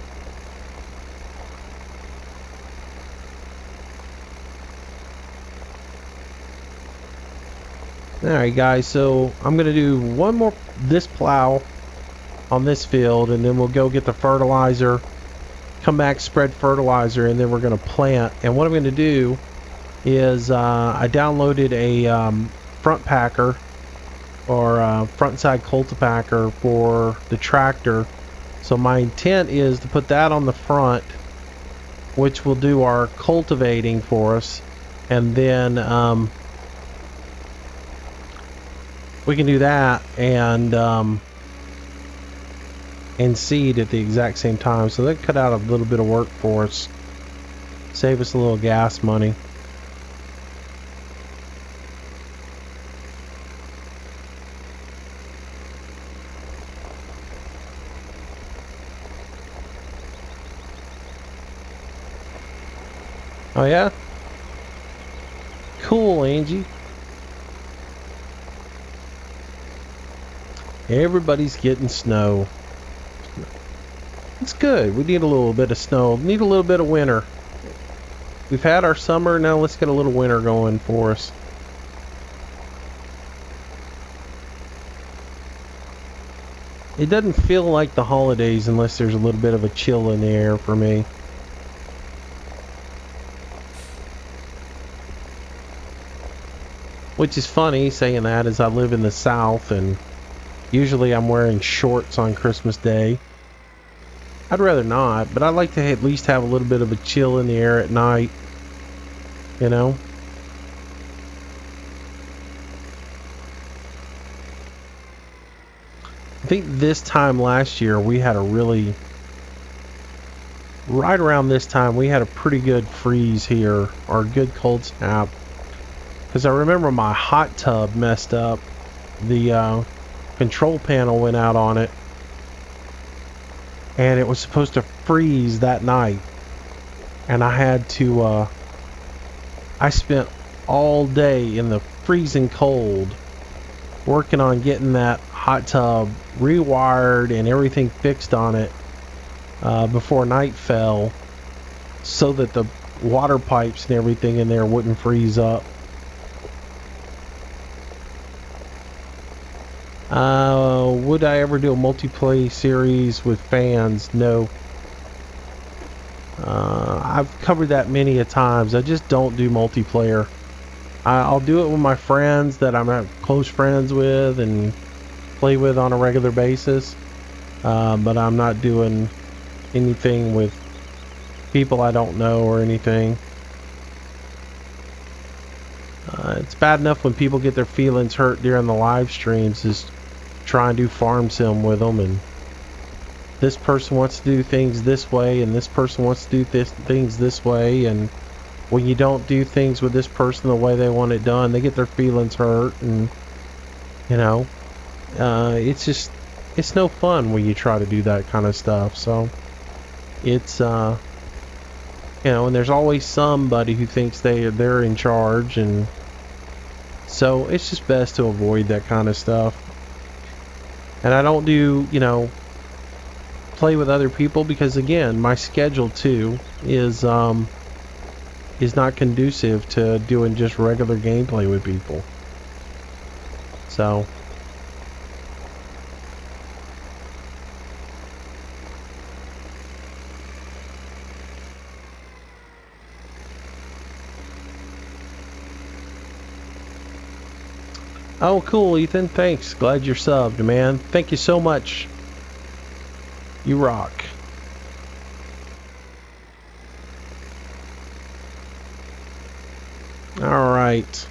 Alright guys, so I'm gonna do one more this plow on this field, and then we'll go get the fertilizer, come back, spread fertilizer, and then we're gonna plant. And what I'm gonna do is I downloaded a front packer, or front side cultipacker for the tractor. So my intent is to put that on the front, which will do our cultivating for us, and then we can do that and seed at the exact same time. So that cut out a little bit of work for us, save us a little gas money. Oh yeah? Cool, Angie. Everybody's getting snow. It's good. We need a little bit of snow. Need a little bit of winter. We've had our summer, now let's get a little winter going for us. It doesn't feel like the holidays unless there's a little bit of a chill in the air for me. Which is funny saying that, as I live in the South and usually I'm wearing shorts on Christmas Day. I'd rather not, but I like to at least have a little bit of a chill in the air at night, you know. I think this time last year we had right around this time we had a pretty good freeze here, or a good cold snap, because I remember my hot tub messed up. The control panel went out on it, and it was supposed to freeze that night, and I had to I spent all day in the freezing cold working on getting that hot tub rewired and everything fixed on it before night fell, so that the water pipes and everything in there wouldn't freeze up. Would I ever do a multiplayer series with fans? No. I've covered that many a times. I just don't do multiplayer. I'll do it with my friends that I'm close friends with and play with on a regular basis, but I'm not doing anything with people I don't know or anything. It's bad enough when people get their feelings hurt during the live streams, is try and do farm sim with them, and this person wants to do things this way and this person wants to do things this way, and when you don't do things with this person the way they want it done, they get their feelings hurt, and you know, it's no fun when you try to do that kind of stuff. So it's you know, and there's always somebody who thinks they're in charge, and so it's just best to avoid that kind of stuff. And I don't do, you know, play with other people, because again, my schedule too is not conducive to doing just regular gameplay with people. So oh, cool, Ethan. Thanks. Glad you're subbed, man. Thank you so much. You rock. All right.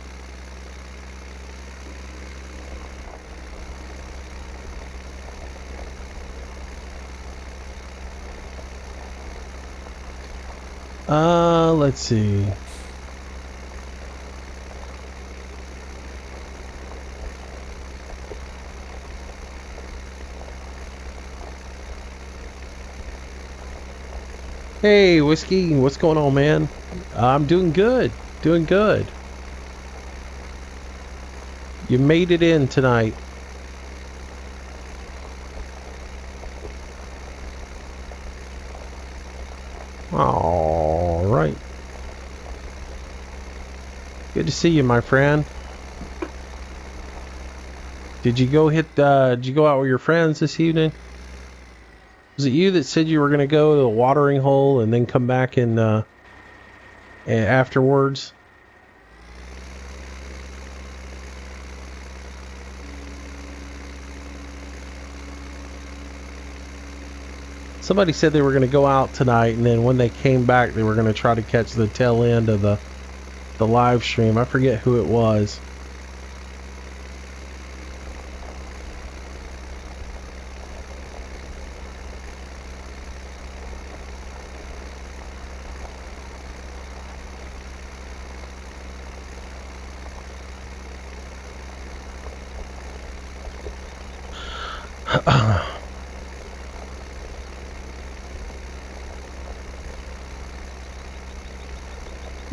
Let's see. Hey, Whiskey, what's going on, man? I'm doing good. Doing good. You made it in tonight. All right. Good to see you, my friend. Did you go did you go out with your friends this evening? Was it you that said you were going to go to the watering hole and then come back and afterwards? Somebody said they were going to go out tonight, and then when they came back, they were going to try to catch the tail end of the live stream. I forget who it was.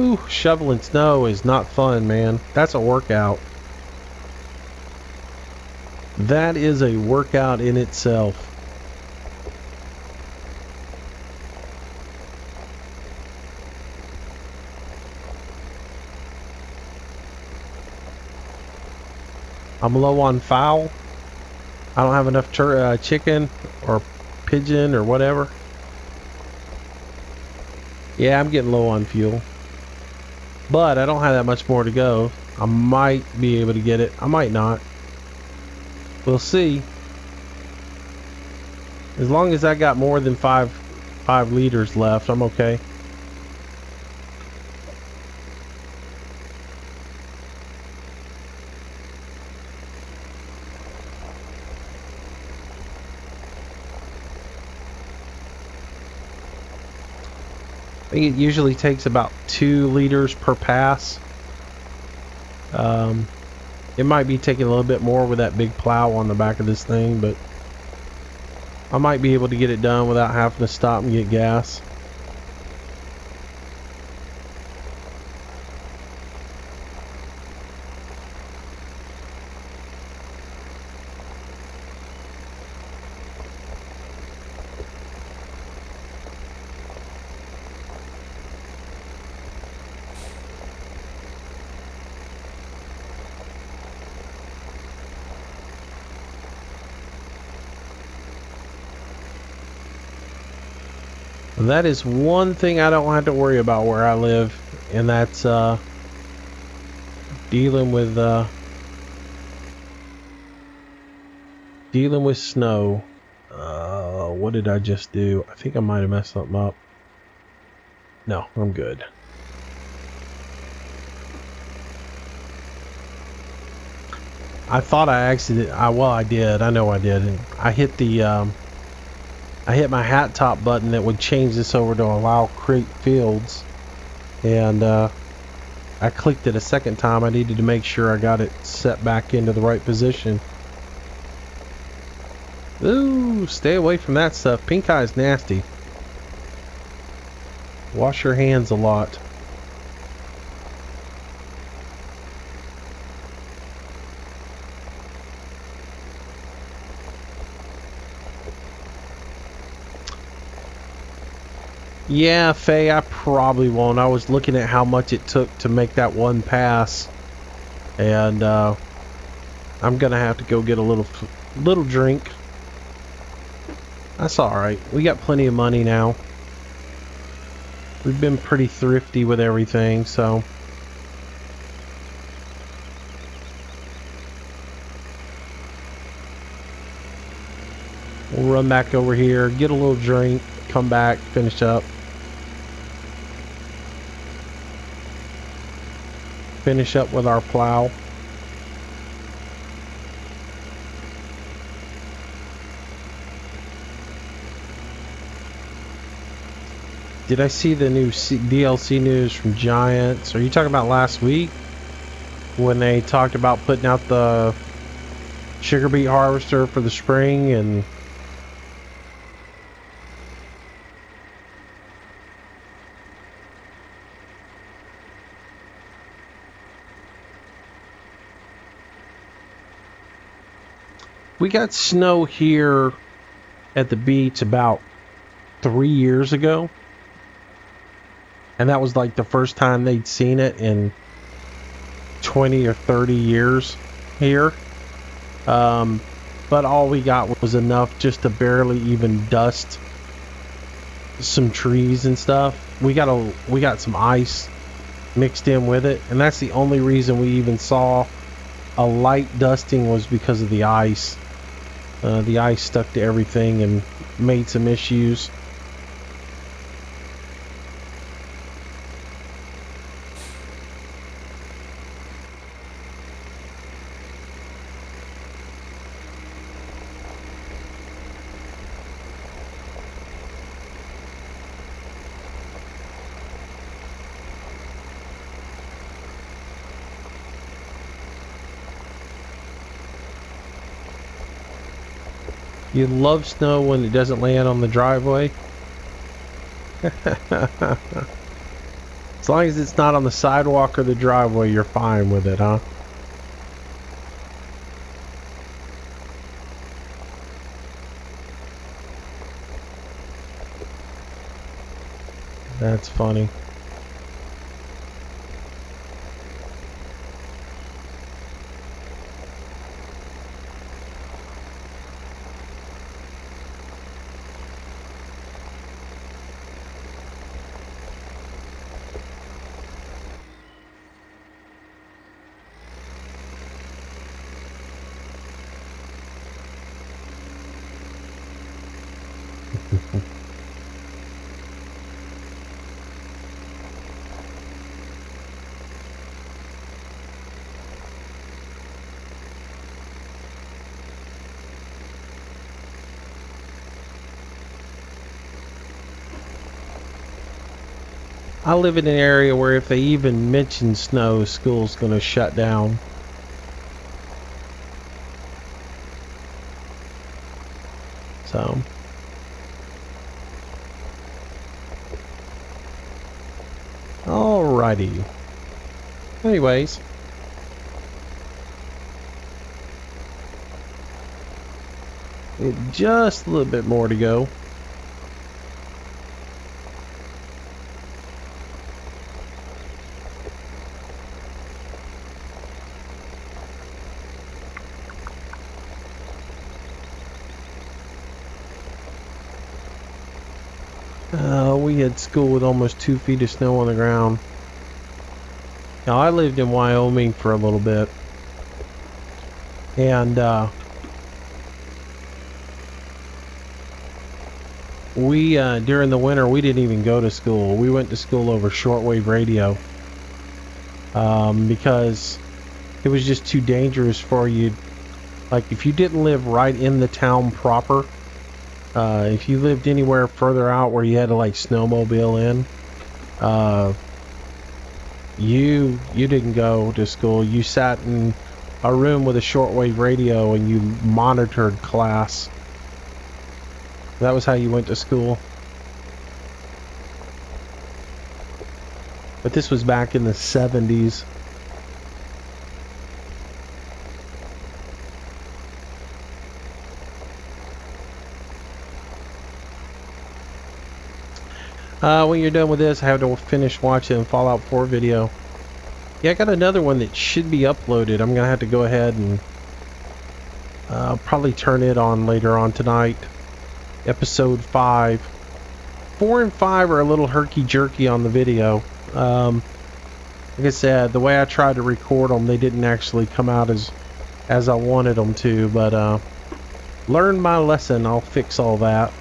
Ooh, shoveling snow is not fun, man. That's a workout. That is a workout in itself. I'm low on fowl. I don't have enough chicken or pigeon or whatever. Yeah, I'm getting low on fuel. But I don't have that much more to go. I might be able to get it. I might not. We'll see. As long as I got more than five liters left, I'm okay. I think it usually takes about 2 liters per pass. It might be taking a little bit more with that big plow on the back of this thing, but I might be able to get it done without having to stop and get gas. That is one thing I don't have to worry about where I live, and that's dealing with snow. What did I just do? I think I might have messed something up. No, I'm good. I thought I accidentally, well, I did. I know I did. I hit the I hit my hat top button that would change this over to allow create fields, and I clicked it a second time. I needed to make sure I got it set back into the right position. Ooh, stay away from that stuff. Pink eye is nasty. Wash your hands a lot. Yeah, Faye, I probably won't. I was looking at how much it took to make that one pass, and I'm gonna have to go get a little drink. That's alright. We got plenty of money now. We've been pretty thrifty with everything, so. We'll run back over here, get a little drink, come back, finish up. Finish up with our plow. Did I see the new DLC news from Giants? Are you talking about last week? When they talked about putting out the sugar beet harvester for the spring and... We got snow here at the beach about 3 years ago. And that was like the first time they'd seen it in 20 or 30 years here. But all we got was enough just to barely even dust some trees and stuff. We got some ice mixed in with it. And that's the only reason we even saw a light dusting, was because of the ice. The ice stuck to everything and made some issues. You love snow when it doesn't land on the driveway. As long as it's not on the sidewalk or the driveway, you're fine with it, huh? That's funny. I live in an area where if they even mention snow, school's gonna shut down. So. Alrighty. Anyways. Just a little bit more to go. We had school with almost 2 feet of snow on the ground. Now, I lived in Wyoming for a little bit. And, during the winter, we didn't even go to school. We went to school over shortwave radio. Because it was just too dangerous for you. Like, if you didn't live right in the town proper, if you lived anywhere further out where you had to like snowmobile in, you didn't go to school. You sat in a room with a shortwave radio and you monitored class. That was how you went to school. But this was back in the 70s. When you're done with this, I have to finish watching Fallout 4 video. Yeah, I got another one that should be uploaded. I'm gonna have to go ahead and I'll probably turn it on later on tonight. Episode 5. 4 and 5 are a little herky-jerky on the video. Like I said, the way I tried to record them, they didn't actually come out as I wanted them to, but learn my lesson. I'll fix all that.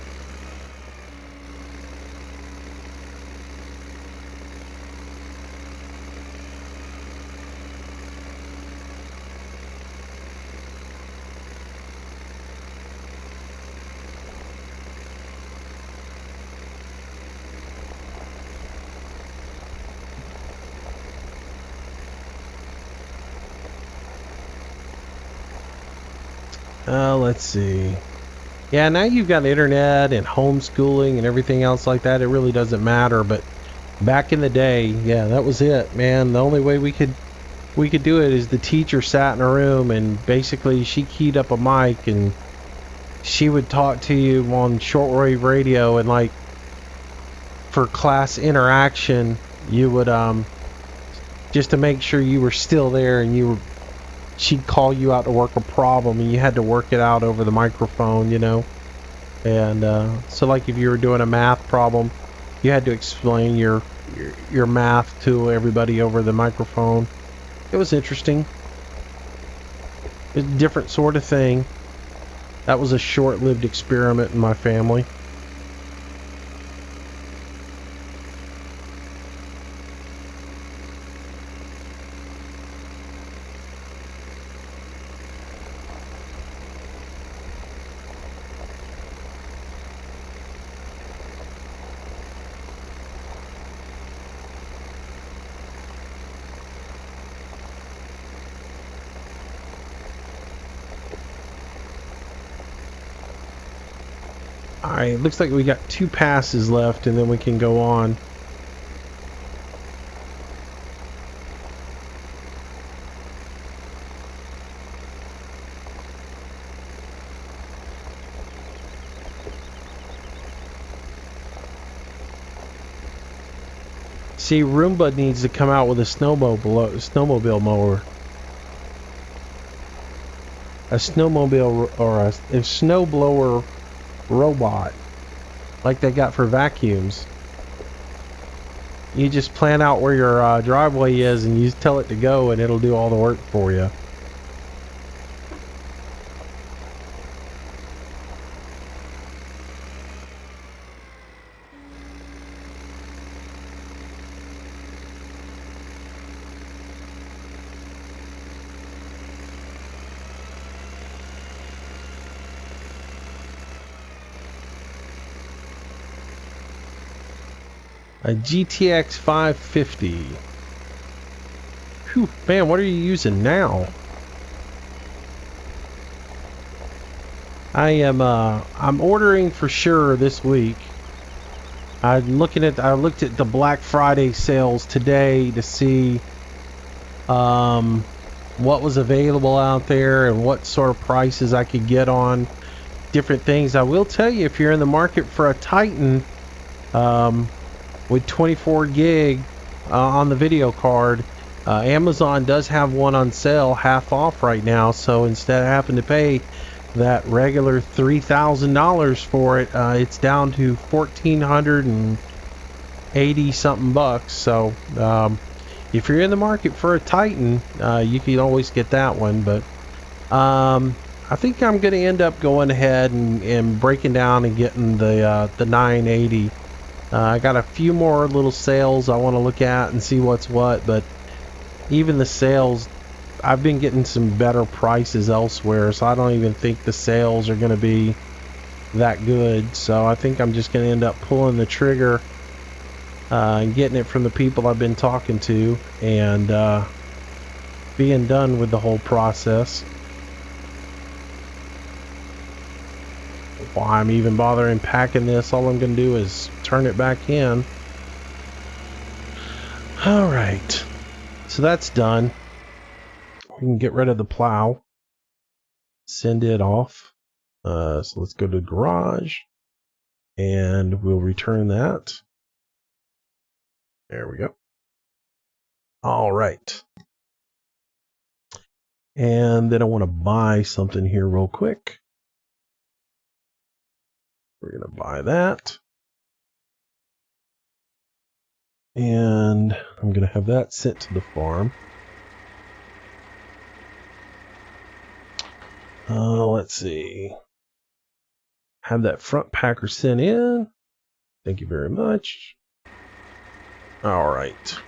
Let's see. Yeah, now you've got internet and homeschooling and everything else like that. It really doesn't matter. But back in the day, yeah, that was it, man. The only way we could do it is the teacher sat in a room and basically she keyed up a mic and she would talk to you on shortwave radio, and like for class interaction, you would just to make sure you were still there, and she'd call you out to work a problem, and you had to work it out over the microphone, you know. And so like if you were doing a math problem, you had to explain your math to everybody over the microphone. It was interesting. It's a different sort of thing. That was a short-lived experiment in my family. Alright, looks like we got 2 passes left and then we can go on. See, Roomba needs to come out with a snowmobile mower. A snowmobile or a snowblower robot like they got for vacuums. You just plan out where your driveway is and you tell it to go and it'll do all the work for you. A GTX 550. Whew, man, what are you using now? I'm ordering for sure this week. I looked at the Black Friday sales today to see what was available out there and what sort of prices I could get on different things. I will tell you, if you're in the market for a Titan with 24 gig on the video card, Amazon does have one on sale half off right now. So instead of having to pay that regular $3,000 for it, it's down to $1,480 something bucks. So if you're in the market for a Titan, you can always get that one. But I think I'm going to end up going ahead and breaking down and getting the 980. I got a few more little sales I want to look at and see what's what, but even the sales, I've been getting some better prices elsewhere, so I don't even think the sales are going to be that good. So I think I'm just going to end up pulling the trigger and getting it from the people I've been talking to, and being done with the whole process. Why I'm even bothering packing this, all I'm going to do is turn it back in. Alright, so that's done. We can get rid of the plow, send it off. So let's go to the garage and we'll return that. There we go. Alright, And then I want to buy something here real quick. We're going to buy that. And I'm going to have that sent to the farm. Let's see. Have that front packer sent in. Thank you very much. All right.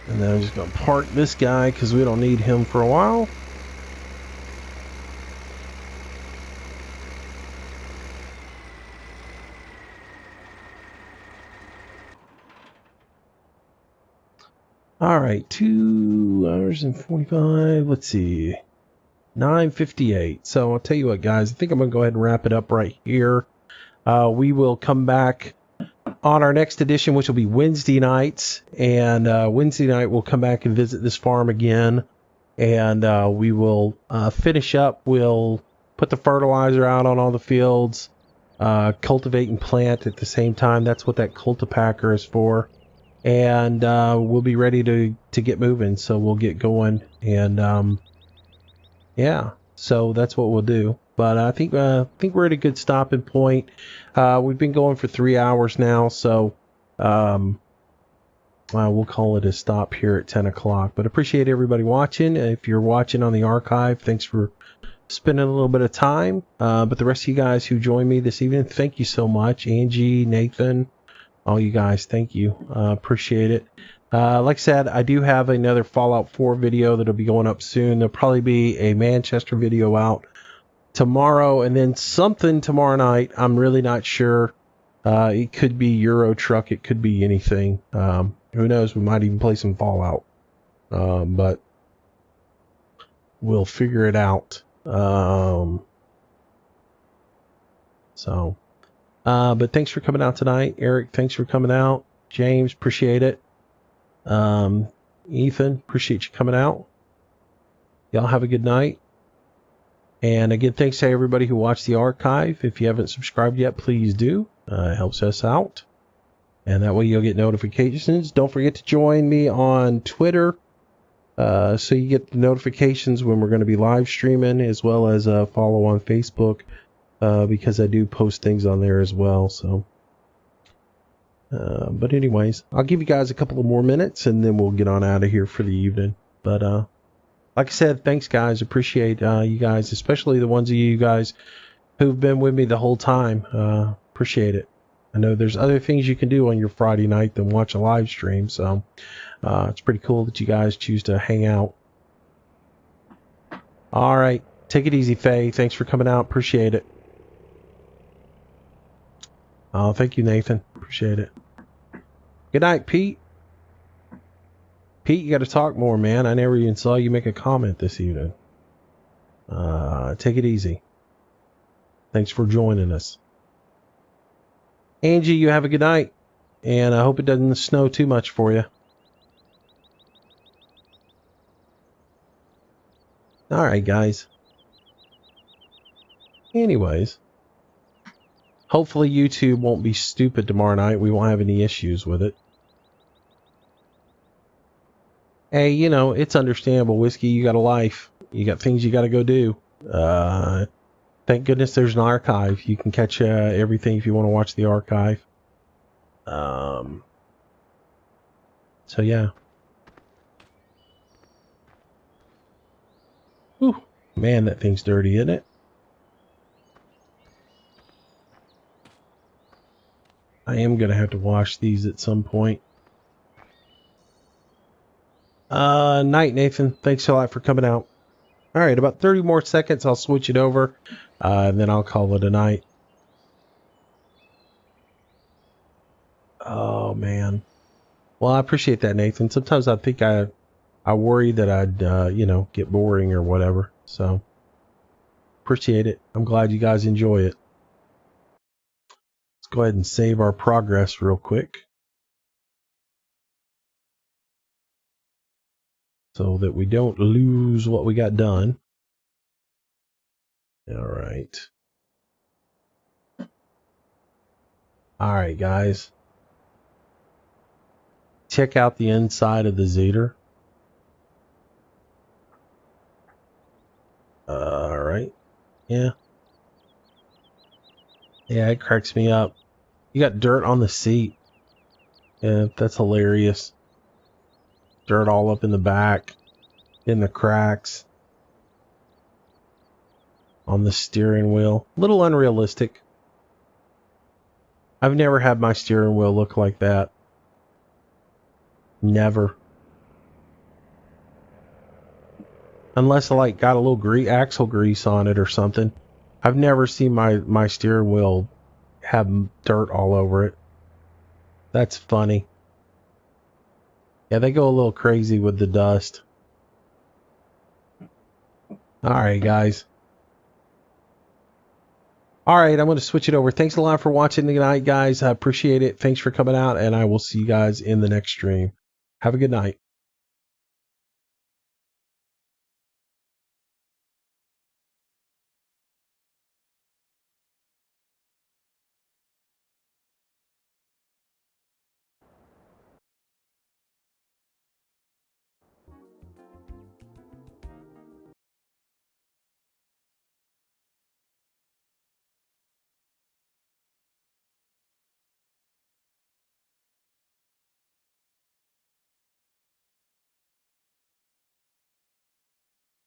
And then I'm just going to park this guy because we don't need him for a while. All right, 2 hours and 45. Let's see, 9:58. So I'll tell you what, guys. I think I'm going to go ahead and wrap it up right here. We will come back on our next edition, which will be Wednesday nights. And Wednesday night, we'll come back and visit this farm again. And we will finish up. We'll put the fertilizer out on all the fields, cultivate and plant at the same time. That's what that cultipacker is for. And we'll be ready to get moving. So we'll get going. And yeah, so that's what we'll do. But I think we're at a good stopping point. We've been going for 3 hours now, so we'll call it a stop here at 10 o'clock. But appreciate everybody watching. If you're watching on the archive, thanks for spending a little bit of time. But the rest of you guys who joined me this evening, thank you so much. Angie, Nathan, all you guys, thank you. Appreciate it. Like I said, I do have another Fallout 4 video that'll be going up soon. There'll probably be a Manchester video out tomorrow, and then something tomorrow night. I'm really not sure. It could be Euro Truck. It could be anything. Who knows? We might even play some Fallout. But we'll figure it out. But thanks for coming out tonight. Eric, thanks for coming out. James, appreciate it. Ethan, appreciate you coming out. Y'all have a good night. And again, thanks to everybody who watched the archive. If you haven't subscribed yet, please do. It helps us out. And that way you'll get notifications. Don't forget to join me on Twitter. So you get notifications when we're going to be live streaming, as well as follow on Facebook. Because I do post things on there as well. So, but anyways, I'll give you guys a couple of more minutes and then we'll get on out of here for the evening. But, like I said, thanks guys. Appreciate, you guys, especially the ones of you guys who've been with me the whole time. Appreciate it. I know there's other things you can do on your Friday night than watch a live stream. So, it's pretty cool that you guys choose to hang out. All right. Take it easy, Faye. Thanks for coming out. Appreciate it. Oh, thank you, Nathan. Appreciate it. Good night, Pete. Pete, you got to talk more, man. I never even saw you make a comment this evening. Take it easy. Thanks for joining us. Angie, you have a good night. And I hope it doesn't snow too much for you. All right, guys. Anyways. Hopefully YouTube won't be stupid tomorrow night. We won't have any issues with it. Hey, you know, it's understandable. Whiskey, you got a life. You got things you got to go do. Thank goodness there's an archive. You can catch everything if you want to watch the archive. So, yeah. Whew. Man, that thing's dirty, isn't it? I am going to have to wash these at some point. Night, Nathan. Thanks a lot for coming out. All right, about 30 more seconds. I'll switch it over, and then I'll call it a night. Oh, man. Well, I appreciate that, Nathan. Sometimes I think I worry that I'd, you know, get boring or whatever. So, appreciate it. I'm glad you guys enjoy it. Let's go ahead and save our progress real quick, so that we don't lose what we got done. All right. All right, guys. Check out the inside of the Zeter. All right. Yeah. Yeah, it cracks me up. You got dirt on the seat. Yeah, that's hilarious. Dirt all up in the back, in the cracks, on the steering wheel. Little unrealistic. I've never had my steering wheel look like that. Never. Unless I like got a little axle grease on it or something. I've never seen my steering wheel have dirt all over it. That's funny. Yeah, they go a little crazy with the dust. All right, guys. All right, I'm going to switch it over. Thanks a lot for watching tonight, guys. I appreciate it. Thanks for coming out, and I will see you guys in the next stream. Have a good night.